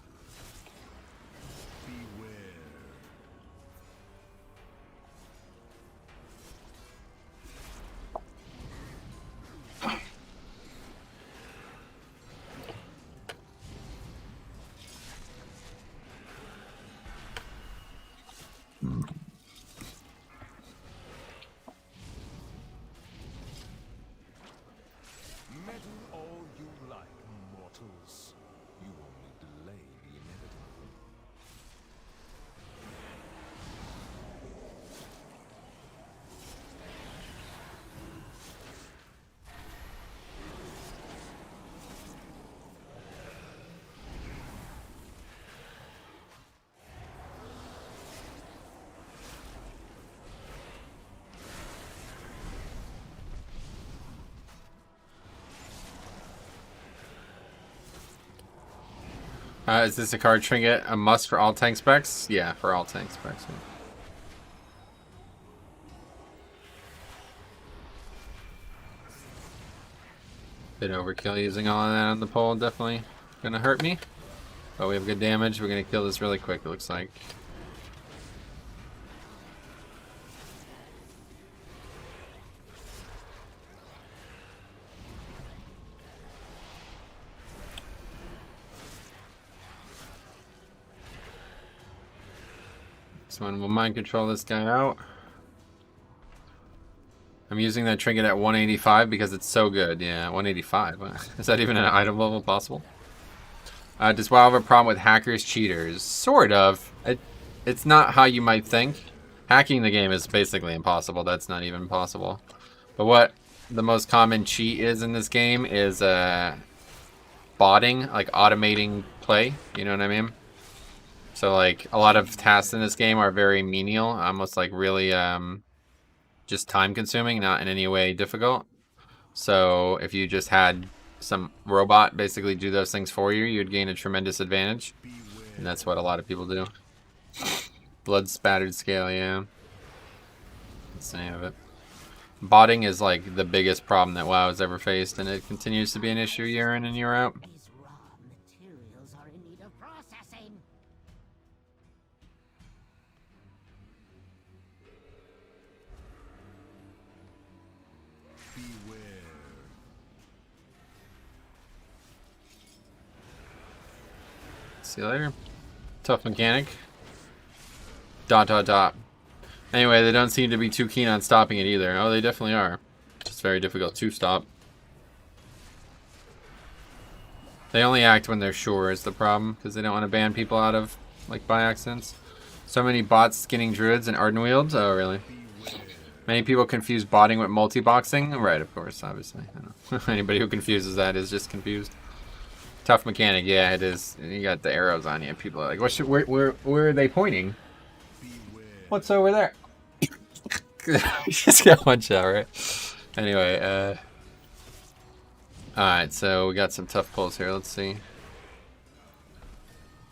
S2: Meddle all you like, mortals. You only delay the inevitable.
S1: Is this a card trinket? A must for all tank specs? Yeah, for all tank specs. Yeah. Bit overkill using all of that on the pole, definitely gonna hurt me. But we have good damage. We're gonna kill this really quick, it looks like. Someone will mind control this guy out. I'm using that trinket at 185 because it's so good. Yeah, 185. Is that even an item level possible? Does WoW have a problem with hackers, cheaters? Sort of. It's not how you might think. Hacking the game is basically impossible. That's not even possible. But what the most common cheat is in this game is botting, like automating play. You know what I mean? So like a lot of tasks in this game are very menial, almost like really just time consuming, not in any way difficult. So if you just had some robot basically do those things for you, you'd gain a tremendous advantage. And that's what a lot of people do. Blood spattered scale, yeah. That's the name of it. Botting is like the biggest problem that WoW has ever faced, and it continues to be an issue year in and year out.
S4: These raw materials are in need of processing.
S1: See you later. Tough mechanic. Dot dot dot. Anyway, they don't seem to be too keen on stopping it either. Oh, they definitely are. It's very difficult to stop. They only act when they're sure is the problem, because they don't want to ban people out of, like, by accidents. So many bots skinning druids and Ardenwields? Oh, really? Many people confuse botting with multi-boxing? Right, of course, obviously. I don't know. Anybody who confuses that is just confused. Tough mechanic, yeah, it is. You got the arrows on you. People are like, what should, where are they pointing? What's over there? Just got one shot, right? Anyway, alright, so we got some tough pulls here. Let's see.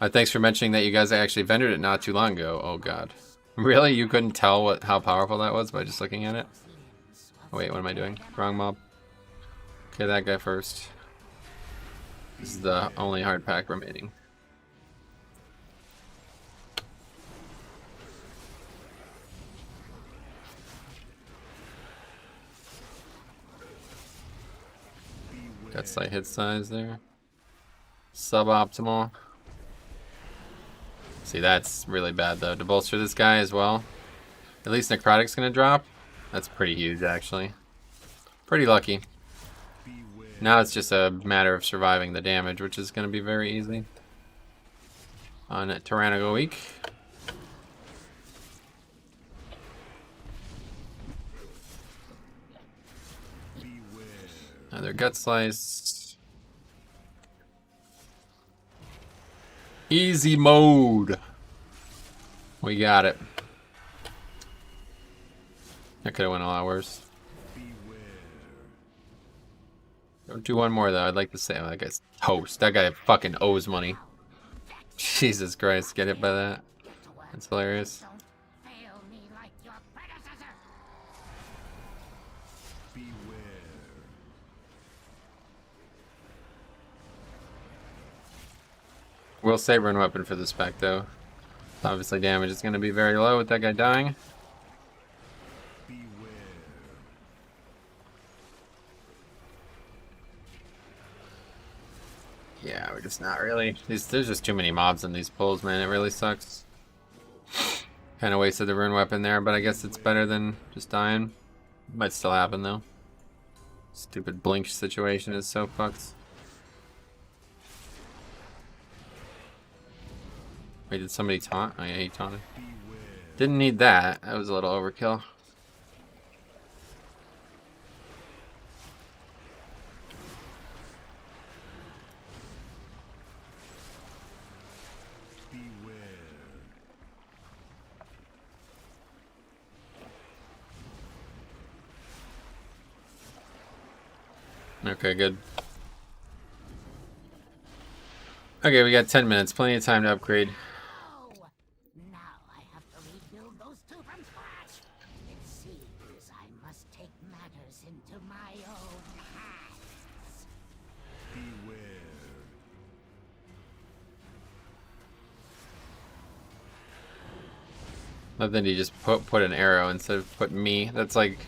S1: Thanks for mentioning that you guys actually vendored it not too long ago. Oh, God. Really? You couldn't tell how powerful that was by just looking at it? Oh, wait, what am I doing? Wrong mob. Okay, that guy first. This is the only hard pack remaining. Got slight hit size there. Suboptimal. See, that's really bad though. To bolster this guy as well. At least Necrotic's gonna drop. That's pretty huge actually. Pretty lucky. Now it's just a matter of surviving the damage, which is gonna be very easy. On Tyrannical Week. Another gut slice. Easy mode. We got it. That could have went a lot worse. Don't do one more though. I'd like to say, oh, that guy's toast. That guy fucking owes money. Jesus Christ, get hit by that. That's hilarious.
S4: Don't fail me like your predecessor.
S1: We'll save run weapon for the spec though. Obviously damage is going to be very low with that guy dying. Yeah, we're just not really. There's just too many mobs in these pulls, man. It really sucks. Kind of wasted the rune weapon there, but I guess it's better than just dying. Might still happen though. Stupid blink situation is so fucked. Wait, did somebody taunt? Oh yeah, he taunted. Didn't need that. That was a little overkill. Okay, good. Okay, we got 10 minutes. Plenty of time to upgrade.
S4: Oh, now I have to rebuild those two from scratch. It seems I must take matters into my own hands.
S1: But then you just put an arrow instead of put me. That's like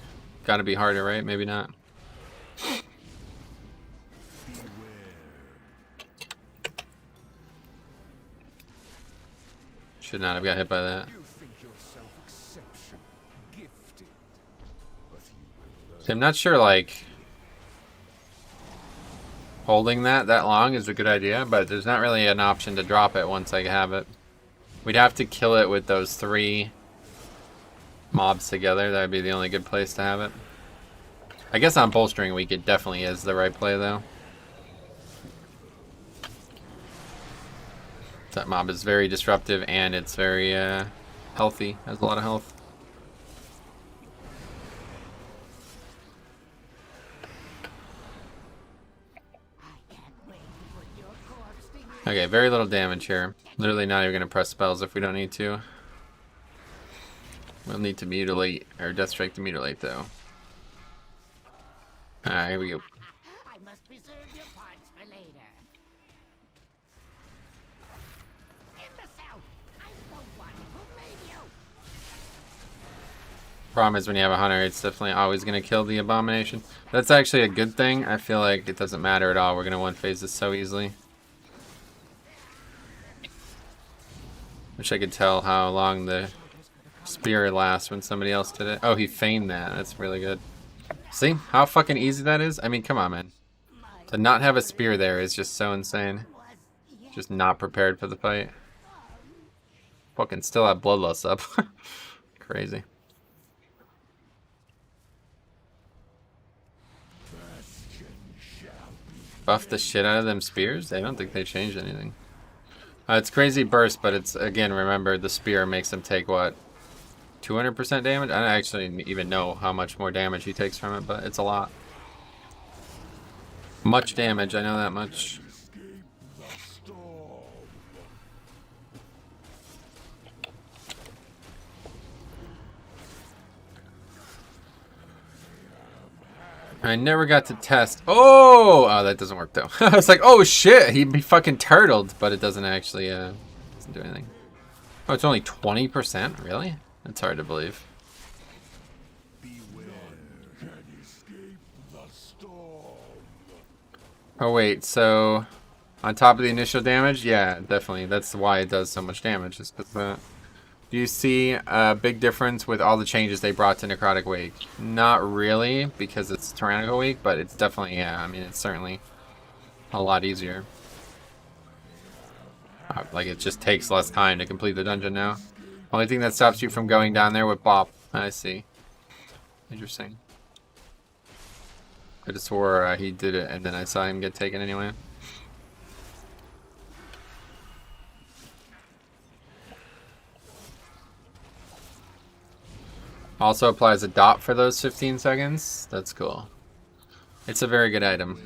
S1: gotta be harder, right? Maybe not. Should not have got hit by that. See, I'm not sure like holding that long is a good idea, but there's not really an option to drop it once I have it. We'd have to kill it with those 3 mobs together. That would be the only good place to have it. I guess on bolstering week it definitely is the right play though. That mob is very disruptive and it's very healthy. Has a lot of health. Okay, very little damage here. Literally not even going to press spells if we don't need to. We'll need to mutilate, or Death Strike to mutilate though. Alright, here we go.
S4: I must preserve your parts for later. Imbecile! I'm the one who made you!
S1: Problem is when you have a hunter, it's definitely always going to kill the abomination. That's actually a good thing. I feel like it doesn't matter at all. We're going to one-phase this so easily. Wish I could tell how long the spear lasts when somebody else did it. Oh, he feigned that. That's really good. See how fucking easy that is? I mean, come on, man. To not have a spear there is just so insane. Just not prepared for the fight. Fucking still have Bloodlust up. Crazy. Buff the shit out of them spears? I don't think they changed anything. It's crazy burst, but it's, again, remember, the spear makes him take, what, 200% damage? I don't actually even know how much more damage he takes from it, but it's a lot. Much damage, I know that much. I never got to test. Oh, that doesn't work though. I was like, oh shit, he'd be fucking turtled, but it doesn't actually doesn't do anything. Oh, it's only 20%, really? That's hard to believe. Oh wait, so on top of the initial damage, yeah, definitely. That's why it does so much damage. Is because that. Do you see a big difference with all the changes they brought to Necrotic Wake? Not really, because it's Tyrannical Week, but it's definitely, yeah, I mean, it's certainly a lot easier. Like, it just takes less time to complete the dungeon now. Only thing that stops you from going down there with Bop. I see. Interesting. I just swore he did it, and then I saw him get taken anyway. Also applies a dot for those 15 seconds. That's cool. It's a very good item.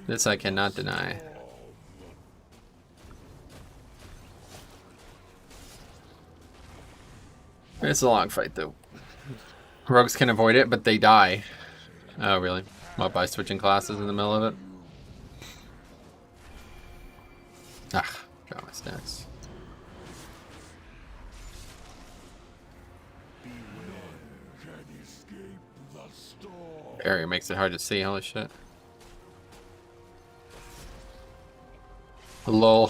S1: This I cannot deny. It's a long fight though. Rogues can avoid it, but they die. Oh, really? What, by switching classes in the middle of it? Ah, got my stacks. Barrier makes it hard to see, holy shit. Lol.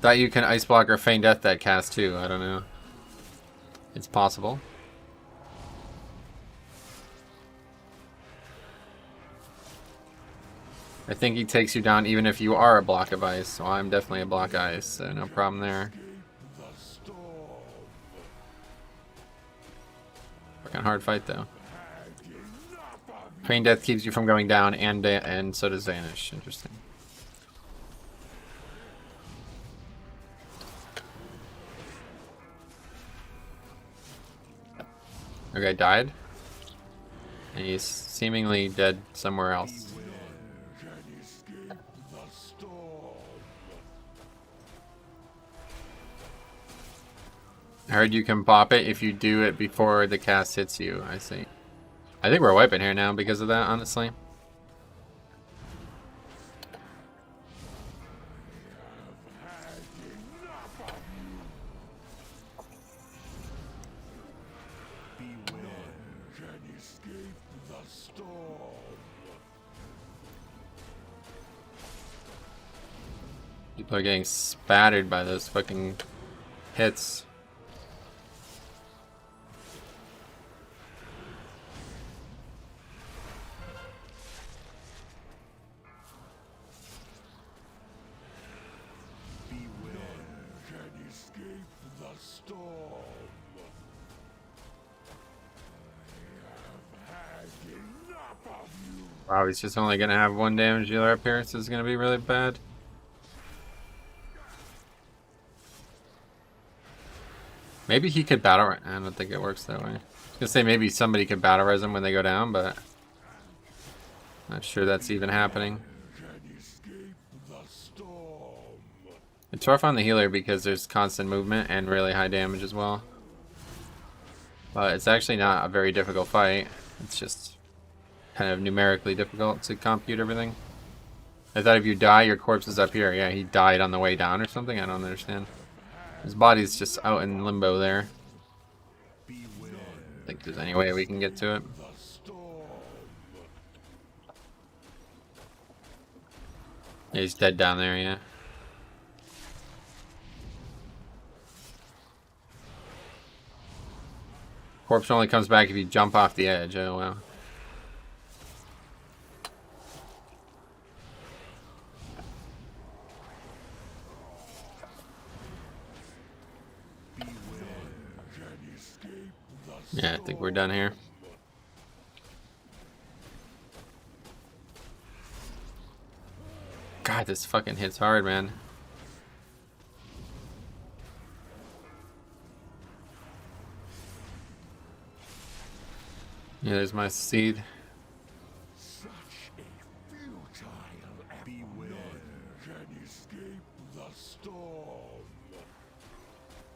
S1: Thought you can ice block or feign death that cast too, I don't know. It's possible. I think he takes you down even if you are a block of ice, so I'm definitely a block ice, so no problem there. Fucking hard fight though. Feign death keeps you from going down, and so does vanish. Interesting. Okay, died. And he's seemingly dead somewhere else. I heard you can pop it if you do it before the cast hits you. I see. I think we're wiping here now because of that, honestly. People are getting spattered by those fucking hits. Wow, he's just only gonna have one damage dealer up here. This is gonna be really bad. Maybe he could battle. I don't think it works that way. I was gonna say maybe somebody could battle res him when they go down, but not sure that's even happening. It's rough on the healer because there's constant movement and really high damage as well. But it's actually not a very difficult fight. It's just kind of numerically difficult to compute everything. I thought if you die, your corpse is up here. Yeah, he died on the way down or something. I don't understand. His body's just out in limbo there. I think there's any way we can get to it. Yeah, he's dead down there, yeah. Corpse only comes back if you jump off the edge. Oh, wow. Yeah, I think we're done here. God, this fucking hits hard, man. Yeah, there's my seed.
S2: Such a futile beware can escape the storm.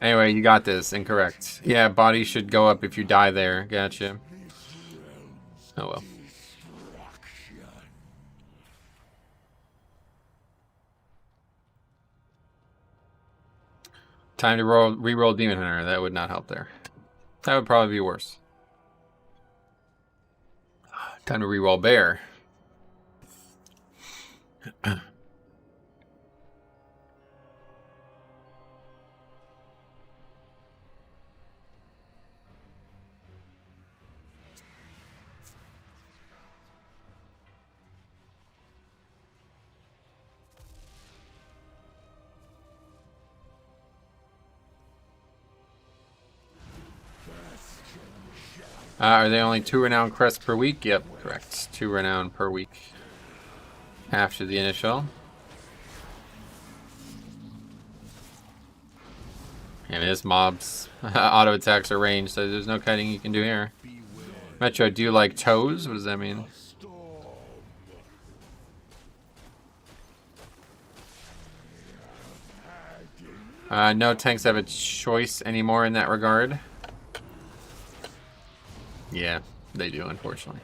S1: Anyway, you got this. Incorrect. Yeah, body should go up if you die there. Gotcha. Oh well. Time to re-roll Demon Hunter. That would not help there. That would probably be worse. Time to re-roll Bear. Are they only 2 renown crests per week? Yep, correct. 2 renown per week. After the initial. And his mobs auto attacks are ranged, so there's no kiting you can do here. Metro, do you like toes? What does that mean? No tanks have a choice anymore in that regard. Yeah, they do, unfortunately.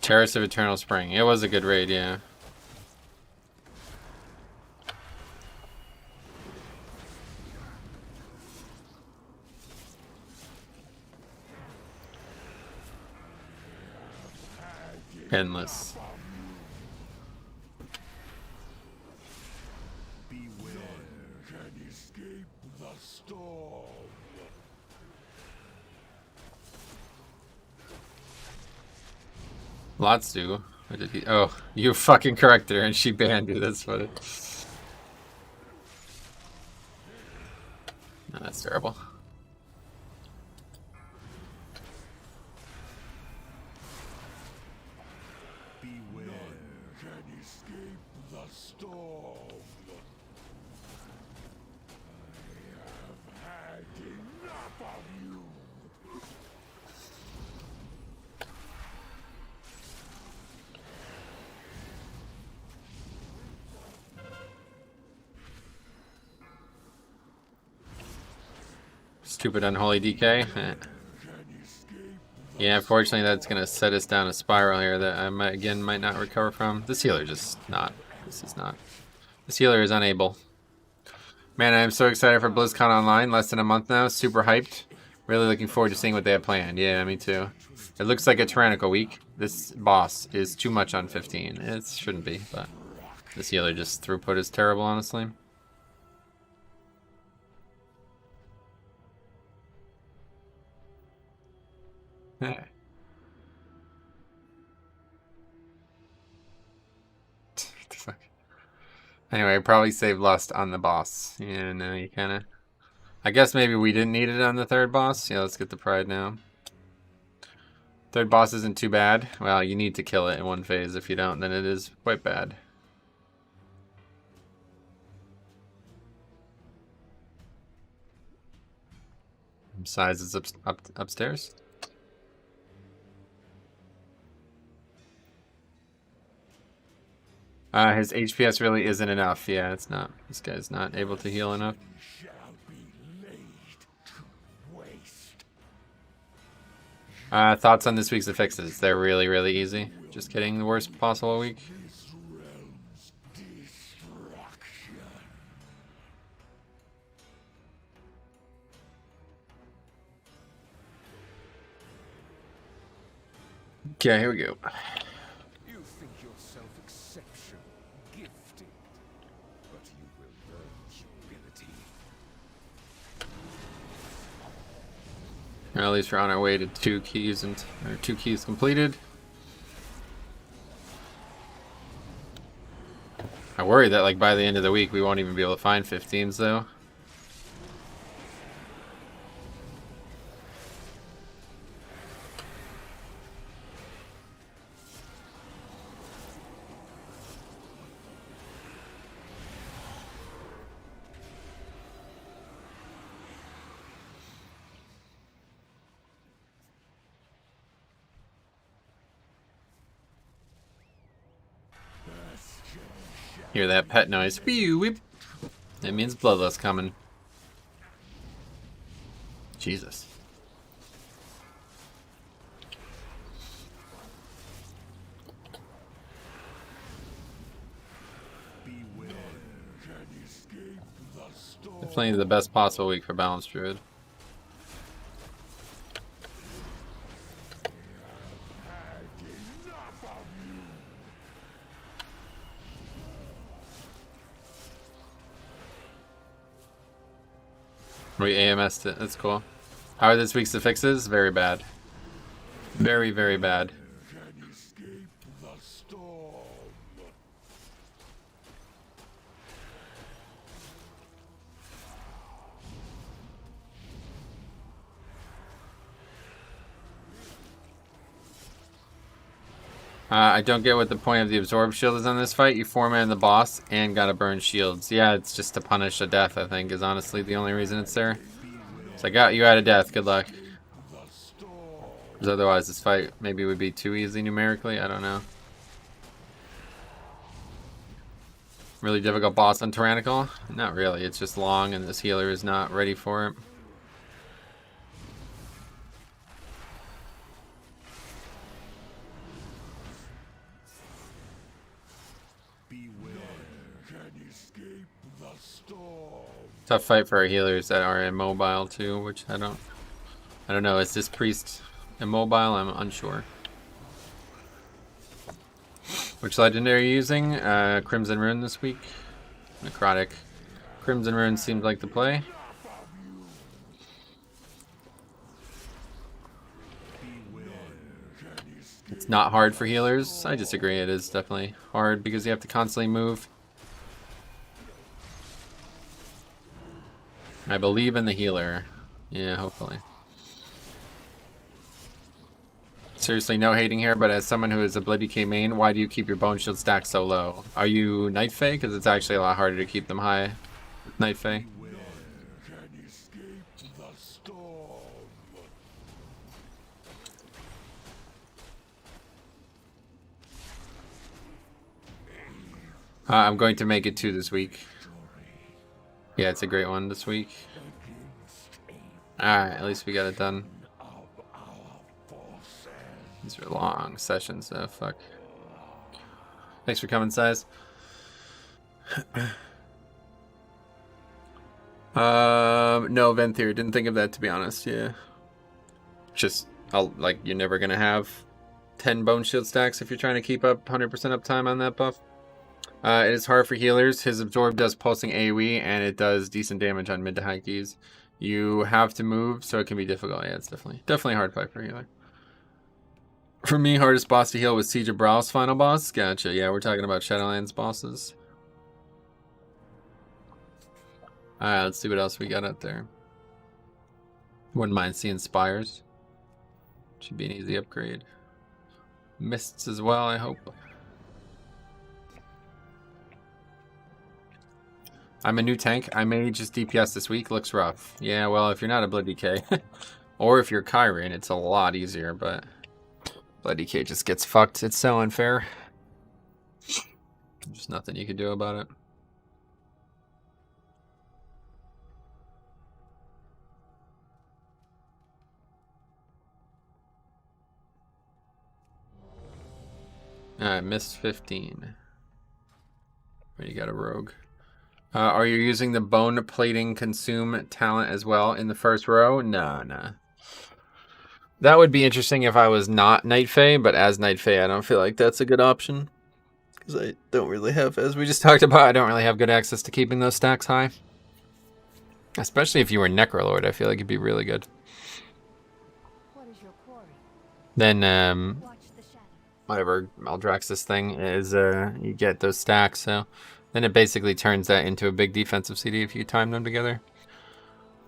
S1: Terrace of Eternal Spring. It was a good raid, yeah. Endless. Lots do. Or did he? Oh, you fucking corrected her and she banned you. That's funny. No, that's terrible. Stupid unholy DK. Yeah, unfortunately that's gonna set us down a spiral here that I might not recover from. This healer just not. This is not. This healer is unable. Man, I'm so excited for BlizzCon Online. Less than a month now. Super hyped. Really looking forward to seeing what they have planned. Yeah, me too. It looks like a tyrannical week. This boss is too much on 15. It shouldn't be, but this healer just throughput is terrible, honestly. Hey. Anyway, probably save lust on the boss. Yeah, no, you kind of... I guess maybe we didn't need it on the third boss. Yeah, let's get the pride now. Third boss isn't too bad. Well, you need to kill it in one phase. If you don't, then it is quite bad. Size is upstairs. His HPS really isn't enough. Yeah, it's not. This guy's not able to heal enough. Thoughts on this week's affixes? They're really, really easy. Just kidding. The worst possible week. Okay, here we go.
S2: You think yourself exceptional, gifted, but you will learn humility.
S1: Or at least we're on our way to 2 keys or 2 keys completed. I worry that like by the end of the week we won't even be able to find 15s though. Hear that pet noise? Wee whip. That means Bloodlust coming. Jesus. Definitely the best possible week for Balanced Druid. We AMS'd it. That's cool. How are this week's affixes? Very bad. Very, very bad. I don't get what the point of the absorb shield is on this fight. You 4-man the boss and gotta burn shields. Yeah, it's just to punish a death, I think, is honestly the only reason it's there. So I got you out of death. Good luck. Because otherwise this fight maybe would be too easy numerically. I don't know. Really difficult boss on Tyrannical? Not really. It's just long and this healer is not ready for it. Tough fight for our healers that are immobile too, which I don't know. Is this priest immobile? I'm unsure. Which legendary are you using? Crimson Rune this week. Necrotic. Crimson Rune seems like the play. It's not hard for healers. I disagree. It is definitely hard because you have to constantly move. I believe in the healer. Yeah, hopefully. Seriously, no hating here, but as someone who is a Bloody K main, why do you keep your Bone Shield stack so low? Are you Night Fae? Because it's actually a lot harder to keep them high with Night Fae. I'm going to make it 2 this week. Yeah, it's a great one this week. Alright, at least we got it done. These are long sessions, so fuck. Thanks for coming, Size. No, Venthyr. Didn't think of that, to be honest, yeah. Just, like, you're never gonna have 10 Bone Shield stacks if you're trying to keep up 100% uptime on that buff. It is hard for healers. His absorb does pulsing AoE, and it does decent damage on mid to high keys. You have to move, so it can be difficult. Yeah, it's definitely a hard fight for a healer. For me, hardest boss to heal was Siege of Braal's final boss. Gotcha. Yeah, we're talking about Shadowlands bosses. Alright, let's see what else we got out there. Wouldn't mind seeing Spires. Should be an easy upgrade. Mists as well, I hope. I'm a new tank. I may just DPS this week. Looks rough. Yeah, well, if you're not a Blood DK, or if you're Kyrian, it's a lot easier, but Blood DK just gets fucked. It's so unfair. There's nothing you can do about it. Alright, missed 15. You got a rogue. Are you using the bone plating consume talent as well in the first row? No. That would be interesting if I was not Night Fae, but as Night Fae, I don't feel like that's a good option. Because I don't really have, as we just talked about, I don't really have good access to keeping those stacks high. Especially if you were Necrolord, I feel like it'd be really good.
S3: What is your quarry?
S1: Then,
S3: Watch the shadow.
S1: whatever Maldraxxus thing is, you get those stacks, so then it basically turns that into a big defensive CD if you time them together.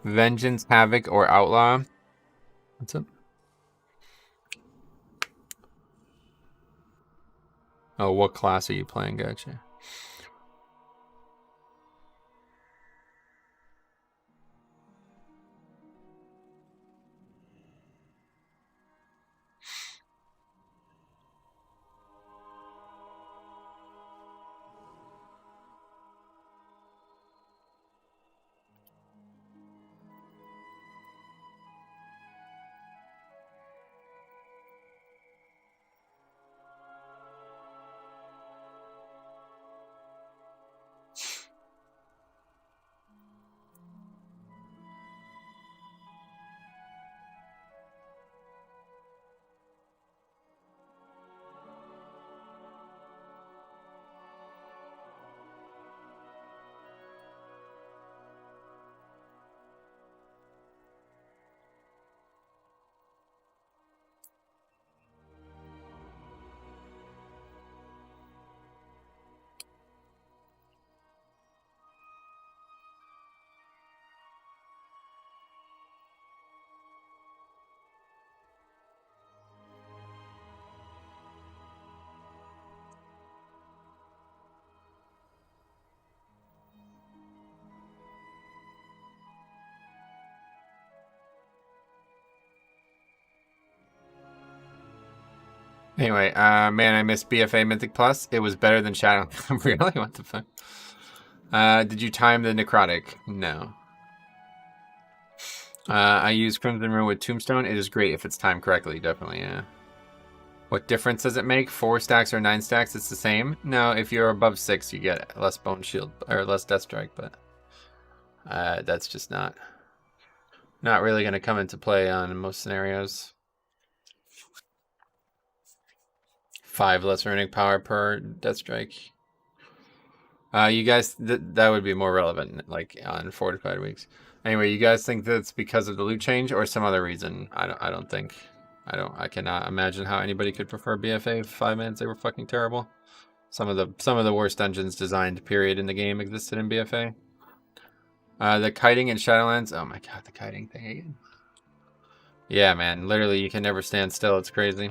S1: Vengeance, Havoc, or Outlaw. What's up? Oh, what class are you playing? Gotcha. Anyway, man, I missed BFA Mythic Plus. It was better than Shadow. Really? What the fuck? Did you time the Necrotic? No. I use Crimson Rune with Tombstone. It is great if it's timed correctly, definitely, yeah. What difference does it make? 4 stacks or 9 stacks? It's the same? No, if you're above 6, you get less Bone Shield, or less Death Strike, but that's just not really going to come into play on most scenarios. 5 less runic power per Death Strike. You guys, that would be more relevant, like on fortified weeks. Anyway, you guys think that's because of the loot change or some other reason? I don't think. I cannot imagine how anybody could prefer BFA 5 minutes. They were fucking terrible. Some of the worst dungeons designed period in the game existed in BFA. The kiting in Shadowlands. Oh my god, the kiting thing again. Yeah, man. Literally, you can never stand still. It's crazy.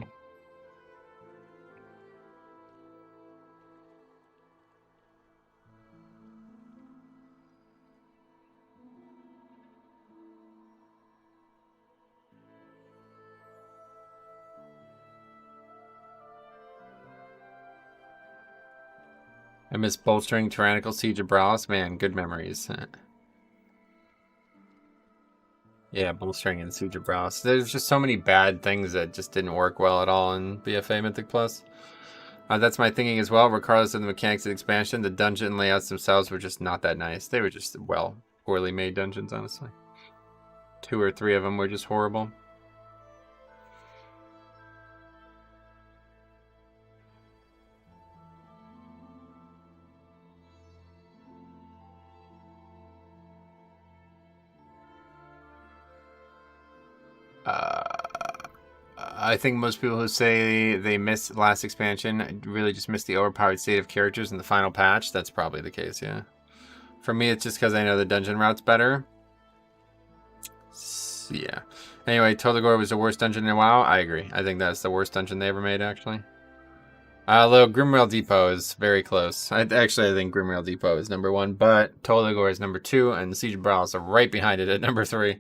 S1: I miss bolstering Tyrannical Siege of Braus. Man, good memories. Yeah, bolstering and Siege of Braus. There's just so many bad things that just didn't work well at all in BFA Mythic Plus. That's my thinking as well. Regardless of the mechanics of the expansion, the dungeon layouts themselves were just not that nice. They were just, well, poorly made dungeons, honestly. 2 or 3 of them were just horrible. I think most people who say they missed last expansion really just missed the overpowered state of characters in the final patch. That's probably the case, yeah. For me, it's just because I know the dungeon route's better. So, yeah. Anyway, Tolagor was the worst dungeon in WoW. I agree. I think that's the worst dungeon they ever made, actually. Although Grimrail Depot is very close. I think Grimrail Depot is number 1, but Tolagor is number 2, and Siege of Braus are right behind it at number 3.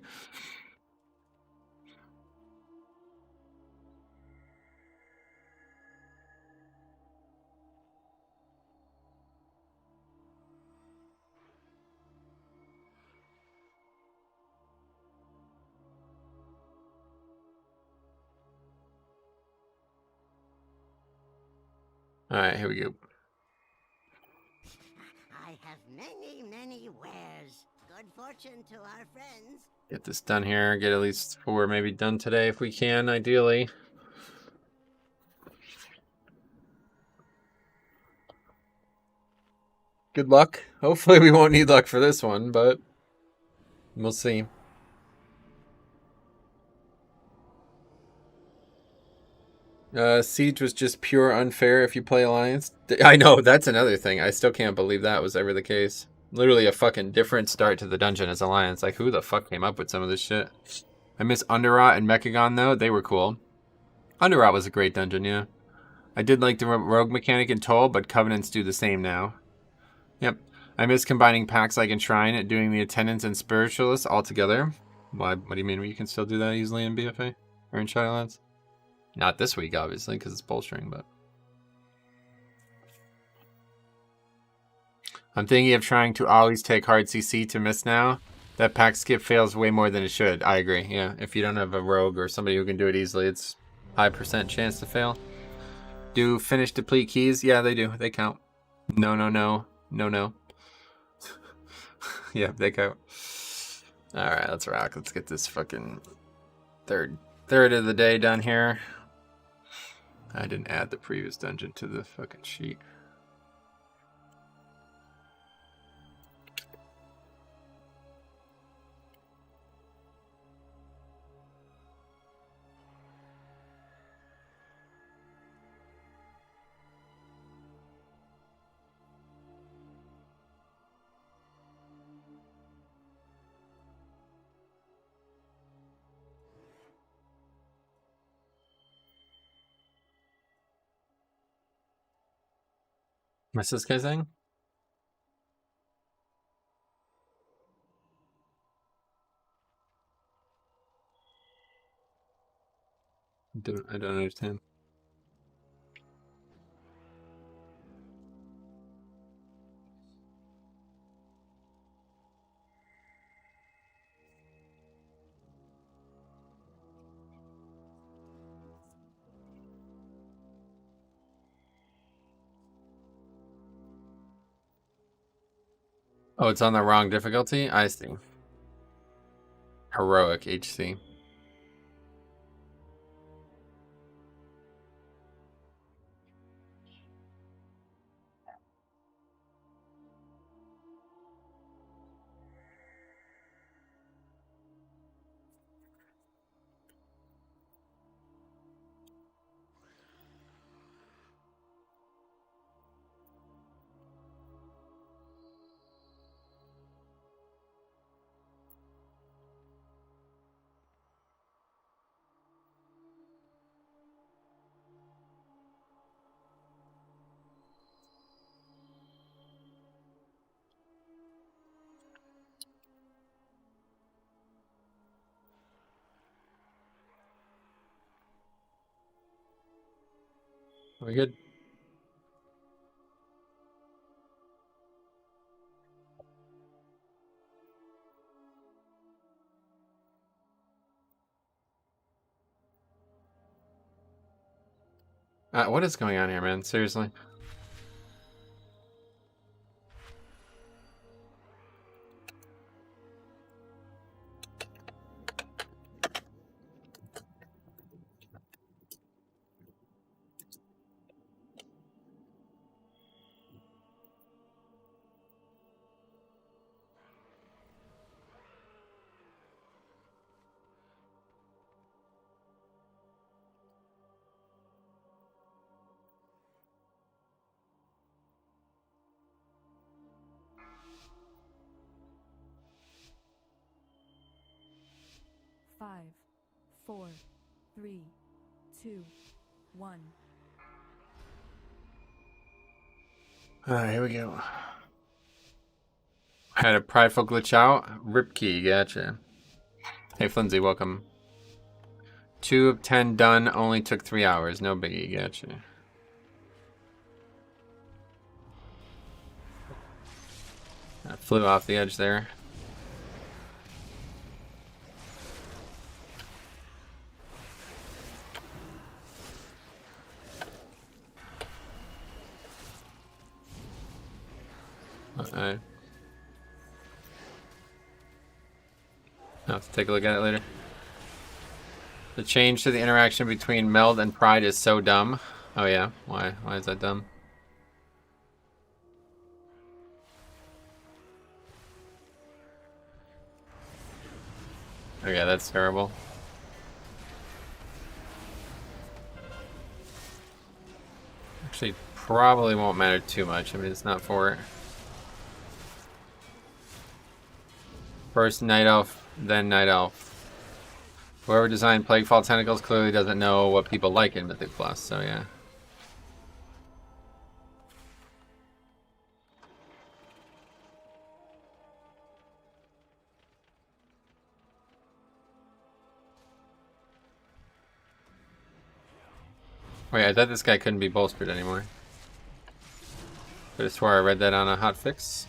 S1: Alright, here we go.
S4: I have many wares. Good fortune to our friends.
S1: Get this done here. Get at least 4 maybe done today if we can, ideally. Good luck. Hopefully we won't need luck for this one, but we'll see. Siege was just pure unfair if you play Alliance. I know, that's another thing. I still can't believe that was ever the case. Literally a fucking different start to the dungeon as Alliance. Like, who the fuck came up with some of this shit? I miss Underrot and Mechagon, though. They were cool. Underrot was a great dungeon, yeah. I did like the rogue mechanic in Toll, but Covenants do the same now. Yep. I miss combining packs like Enshrine, doing the Attendants and Spiritualists all together. Why? What do you mean? You can still do that easily in BFA? Or in Shadowlands? Not this week, obviously, because it's bolstering, but... I'm thinking of trying to always take hard CC to miss now. That pack skip fails way more than it should. I agree, yeah. If you don't have a rogue or somebody who can do it easily, it's high % chance to fail. Do finish deplete keys? Yeah, they do. They count. No. Yeah, they count. Alright, let's rock. Let's get this fucking third of the day done here. I didn't add the previous dungeon to the fucking sheet. What's this guy saying? I don't understand. Oh, it's on the wrong difficulty? I see. Heroic HC. We good? What is going on here, man? Seriously?
S5: Five, 4, 3, 2, 1.
S1: Alright, here we go. Had a prideful glitch out. Rip key, gotcha. Hey, Flimsy, welcome. 2 of 10 done, only took 3 hours. No biggie, gotcha. I flew off the edge there. I'll have to take a look at it later. The change to the interaction between Meld and Pride is so dumb. Oh yeah? Why? Why is that dumb? Okay, that's terrible. Actually, probably won't matter too much. I mean, it's not for it. First Night Elf, then Night Elf. Whoever designed Plaguefall Tentacles clearly doesn't know what people like in Mythic Plus, so yeah. Wait, I thought this guy couldn't be bolstered anymore. Could have swore I read that on a hotfix.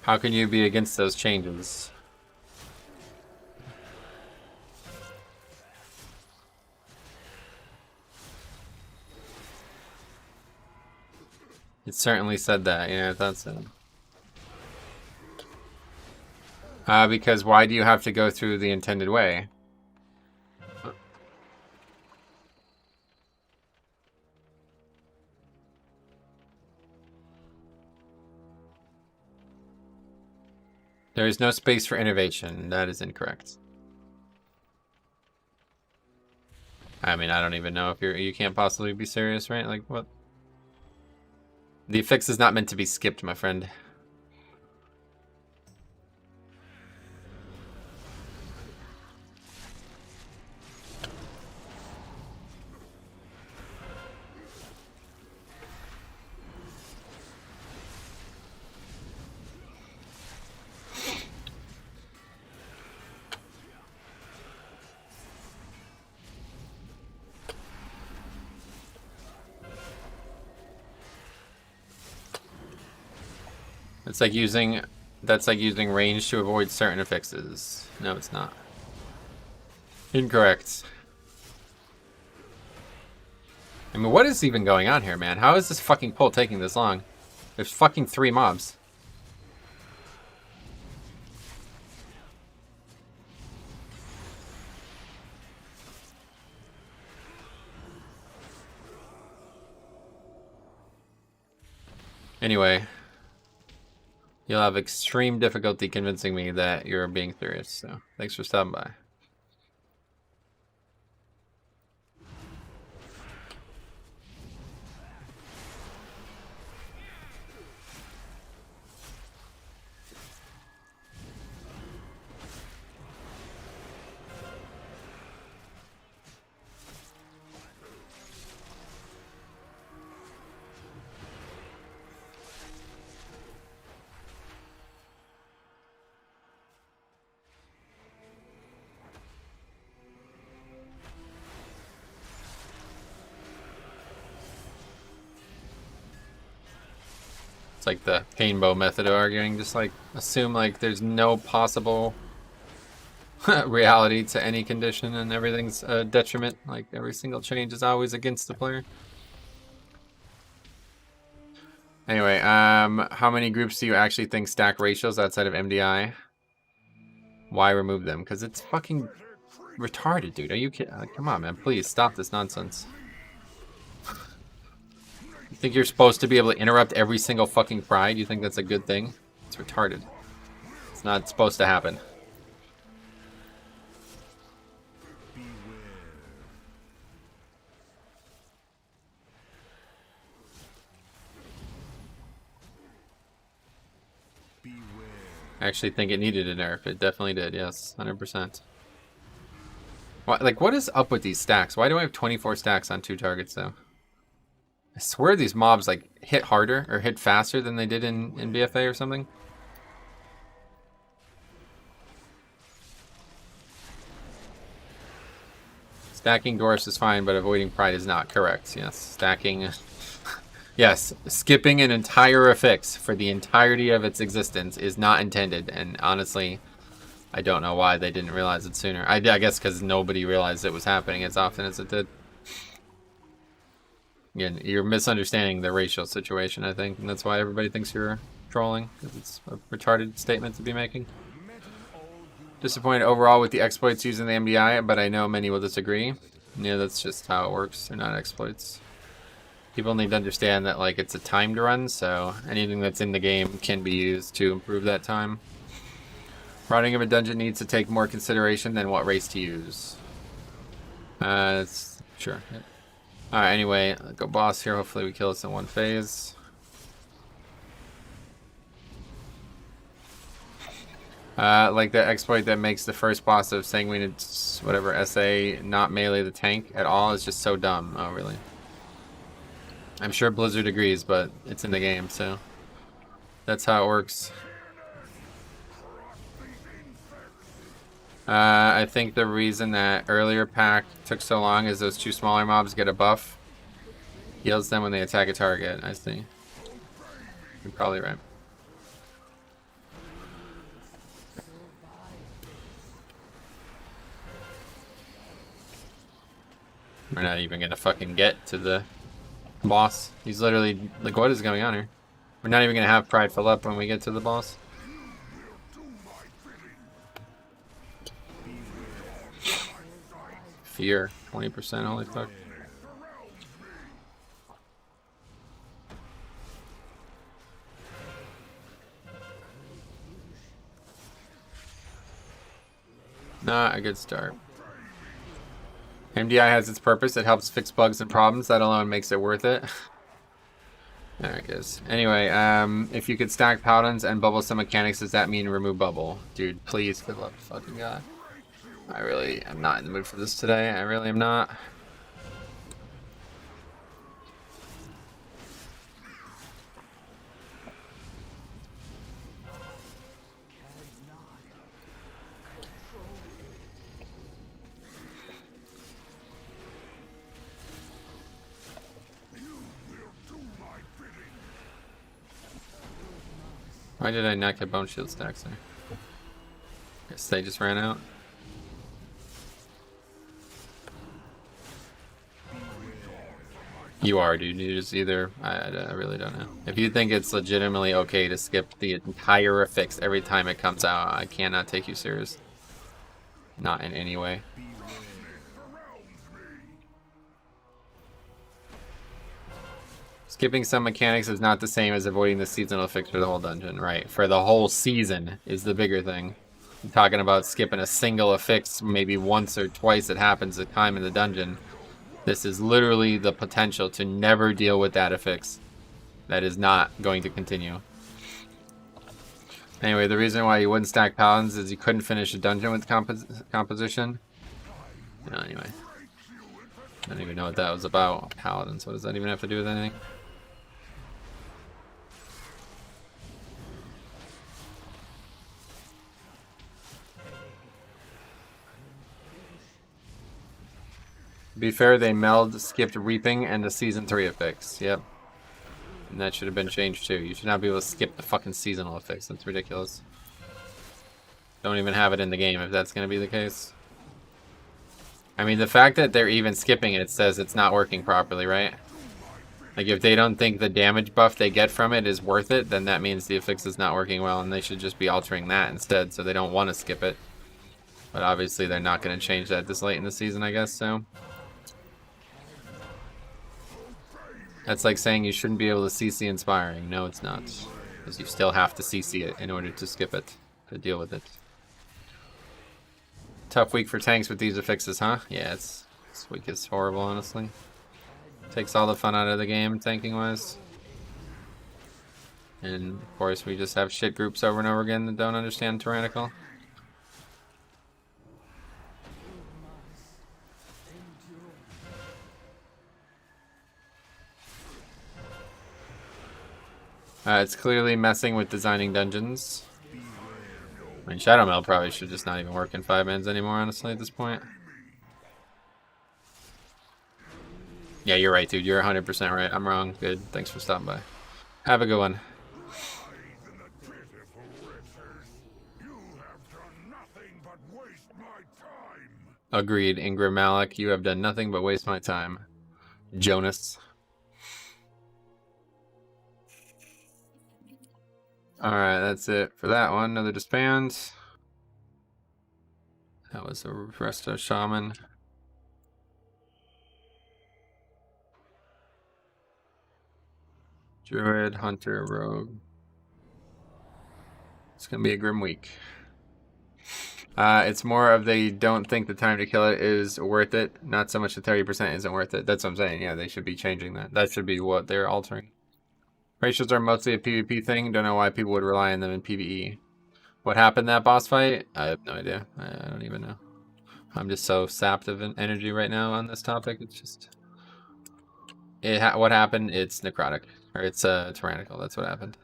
S1: How can you be against those changes? It certainly said that, yeah, I thought so. Because why do you have to go through the intended way? There is no space for innovation. That is incorrect. I mean, I don't even know if you can't possibly be serious, right? Like, what? The affix is not meant to be skipped, my friend. It's like using, that's like using range to avoid certain affixes. No, it's not. Incorrect. I mean, what is even going on here, man? How is this fucking pull taking this long? There's fucking 3 mobs. Anyway, you'll have extreme difficulty convincing me that you're being serious, so thanks for stopping by. It's like the painbow method of arguing, just like assume like there's no possible reality to any condition and everything's a detriment. Like every single change is always against the player. Anyway, how many groups do you actually think stack ratios outside of MDI? Why remove them? Because it's fucking retarded, dude. Are you kidding? Come on, man. Please stop this nonsense. You think you're supposed to be able to interrupt every single fucking pride? You think that's a good thing? It's retarded. It's not supposed to happen. I actually think it needed a nerf. It definitely did, yes. 100%. What is up with these stacks? Why do I have 24 stacks on 2 targets, though? I swear these mobs, like, hit harder or hit faster than they did in BFA or something. Stacking dwarfs is fine, but avoiding pride is not correct. Yes, stacking... Yes, skipping an entire affix for the entirety of its existence is not intended, and honestly, I don't know why they didn't realize it sooner. I guess because nobody realized it was happening as often as it did. Again, you're misunderstanding the racial situation, I think, and that's why everybody thinks you're trolling, because it's a retarded statement to be making. Disappointed overall with the exploits using the MDI, but I know many will disagree. Yeah, that's just how it works. They're not exploits. People need to understand that, like, it's a timed run, so anything that's in the game can be used to improve that time. Running of a dungeon needs to take more consideration than what race to use. Sure. Yeah. Alright, anyway, go boss here. Hopefully we kill this in one phase. Like the exploit that makes the first boss of Sanguine, whatever, SA not melee the tank at all is just so dumb. Oh, really? I'm sure Blizzard agrees, but it's in the game, so that's how it works. I think the reason that earlier pack took so long is those 2 smaller mobs get a buff. Heals them when they attack a target, I see. You're probably right. We're not even gonna fucking get to the boss. He's literally, like, what is going on here? We're not even gonna have pride fill up when we get to the boss. Fear, 20%, holy fuck. Not a good start. MDI has its purpose. It helps fix bugs and problems. That alone makes it worth it. There it goes. Anyway, if you could stack paladins and bubble some mechanics, does that mean remove bubble? Dude, please, for the love of fucking God. I really am not in the mood for this today. I really am not. Why did I not get bone shield stacks there? Guess they just ran out. You are, dude. You just either... I really don't know. If you think it's legitimately okay to skip the entire affix every time it comes out, I cannot take you serious. Not in any way. Skipping some mechanics is not the same as avoiding the seasonal affix for the whole dungeon, right? For the whole season is the bigger thing. I'm talking about skipping a single affix maybe once or twice it happens a time in the dungeon. This is literally the potential to never deal with that affix. That is not going to continue. Anyway, the reason why you wouldn't stack paladins is you couldn't finish a dungeon with composition. No, anyway. I don't even know what that was about. Paladins, what does that even have to do with anything? To be fair, they skipped Reaping and the Season 3 affix. Yep. And that should have been changed too. You should not be able to skip the fucking seasonal affix. That's ridiculous. Don't even have it in the game if that's going to be the case. I mean, the fact that they're even skipping it says it's not working properly, right? Like, if they don't think the damage buff they get from it is worth it, then that means the affix is not working well, and they should just be altering that instead, so they don't want to skip it. But obviously, they're not going to change that this late in the season, I guess, so... That's like saying you shouldn't be able to CC Inspiring. No, it's not. Because you still have to CC it in order to skip it, to deal with it. Tough week for tanks with these affixes, huh? Yeah, this week is horrible, honestly. Takes all the fun out of the game, tanking-wise. And, of course, we just have shit groups over and over again that don't understand Tyrannical. It's clearly messing with designing dungeons. I mean, Shadow Meld probably should just not even work in 5 mans anymore, honestly, at this point. Yeah, you're right, dude. You're 100% right. I'm wrong. Good. Thanks for stopping by. Have a good one. Agreed, Ingram Malik. You have done nothing but waste my time. Jonas. Alright, that's it for that one. Another disband. That was a Resto Shaman. Druid, Hunter, Rogue. It's gonna be a grim week. It's more of they don't think the time to kill it is worth it. Not so much the 30% isn't worth it. That's what I'm saying. Yeah, they should be changing that. That should be what they're altering. Ratios are mostly a PvP thing. Don't know why people would rely on them in PvE. What happened in that boss fight? I have no idea. I don't even know. I'm just so sapped of energy right now on this topic. It's just... what happened? It's Necrotic. Or it's Tyrannical. That's what happened.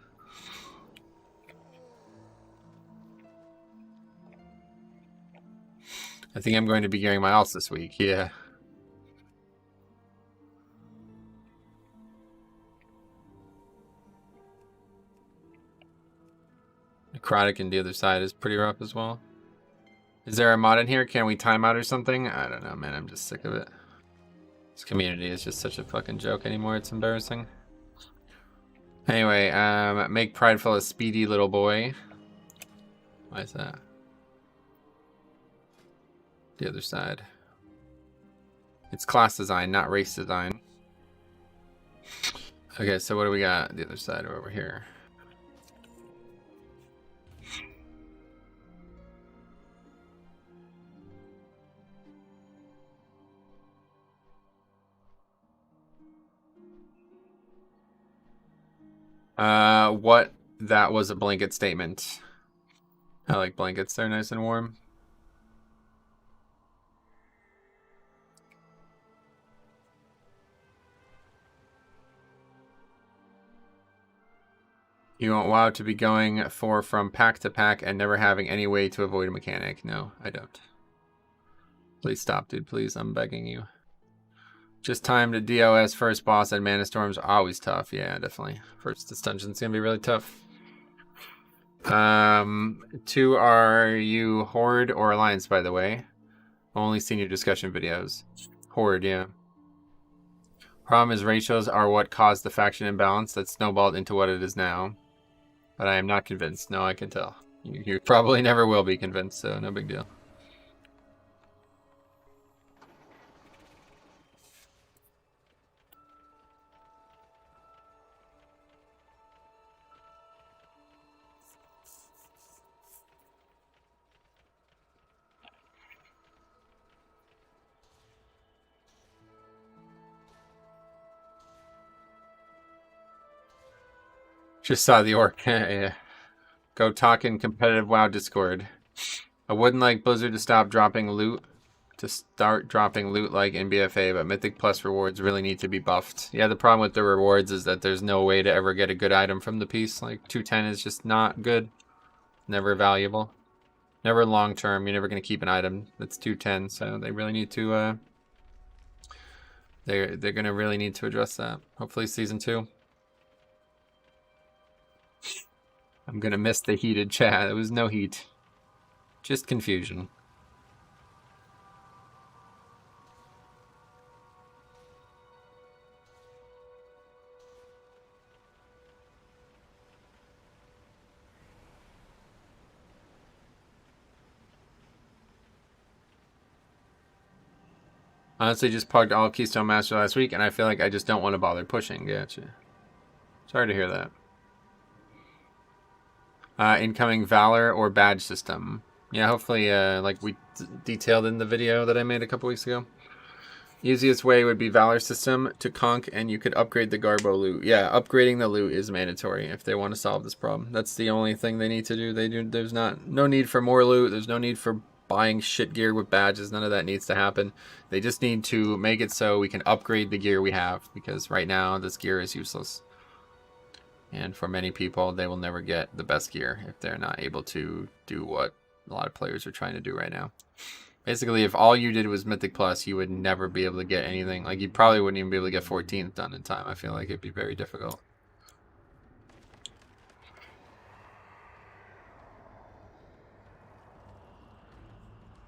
S1: I think I'm going to be gearing my alts this week. Yeah. Necrotic and the other side is pretty rough as well. Is there a mod in here? Can we time out or something? I don't know, man. I'm just sick of it. This community is just such a fucking joke anymore. It's embarrassing. Anyway, make Prideful a speedy little boy. Why is that? The other side. It's class design, not race design. Okay, so what do we got? The other side or over here? What? That was a blanket statement. I like blankets. They're nice and warm. You want WoW to be going from pack to pack and never having any way to avoid a mechanic. No, I don't. Please stop, dude. Please, I'm begging you. Just time to DOS first boss and Mana Storm's always tough. Yeah, definitely. This dungeon's gonna be really tough. 2 are you Horde or Alliance, by the way? Only seen your discussion videos. Horde, yeah. Problem is ratios are what caused the faction imbalance that snowballed into what it is now. But I am not convinced. No, I can tell. You probably never will be convinced, so no big deal. Just saw the orc. Yeah. Go talk in competitive WoW Discord. I wouldn't like Blizzard to stop dropping loot, to start dropping loot like in BFA, but Mythic Plus rewards really need to be buffed. Yeah, the problem with the rewards is that there's no way to ever get a good item from the piece. Like 210 is just not good. Never valuable. Never long term. You're never going to keep an item that's 210, so they really need to they're going to really need to address that. Hopefully season 2. I'm going to miss the heated chat. There was no heat. Just confusion. Honestly, just pugged all Keystone Master last week, and I feel like I just don't want to bother pushing. Gotcha. Sorry to hear that. Incoming Valor or badge system. Yeah, hopefully, like we detailed in the video that I made a couple weeks ago. Easiest way would be Valor system to conk, and you could upgrade the Garbo loot. Yeah, upgrading the loot is mandatory if they want to solve this problem. That's the only thing they need to do. There's no need for more loot. There's no need for buying shit gear with badges. None of that needs to happen. They just need to make it so we can upgrade the gear we have, because right now this gear is useless. And for many people, they will never get the best gear if they're not able to do what a lot of players are trying to do right now. Basically, if all you did was Mythic Plus, you would never be able to get anything. Like, you probably wouldn't even be able to get 14th done in time. I feel like it'd be very difficult.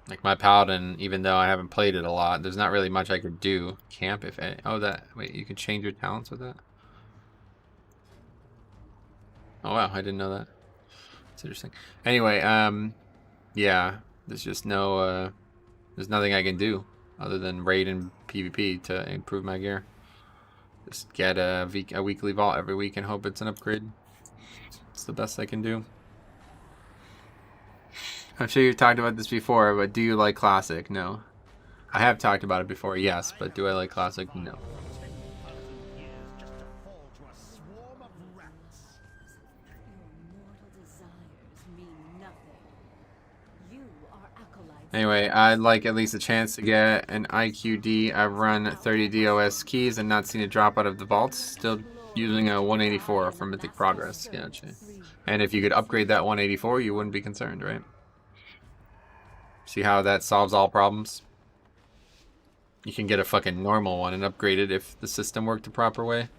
S1: Like, my Paladin, even though I haven't played it a lot, there's not really much I could do. Camp, if any. Oh, that. Wait, you can change your talents with that? Oh, wow, I didn't know that. It's interesting. Anyway, yeah, there's just no, there's nothing I can do other than raid and PvP to improve my gear. Just get a weekly vault every week and hope it's an upgrade. It's the best I can do. I'm sure you've talked about this before, but do you like Classic? No. I have talked about it before, yes, but do I like Classic? No. Anyway, I'd like at least a chance to get an IQD. I've run 30 DOS keys and not seen a drop out of the vaults. Still using a 184 for Mythic Progress. Gotcha. And if you could upgrade that 184, you wouldn't be concerned, right? See how that solves all problems? You can get a fucking normal one and upgrade it if the system worked the proper way.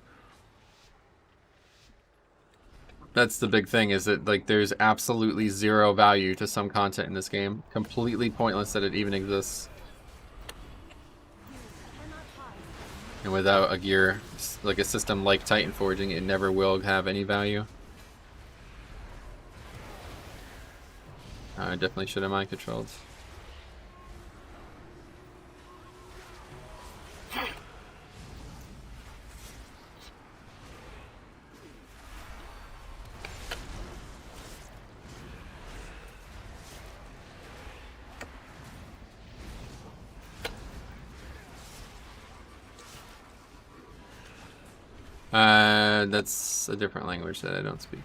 S1: That's the big thing, is that like there's absolutely zero value to some content in this game. Completely pointless that it even exists. And without a gear, like a system like Titan Forging, it never will have any value. I definitely should have mind controlled. That's a different language that I don't speak.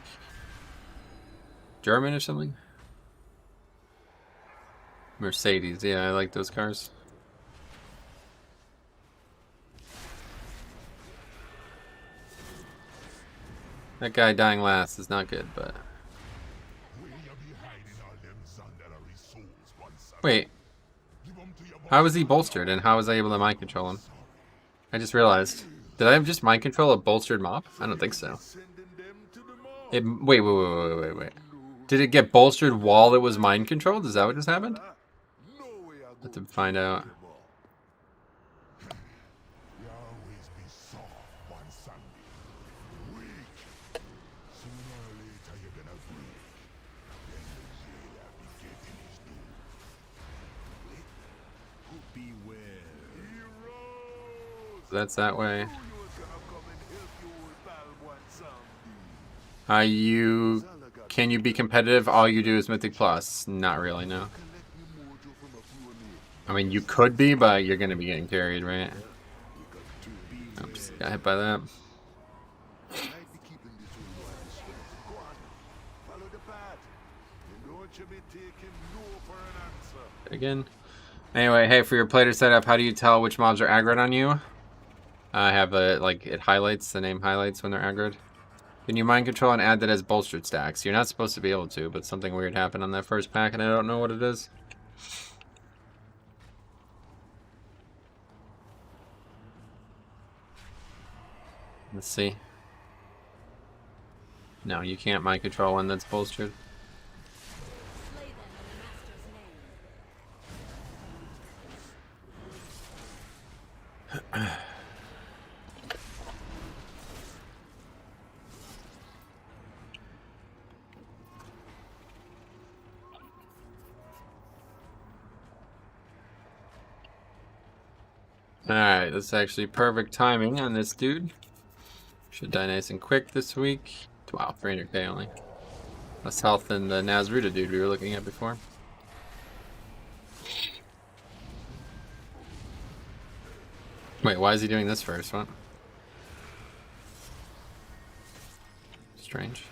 S1: German or something? Mercedes, yeah, I like those cars. That guy dying last is not good, but... Wait. How was he bolstered, and how was I able to mind control him? I just realized. Did I just mind control a bolstered mob? I don't think so. Wait. Did it get bolstered while it was mind controlled? Is that what just happened? Have to find out.
S2: soft one Sunday. Weak. Sooner or later you're gonna break. Then the jailer be getting his due. Beware. Heroes!
S1: That's that way.
S2: Who you was gonna come and help you with pal one Sunday?
S1: You can you be competitive? All you do is Mythic Plus. Not really, no.
S2: Collect me mojo from a few of me.
S1: I mean, you could be, but you're gonna be getting carried, right?
S2: Because to be
S1: Oops, got hit by that.
S2: might be keeping this old one straight. Go on. Follow the path. And don't you be taking no for an answer.
S1: Again. Anyway, hey, for your player setup, how do you tell which mobs are aggroed on you? I have a, like, it highlights, the name highlights when they're aggroed. Can you mind control and add that as bolstered stacks? You're not supposed to be able to, but something weird happened on that first pack and I don't know what it is. Let's see. No, you can't mind control one that's bolstered.
S3: Slay them in the master's name.
S1: Alright, that's actually perfect timing on this dude. Should die nice and quick this week. Wow, 300k only. Less health than the Nazruda dude we were looking at before. Wait, why is he doing this first? What? Strange.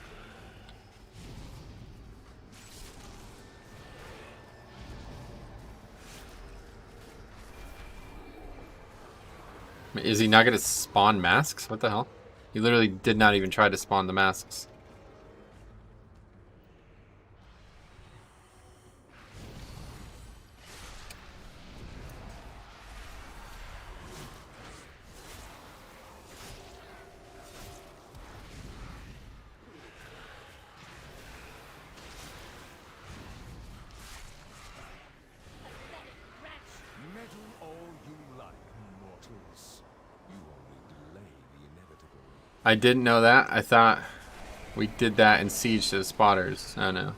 S1: Is he not going to spawn masks? What the hell? He literally did not even try to spawn the masks.
S2: Meddle all you like, mortals. You only delay the inevitable.
S1: I didn't know that. I thought we did that in Siege to the spotters. Oh no.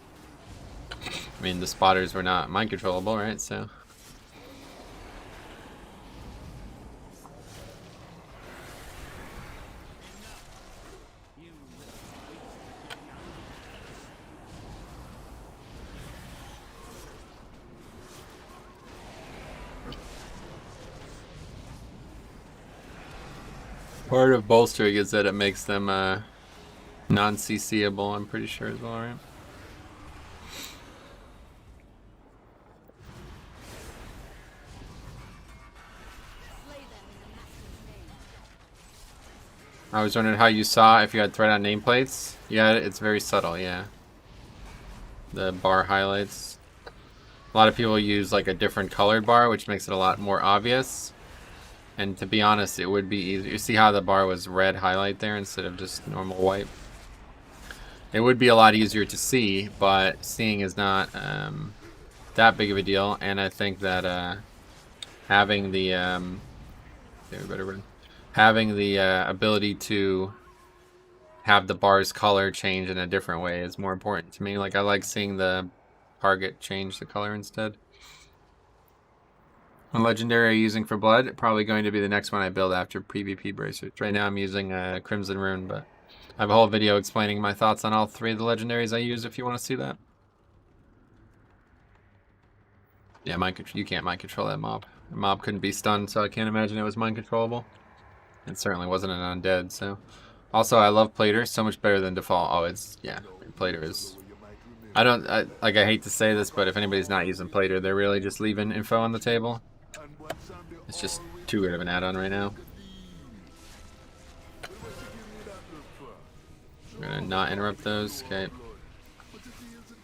S1: I mean, the spotters were not mind controllable, right? So. Part of bolstering is that it makes them non-CCable, I'm pretty sure as well, right?
S3: Slay them in the master's name.
S1: I was wondering how you saw if you had thread on nameplates. Yeah, it's very subtle, yeah. The bar highlights. A lot of people use like a different colored bar, which makes it a lot more obvious. And to be honest, it would be easier. You see how the bar was red highlight there instead of just normal white? It would be a lot easier to see, but seeing is not that big of a deal. And I think that having the ability to have the bar's color change in a different way is more important to me. Like, I like seeing the target change the color instead. What legendary are you using for blood? Probably going to be the next one I build after PvP bracers. Right now I'm using Crimson Rune, but I have a whole video explaining my thoughts on all three of the legendaries I use if you want to see that. Yeah, you can't mind control that mob. The mob couldn't be stunned, so I can't imagine it was mind controllable. It certainly wasn't an undead, so. Also, I love Plater, so much better than Default. Oh, yeah, Plater is... I hate to say this, but if anybody's not using Plater, they're really just leaving info on the table. It's just too good of an add-on right now. I'm gonna not interrupt those, okay.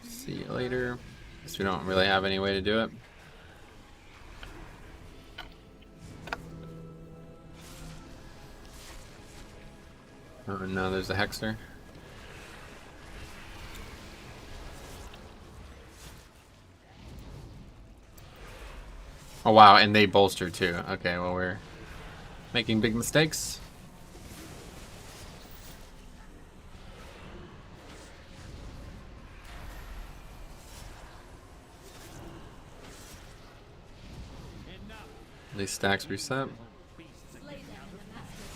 S1: See you later. Guess we don't really have any way to do it. Oh no, there's a Hexer. Oh wow, and they bolster too. Okay, well we're making big mistakes. These stacks reset.
S3: Slay them in the master's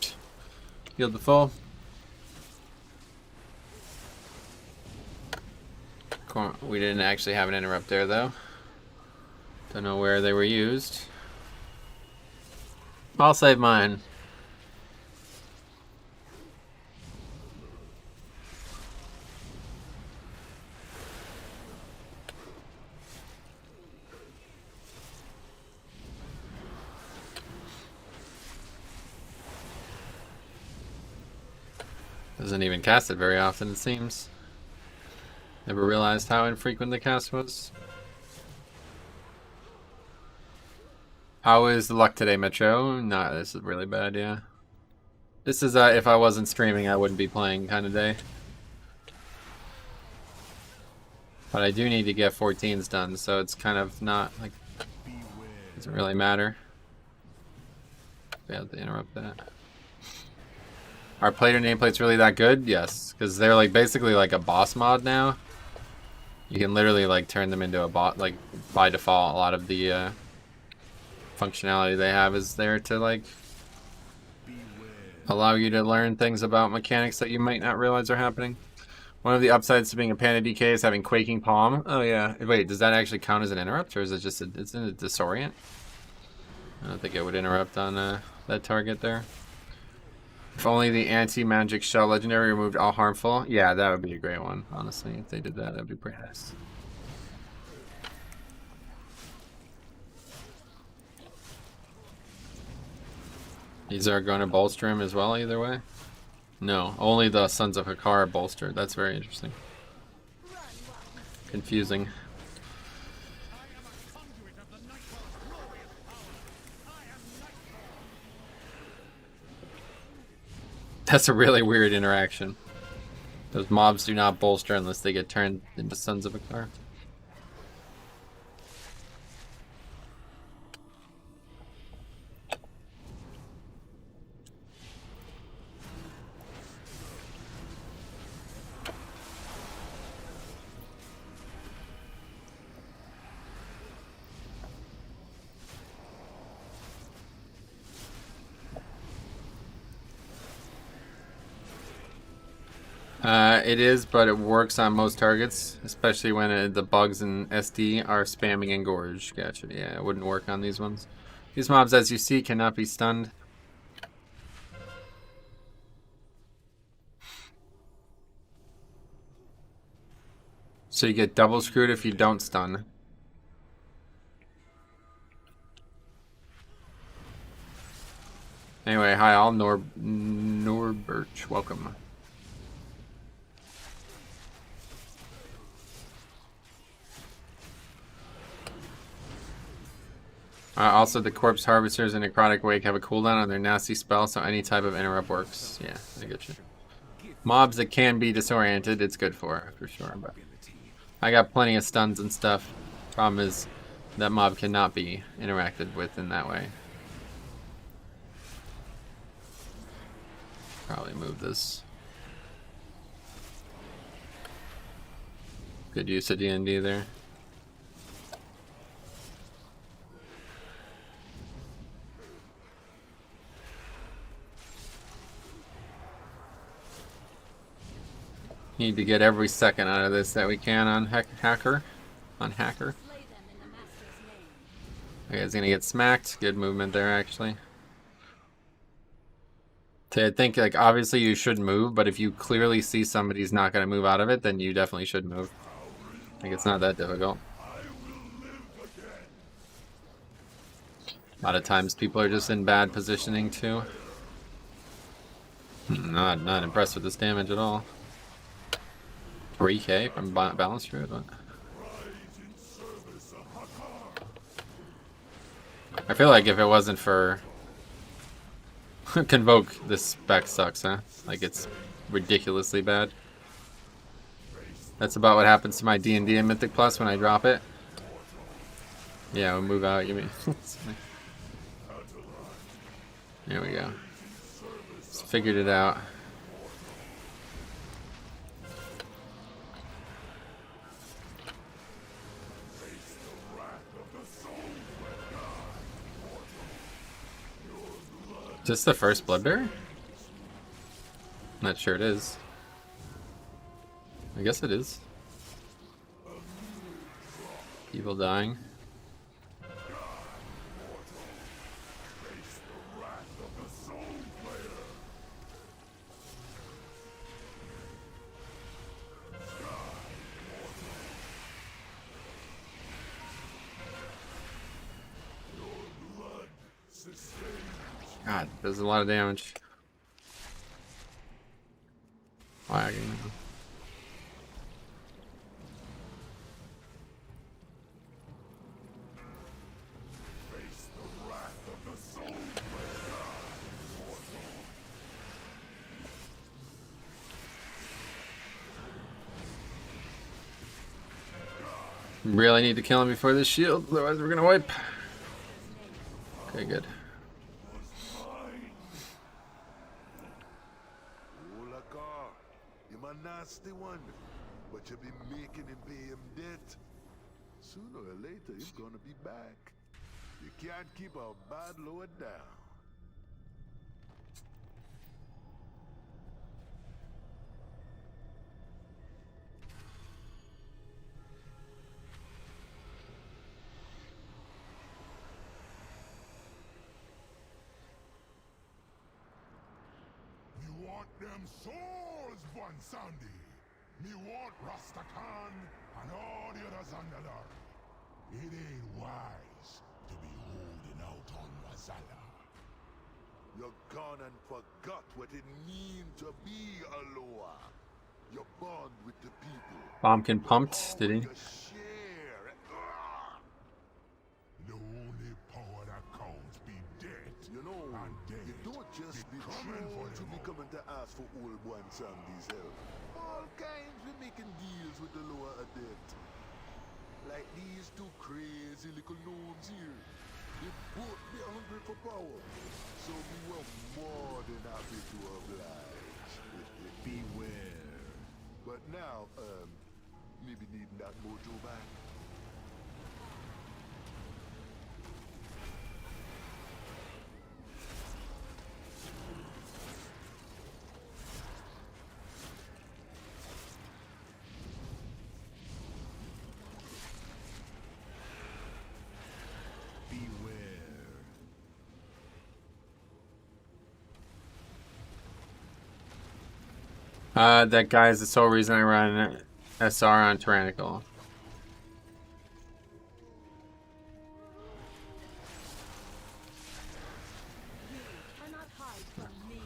S3: name.
S1: Healed the full. We didn't actually have an interrupt there though. Don't know where they were used. I'll save mine. Doesn't even cast it very often, it seems. Never realized how infrequent the cast was. How is the luck today, Metro? Nah, this is really bad, yeah. This is if I wasn't streaming, I wouldn't be playing kind of day. But I do need to get 14s done, so it's kind of not, like, doesn't really matter. We have to interrupt that. Are player nameplates really that good? Yes, because they're like basically like a boss mod now. You can literally like turn them into a bot, like by default. A lot of the functionality they have is there to like allow you to learn things about mechanics that you might not realize are happening. One of the upsides to being a Panda DK is having Quaking Palm. Oh yeah. Wait, does that actually count as an interrupt, or is it just it's in a disorient? I don't think it would interrupt on that target there. If only the anti-magic shell legendary removed all harmful. Yeah, that would be a great one, honestly. If they did that, that'd be pretty nice. These are going to bolster him as well, either way? No, only the Sons of Hakar are bolstered. That's very interesting. Confusing. That's a really weird interaction. Those mobs do not bolster unless they get turned into Sons of Hakar. It is, but it works on most targets, especially when the bugs in SD are spamming Engorge. Gotcha. Yeah, it wouldn't work on these ones. These mobs, as you see, cannot be stunned. So you get double screwed if you don't stun. Anyway, hi all, Norbert, welcome. Also, the Corpse Harvesters and Necrotic Wake have a cooldown on their nasty spell, so any type of interrupt works. Yeah, I get you. Mobs that can be disoriented, it's good for sure. But I got plenty of stuns and stuff. Problem is, that mob cannot be interacted with in that way. Probably move this. Good use of D&D there. Need to get every second out of this that we can on Hacker. On Hacker.
S3: Slay them in the master's name.
S1: Okay, he's gonna get smacked. Good movement there, actually. I think, like, obviously you should move, but if you clearly see somebody's not gonna move out of it, then you definitely should move. Like, it's not that difficult. A lot of times people are just in bad positioning too. Not impressed with this damage at all. 3k from balance druid. What? I feel like if it wasn't for Convoke, this spec sucks, huh? Like, it's ridiculously bad. That's about what happens to my D&D and Mythic Plus when I drop it. Yeah, we'll move out, you mean. There we go. Just figured it out. Is this the first Bloodbearer? Not sure it is. I guess it is. People dying. God, does a lot of damage. Lagging. Really need to kill him before this shield, otherwise we're gonna wipe. Okay, good.
S2: You're a nasty one, but you be making him pay him debt. Sooner or later, he's gonna be back. You can't keep a bad lord down.
S6: Me want them souls, Von Sandy. Me want Rastakhan and all the others on the lot. It ain't wise to be holding out on Razala.
S2: You're gone and forgot what it means to be a Loa. You bond with the people.
S1: Bombkin pumped, did he?
S2: You share.
S6: The only power that counts be dead.
S2: You know,
S6: And dead
S2: you don't just be
S6: coming for
S2: true to
S6: them
S2: be
S6: all.
S2: coming to ask for old one Sandy's help. All kinds we making deals with the lower adept. Like these two crazy little gnomes here. They both be hungry for power. So we were more than happy to oblige. Beware. But now, maybe needing that mojo back.
S1: That guy is the sole reason I run SR on Tyrannical.
S3: You cannot hide from me.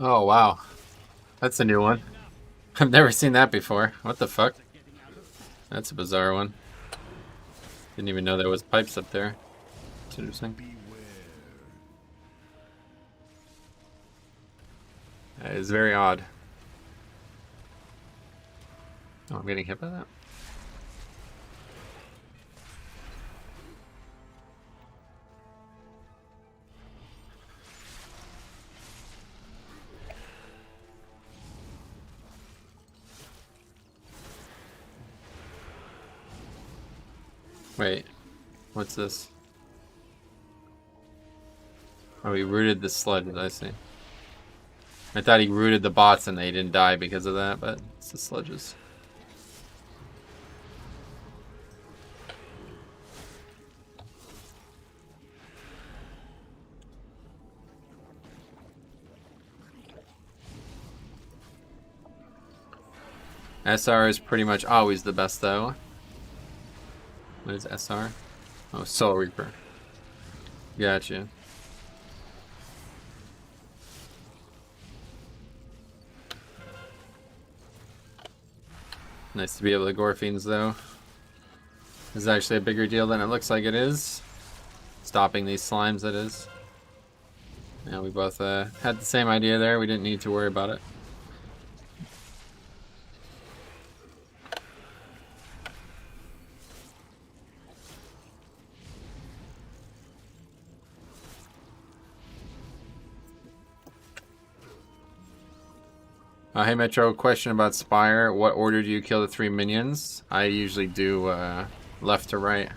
S1: Oh wow, that's a new one. I've never seen that before. What the fuck? That's a bizarre one. Didn't even know there was pipes up there. It's interesting. That is very odd. Oh, I'm getting hit by that? Wait, what's this? Oh, he rooted the sludges, I see. I thought he rooted the bots and they didn't die because of that, but it's the sludges. SR is pretty much always the best though. What is SR? Oh, Soul Reaper. Gotcha. Nice to be able to gore fiends though. This is actually a bigger deal than it looks like it is. Stopping these slimes, that is. Yeah, we both had the same idea there. We didn't need to worry about it. Hey Metro, question about Spire. What order do you kill the 3 minions? I usually do left to right.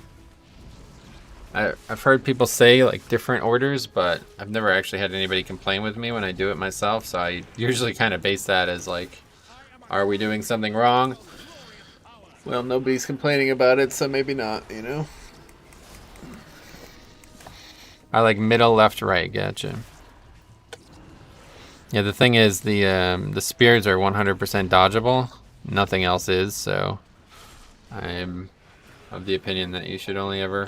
S1: I've heard people say like different orders, but I've never actually had anybody complain with me when I do it myself, so I usually kind of base that as like, are we doing something wrong? Well, nobody's complaining about it, so maybe not, you know? I like middle, left, right, gotcha. Yeah, the thing is, the spears are 100% dodgeable. Nothing else is, so I'm of the opinion that you should only ever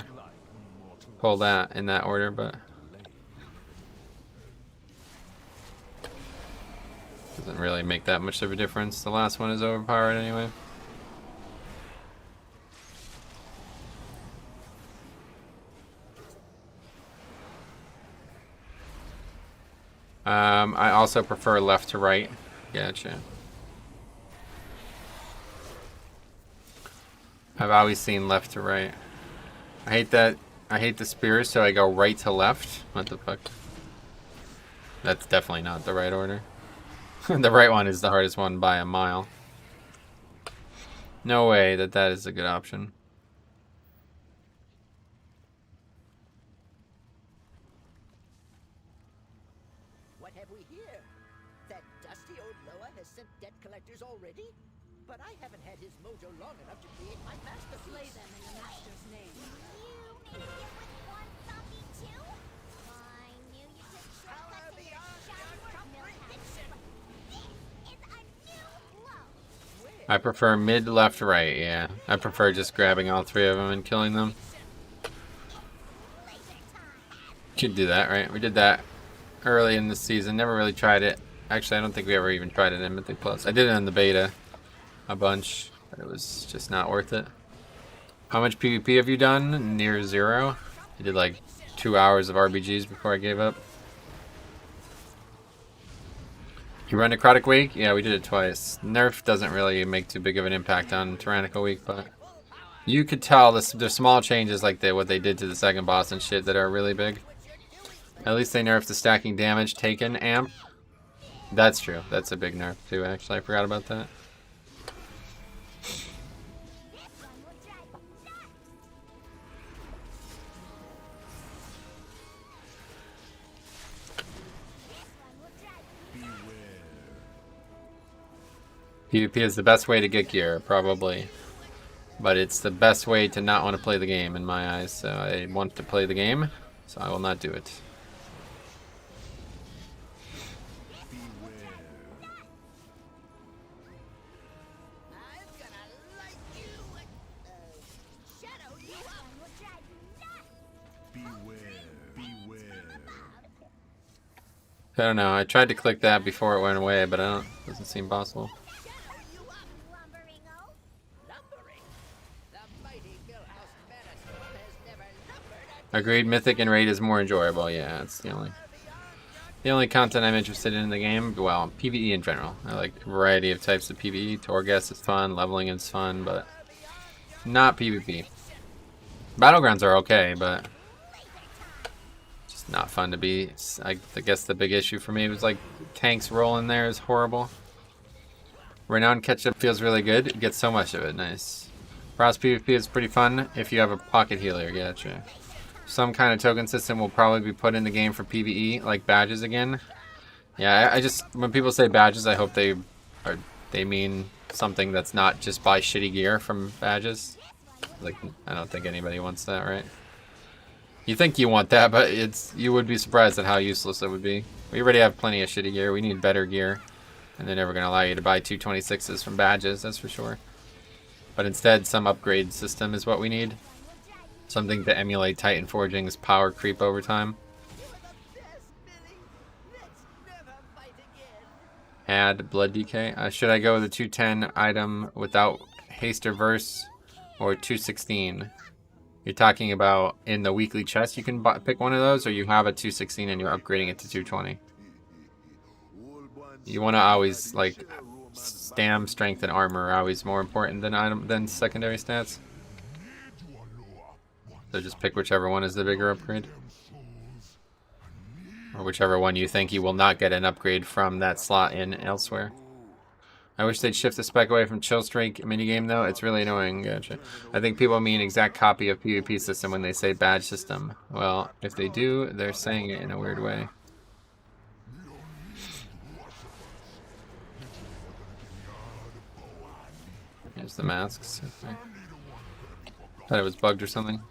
S1: pull that in that order, but doesn't really make that much of a difference. The last one is overpowered anyway. I also prefer left to right. Gotcha. I've always seen left to right. I hate that. I hate the spears, so I go right to left. What the fuck? That's definitely not the right order. The right one is the hardest one by a mile. No way that that is a good option.
S7: What have we here? That dusty old Loa has sent debt collectors already? But I haven't had his mojo long enough to create my masterpiece.
S3: Slay them in the master's name.
S4: You made it with one zombie too? I knew you took shortcuts in your shallower millhouse, but this is a new low.
S1: I prefer mid, left, right. Yeah, I prefer just grabbing all 3 of them and killing them. Could do that, right? We did that early in the season. Never really tried it. Actually, I don't think we ever even tried it in Mythic Plus. I did it in the beta a bunch, but it was just not worth it. How much PvP have you done? Near 0. I did like 2 hours of RBGs before I gave up. You run Necrotic Week? Yeah, we did it twice. Nerf doesn't really make too big of an impact on Tyrannical Week, but you could tell there's small changes like what they did to the second boss and shit that are really big. At least they nerfed the stacking damage taken amp. That's true. That's a big nerf too, actually. I forgot about that. PvP is the best way to get gear, probably. But it's the best way to not want to play the game in my eyes. So I want to play the game, so I will not do it. I don't know. I tried to click that before it went away, but doesn't seem possible. Agreed. Mythic and Raid is more enjoyable. Yeah, it's the only content I'm interested in the game. Well, PvE in general. I like a variety of types of PvE. Torghast is fun. Leveling is fun, but not PvP. Battlegrounds are okay, but just not fun to be. I guess the big issue for me was like tanks rolling there is horrible. Renowned Ketchup feels really good. You get so much of it. Nice. Frost PvP is pretty fun if you have a pocket healer. Gotcha. some kind of token system will probably be put in the game for PvE, like badges again. Yeah, I just, when people say badges, I hope they mean something that's not just buy shitty gear from badges. Like, I don't think anybody wants that, right? You think you want that, but you would be surprised at how useless it would be. We already have plenty of shitty gear. We need better gear. And they're never going to allow you to buy 226s from badges, that's for sure. But instead, some upgrade system is what we need. Something to emulate Titan Forging's power creep over time.
S7: You were the best, Billy. Let's never fight again.
S1: Add blood DK. Should I go with a 210 item without haste or verse, or 216? You're talking about in the weekly chest you can pick one of those, or you have a 216 and you're upgrading it to 220? You want to always, like, stam, strength, and armor are always more important than secondary stats. So just pick whichever one is the bigger upgrade. Or whichever one you think you will not get an upgrade from that slot in elsewhere. I wish they'd shift the spec away from Chill Streak minigame though. It's really annoying. Gotcha. I think people mean exact copy of PvP system when they say badge system. Well, if they do, they're saying it in a weird way. Here's the masks. Thought it was bugged or something.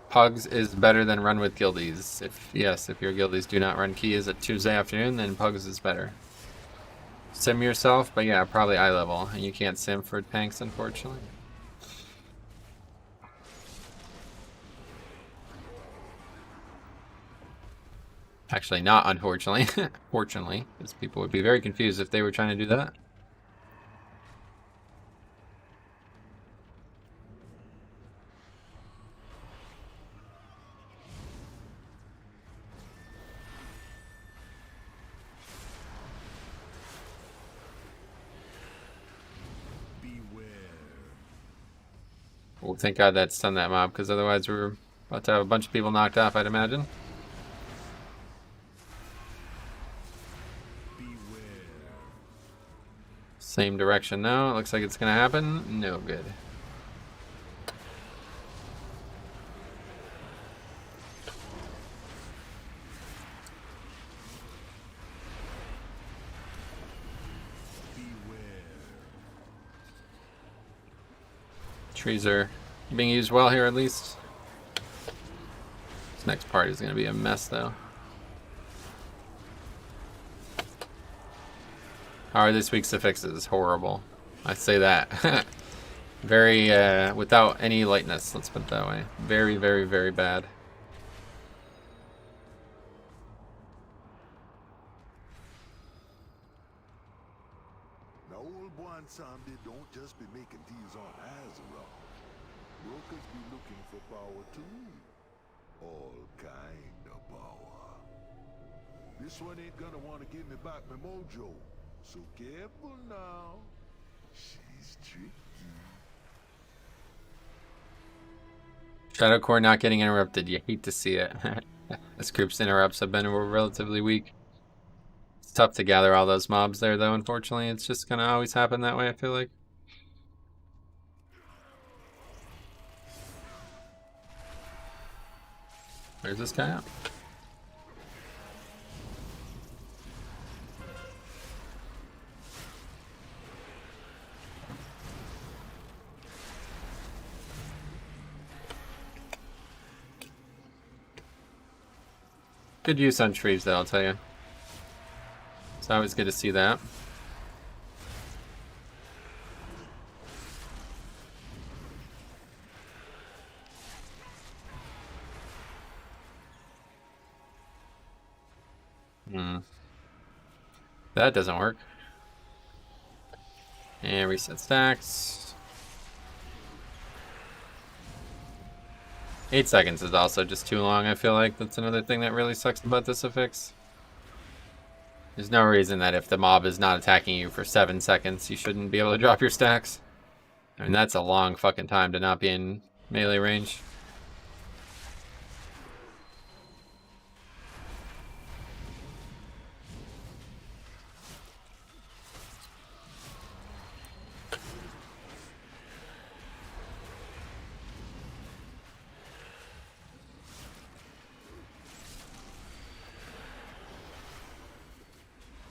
S1: Pugs is better than run with guildies. If your guildies do not run keys at Tuesday afternoon, then Pugs is better. Sim yourself, but yeah, probably eye level. And you can't sim for tanks, unfortunately. Actually, not unfortunately. Fortunately, because people would be very confused if they were trying to do that. Well, thank God that stunned that mob, because otherwise we were about to have a bunch of people knocked off, I'd imagine. Same direction now. It looks like it's going to happen. No good. Trees are being used well here, at least. This next part is going to be a mess, though. How are this week's affixes? Horrible. I say that. Very, without any lightness, let's put it that way. Very, very, very bad.
S2: Now, old boy and Sandy don't just be making deals on eyes around. Brokers be looking for power too. All kind of power. This one ain't gonna want to give me back my mojo. So careful now. She's tricky.
S1: Shadow Core not getting interrupted. You hate to see it. This group's interrupts have been relatively weak. It's tough to gather all those mobs there, though, unfortunately. It's just gonna always happen that way, I feel like. Where's this guy at? Good use on trees, though, I'll tell you. It's always good to see that. That doesn't work. And reset stacks. 8 seconds is also just too long, I feel like. That's another thing that really sucks about this affix. There's no reason that if the mob is not attacking you for 7 seconds, you shouldn't be able to drop your stacks. I mean, that's a long fucking time to not be in melee range.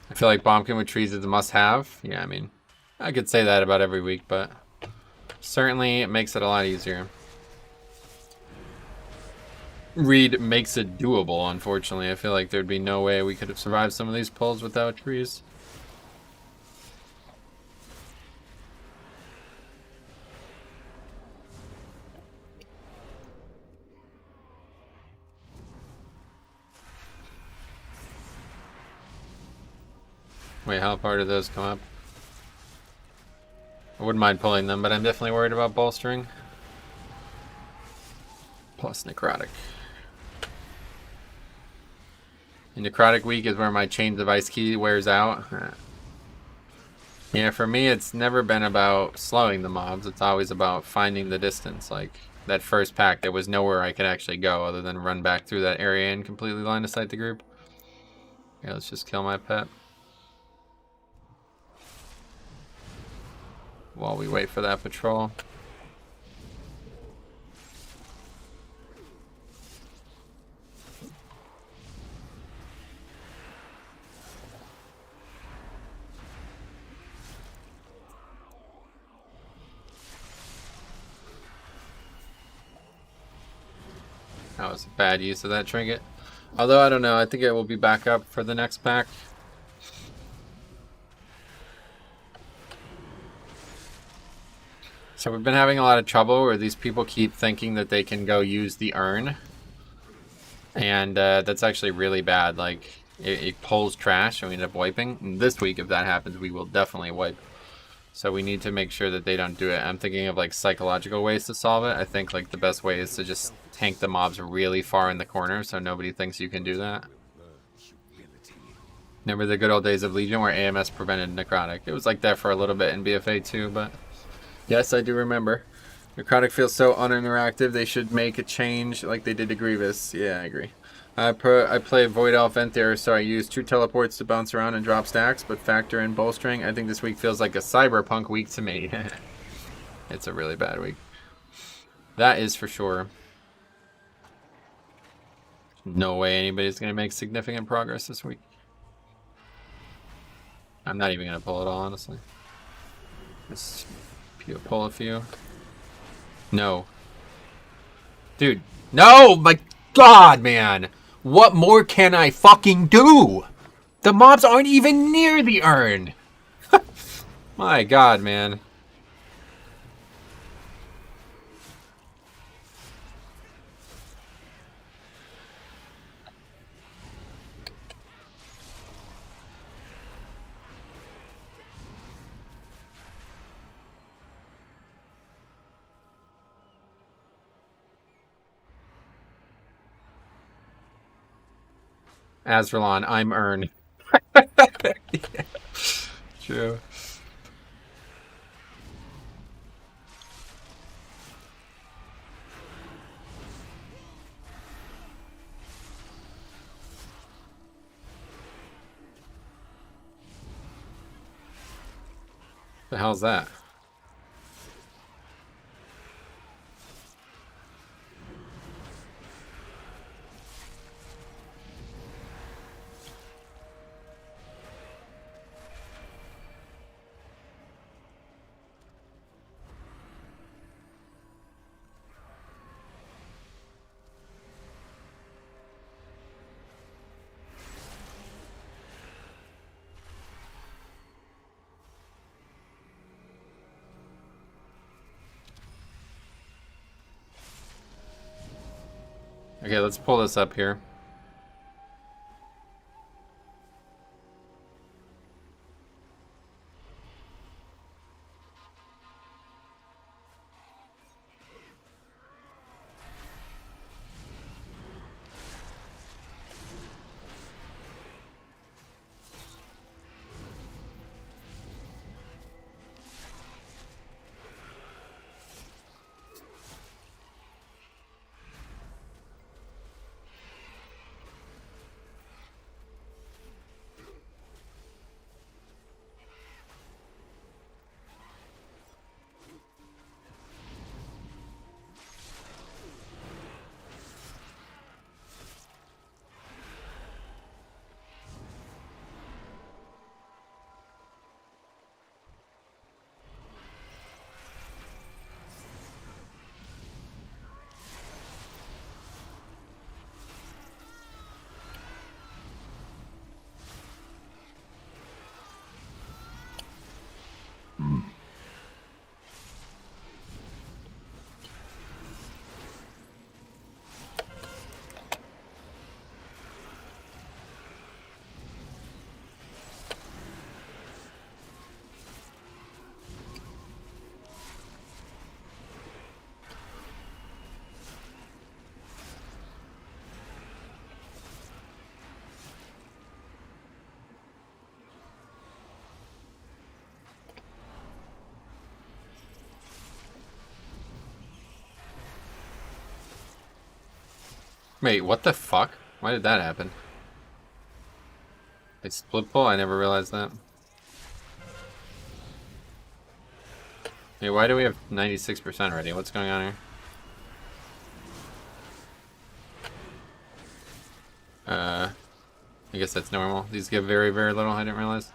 S1: I feel like Bombkin with trees is a must-have. Yeah, I mean, I could say that about every week, but certainly it makes it a lot easier. Reed makes it doable, unfortunately. I feel like there'd be no way we could have survived some of these pulls without trees. Wait, how far do those come up? I wouldn't mind pulling them, but I'm definitely worried about bolstering. Plus Necrotic. And Necrotic week is where my Chains of Ice key wears out. Yeah, for me, it's never been about slowing the mobs. It's always about finding the distance. Like, that first pack, there was nowhere I could actually go other than run back through that area and completely line of sight the group. Yeah, let's just kill my pet. While we wait for that patrol. That was a bad use of that trinket. Although, I don't know, I think it will be back up for the next pack. So we've been having a lot of trouble where these people keep thinking that they can go use the urn. And that's actually really bad. Like, it pulls trash and we end up wiping. And this week, if that happens, we will definitely wipe. So we need to make sure that they don't do it. I'm thinking of like psychological ways to solve it. I think like the best way is to just tank the mobs really far in the corner so nobody thinks you can do that. Remember the good old days of Legion where AMS prevented Necrotic? It was like that for a little bit in BFA too, but yes, I do remember. Necrotic feels so uninteractive. They should make a change like they did to Grievous. Yeah, I agree. I play Void Elf Enther, so I use 2 teleports to bounce around and drop stacks, but factor in bolstering. I think this week feels like a cyberpunk week to me. It's a really bad week. That is for sure. No way anybody's going to make significant progress this week. I'm not even going to pull it all, honestly. Just pull a few. No. Dude. No! My God, man! What more can I fucking do? The mobs aren't even near the urn. My God, man. Azralon, I'm Urn. Yeah, true. The hell's that? Okay, let's pull this up here. Wait, what the fuck? Why did that happen? They split pull? I never realized that. Hey, why do we have 96% already? What's going on here? I guess that's normal. These give very, very little, I didn't realize.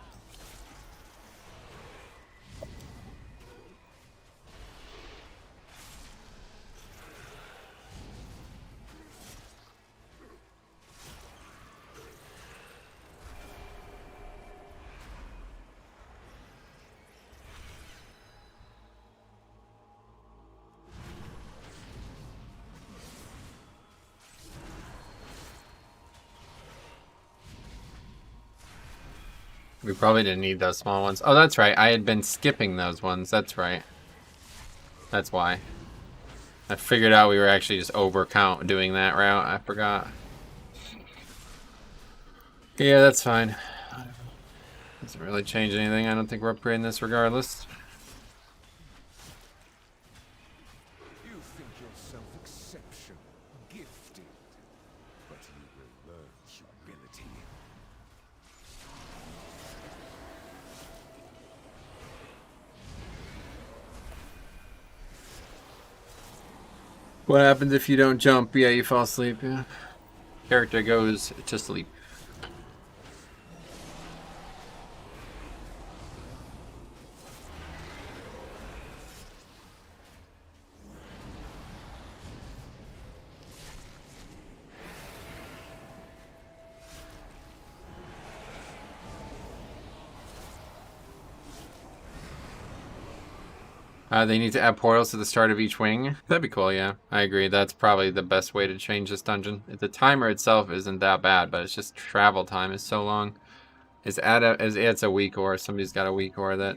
S1: We probably didn't need those small ones. Oh, that's right. I had been skipping those ones. That's right. That's why. I figured out we were actually just overcount doing that route. I forgot. Yeah, that's fine. Doesn't really change anything. I don't think we're upgrading this regardless.
S2: You think yourself exceptional, gifted, but you will learn humility.
S1: What happens if you don't jump? Yeah, you fall asleep. Yeah. Character goes to sleep. They need to add portals to the start of each wing. That'd be cool, yeah. I agree. That's probably the best way to change this dungeon. The timer itself isn't that bad, but it's just travel time is so long. It's a weak ore. Somebody's got a weak ore that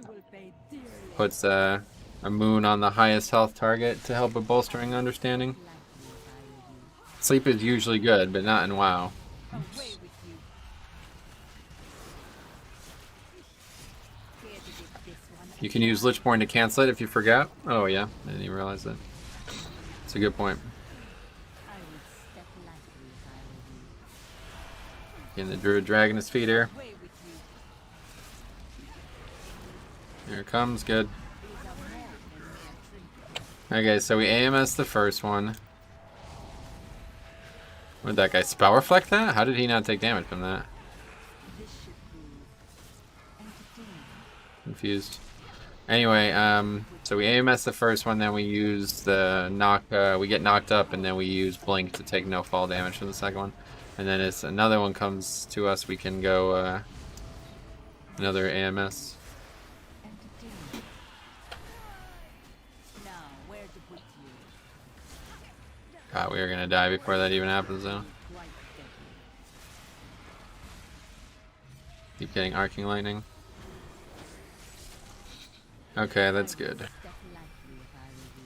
S1: puts a moon on the highest health target to help with bolstering understanding. Sleep is usually good, but not in WoW. You can use Lichborn to cancel it if you forgot. Oh yeah, I didn't even realize that. It's a good point. Getting the Druid dragging his feet here. Here it comes, good. Okay, so we AMS the first one. Where'd that guy spell reflect that? How did he not take damage from that? Confused. Anyway, so we AMS the first one, then we use the we get knocked up, and then we use Blink to take no fall damage from the second one. And then as another one comes to us, we can go another AMS. God, we are gonna die before that even happens, though. Keep getting arcing lightning. Okay, that's good.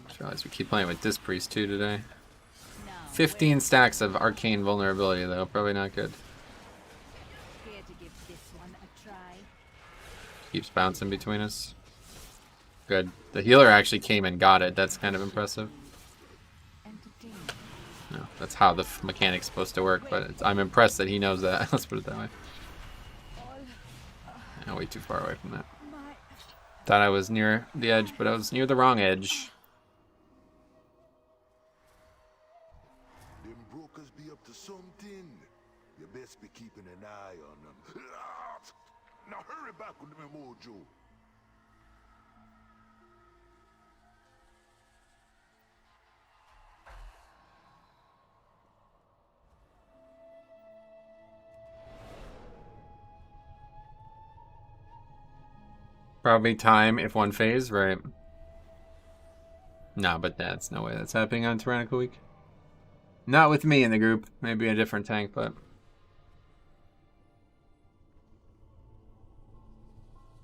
S1: Just realized we keep playing with this priest too today. 15 stacks of arcane vulnerability though, probably not good. Keeps bouncing between us. Good. The healer actually came and got it. That's kind of impressive. No, that's how the mechanic's supposed to work, but I'm impressed that he knows that. Let's put it that way. I'm way too far away from that. Thought I was near the edge, but I was near the wrong edge.
S2: Them brokers be up to something. You best be keeping an eye on them. Now hurry back with me, Mojo.
S1: Probably time if one phase, right? No, but that's no way that's happening on Tyrannical Week. Not with me in the group. Maybe a different tank, but...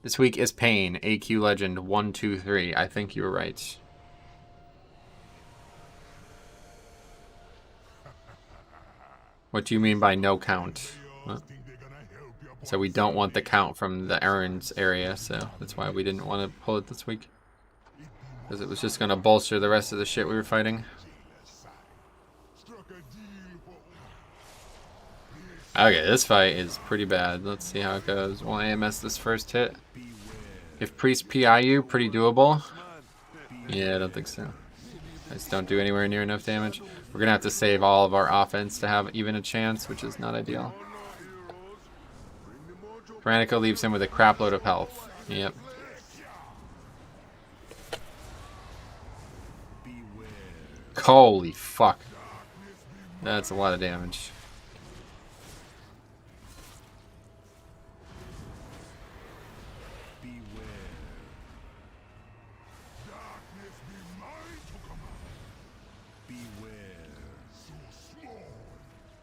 S1: This week is Pain, AQ Legend 123. I think you were right. What do you mean by no count? Huh? So we don't want the count from the errands area, so that's why we didn't want to pull it this week. Because it was just going to bolster the rest of the shit we were fighting. Okay, this fight is pretty bad. Let's see how it goes. We'll AMS this first hit. If Priest PIU, pretty doable. Yeah, I don't think so. I just don't do anywhere near enough damage. We're gonna have to save all of our offense to have even a chance, which is not ideal. Tyrannical leaves him with a crap load of health. Yep. Holy fuck. That's a lot of damage.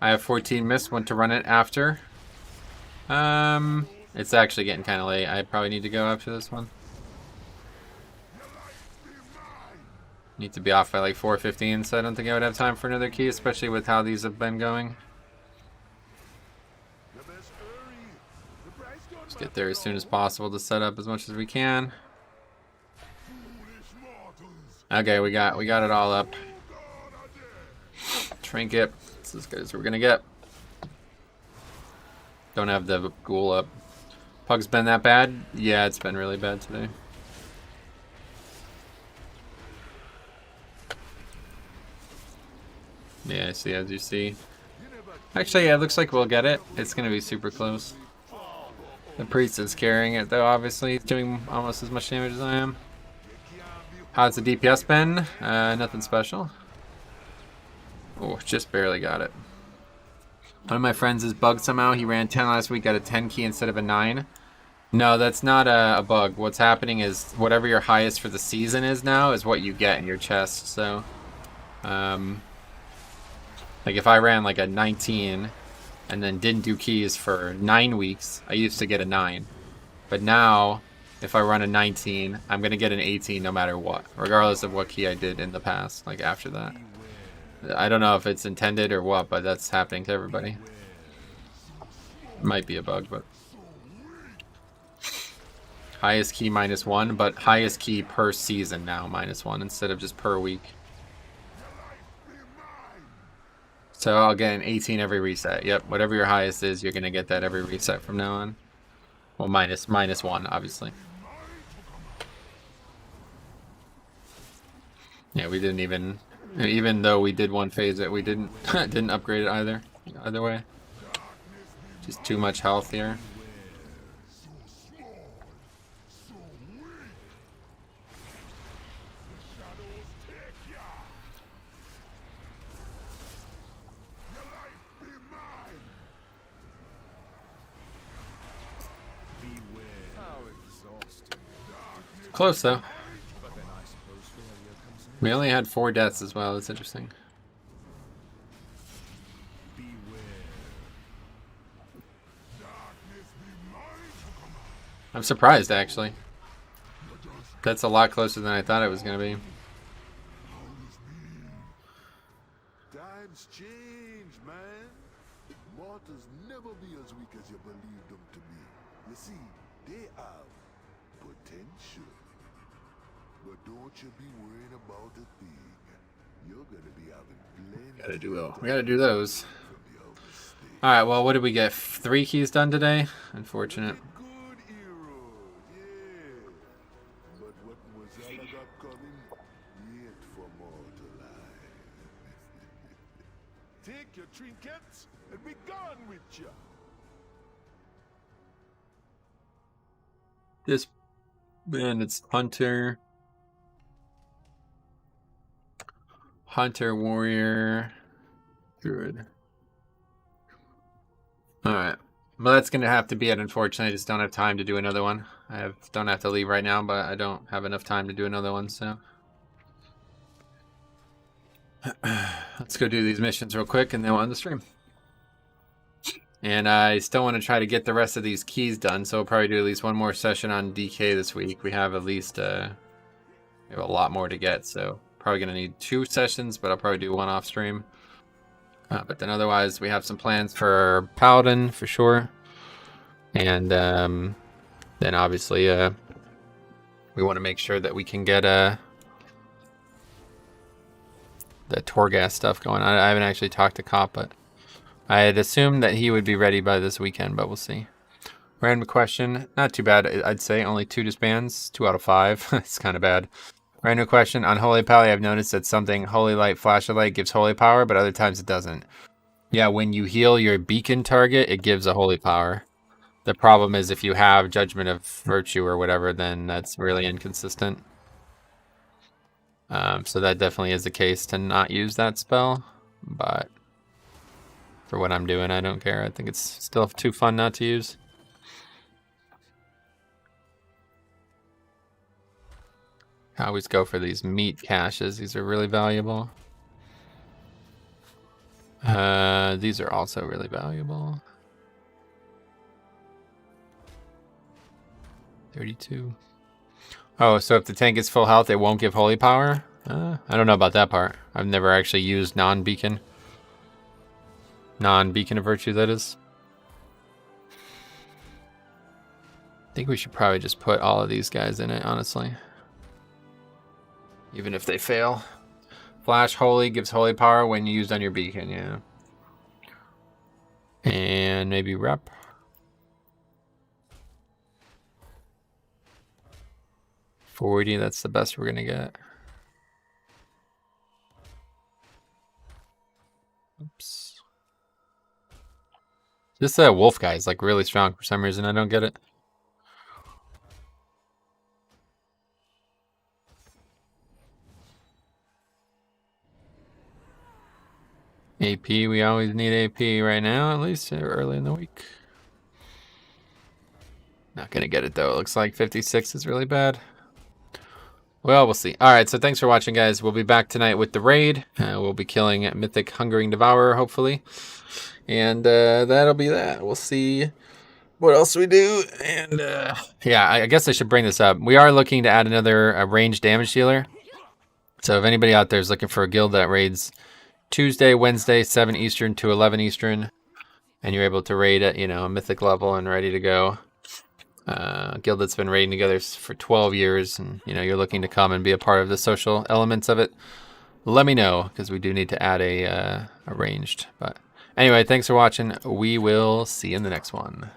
S1: I have 14 miss, went to run it after. It's actually getting kind of late. I probably need to go after this one. Need to be off by like 4:15, so I don't think I would have time for another key, especially with how these have been going. Let's get there as soon as possible to set up as much as we can. Okay, we got it all up. Trinket. It's as good as we're gonna get. Don't have the ghoul up. Pug's been that bad? Yeah, it's been really bad today. Yeah, I see, as you see. Actually, yeah, it looks like we'll get it. It's gonna be super close. The priest is carrying it though, obviously. He's doing almost as much damage as I am. How's the DPS been? Nothing special. Oh, just barely got it. One of my friends is bugged somehow. He ran 10 last week, got a 10 key instead of a 9. No, that's not a bug. What's happening is whatever your highest for the season is now is what you get in your chest. So, like if I ran like a 19 and then didn't do keys for 9 weeks, I used to get a 9. But now, if I run a 19, I'm going to get an 18 no matter what, regardless of what key I did in the past, like after that. I don't know if it's intended or what, but that's happening to everybody. Might be a bug, but... Highest key -1, but highest key per season now -1 instead of just per week. So I'll get an 18 every reset. Yep, whatever your highest is, you're going to get that every reset from now on. Well, -1, obviously. Yeah, we didn't even though we did one phase it, we didn't upgrade it either way. Just too much health here. Close though. We only had 4 deaths as well. That's interesting. I'm surprised actually. That's a lot closer than I thought it was going to be.
S2: Times change, man. Mortals never be as weak as you believe them to be. You see, they have potential. But don't you be worrying about a thing. You're gonna be having plenty.
S1: We gotta do those. Alright, well, what did we get? 3 keys done today? Unfortunate.
S2: Good hero, yeah. But what Mozilla got coming, yet for mortal life. Take your trinkets and be gone with ya.
S1: This man, it's Hunter, Warrior, Druid. Alright. Well, that's going to have to be it, unfortunately. I just don't have time to do another one. Don't have to leave right now, but I don't have enough time to do another one, so. Let's go do these missions real quick, and then we'll end the stream. And I still want to try to get the rest of these keys done, so we'll probably do at least one more session on DK this week. We have at least we have a lot more to get, so probably going to need 2 sessions, but I'll probably do 1 off stream. But then otherwise, we have some plans for Paladin, for sure. And then obviously, we want to make sure that we can get the Torghast stuff going on. I haven't actually talked to Cop, but I had assumed that he would be ready by this weekend, but we'll see. Random question. Not too bad, I'd say. Only 2 disbands. 2 out of 5. It's kind of bad. Random question. On Holy Pally, I've noticed that something Holy Light Flashlight gives Holy Power, but other times it doesn't. Yeah, when you heal your beacon target, it gives a Holy Power. The problem is if you have Judgment of Virtue or whatever, then that's really inconsistent. So that definitely is the case to not use that spell, but for what I'm doing, I don't care. I think it's still too fun not to use. I always go for these meat caches. These are really valuable. These are also really valuable. 32. Oh, so if the tank is full health, it won't give holy power? I don't know about that part. I've never actually used non-beacon. Non-beacon of virtue, that is. I think we should probably just put all of these guys in it, honestly. Even if they fail. Flash holy gives holy power when used on your beacon, yeah. And maybe rep. $40, that's the best we're gonna get. Oops. This wolf guy is like really strong for some reason. I don't get it. AP, we always need AP right now, at least early in the week. Not gonna get it though. It looks like 56 is really bad. Well, we'll see. All right, so thanks for watching, guys. We'll be back tonight with the raid. We'll be killing Mythic Hungering Devourer, hopefully. And that'll be that. We'll see what else we do. And yeah, I guess I should bring this up. We are looking to add another ranged damage dealer. So if anybody out there is looking for a guild that raids Tuesday, Wednesday, 7 Eastern to 11 Eastern, and you're able to raid at, a mythic level and ready to go. Guild that's been raiding together for 12 years, and you're looking to come and be a part of the social elements of it, let me know, because we do need to add a ranged. But anyway, thanks for watching. We will see you in the next one.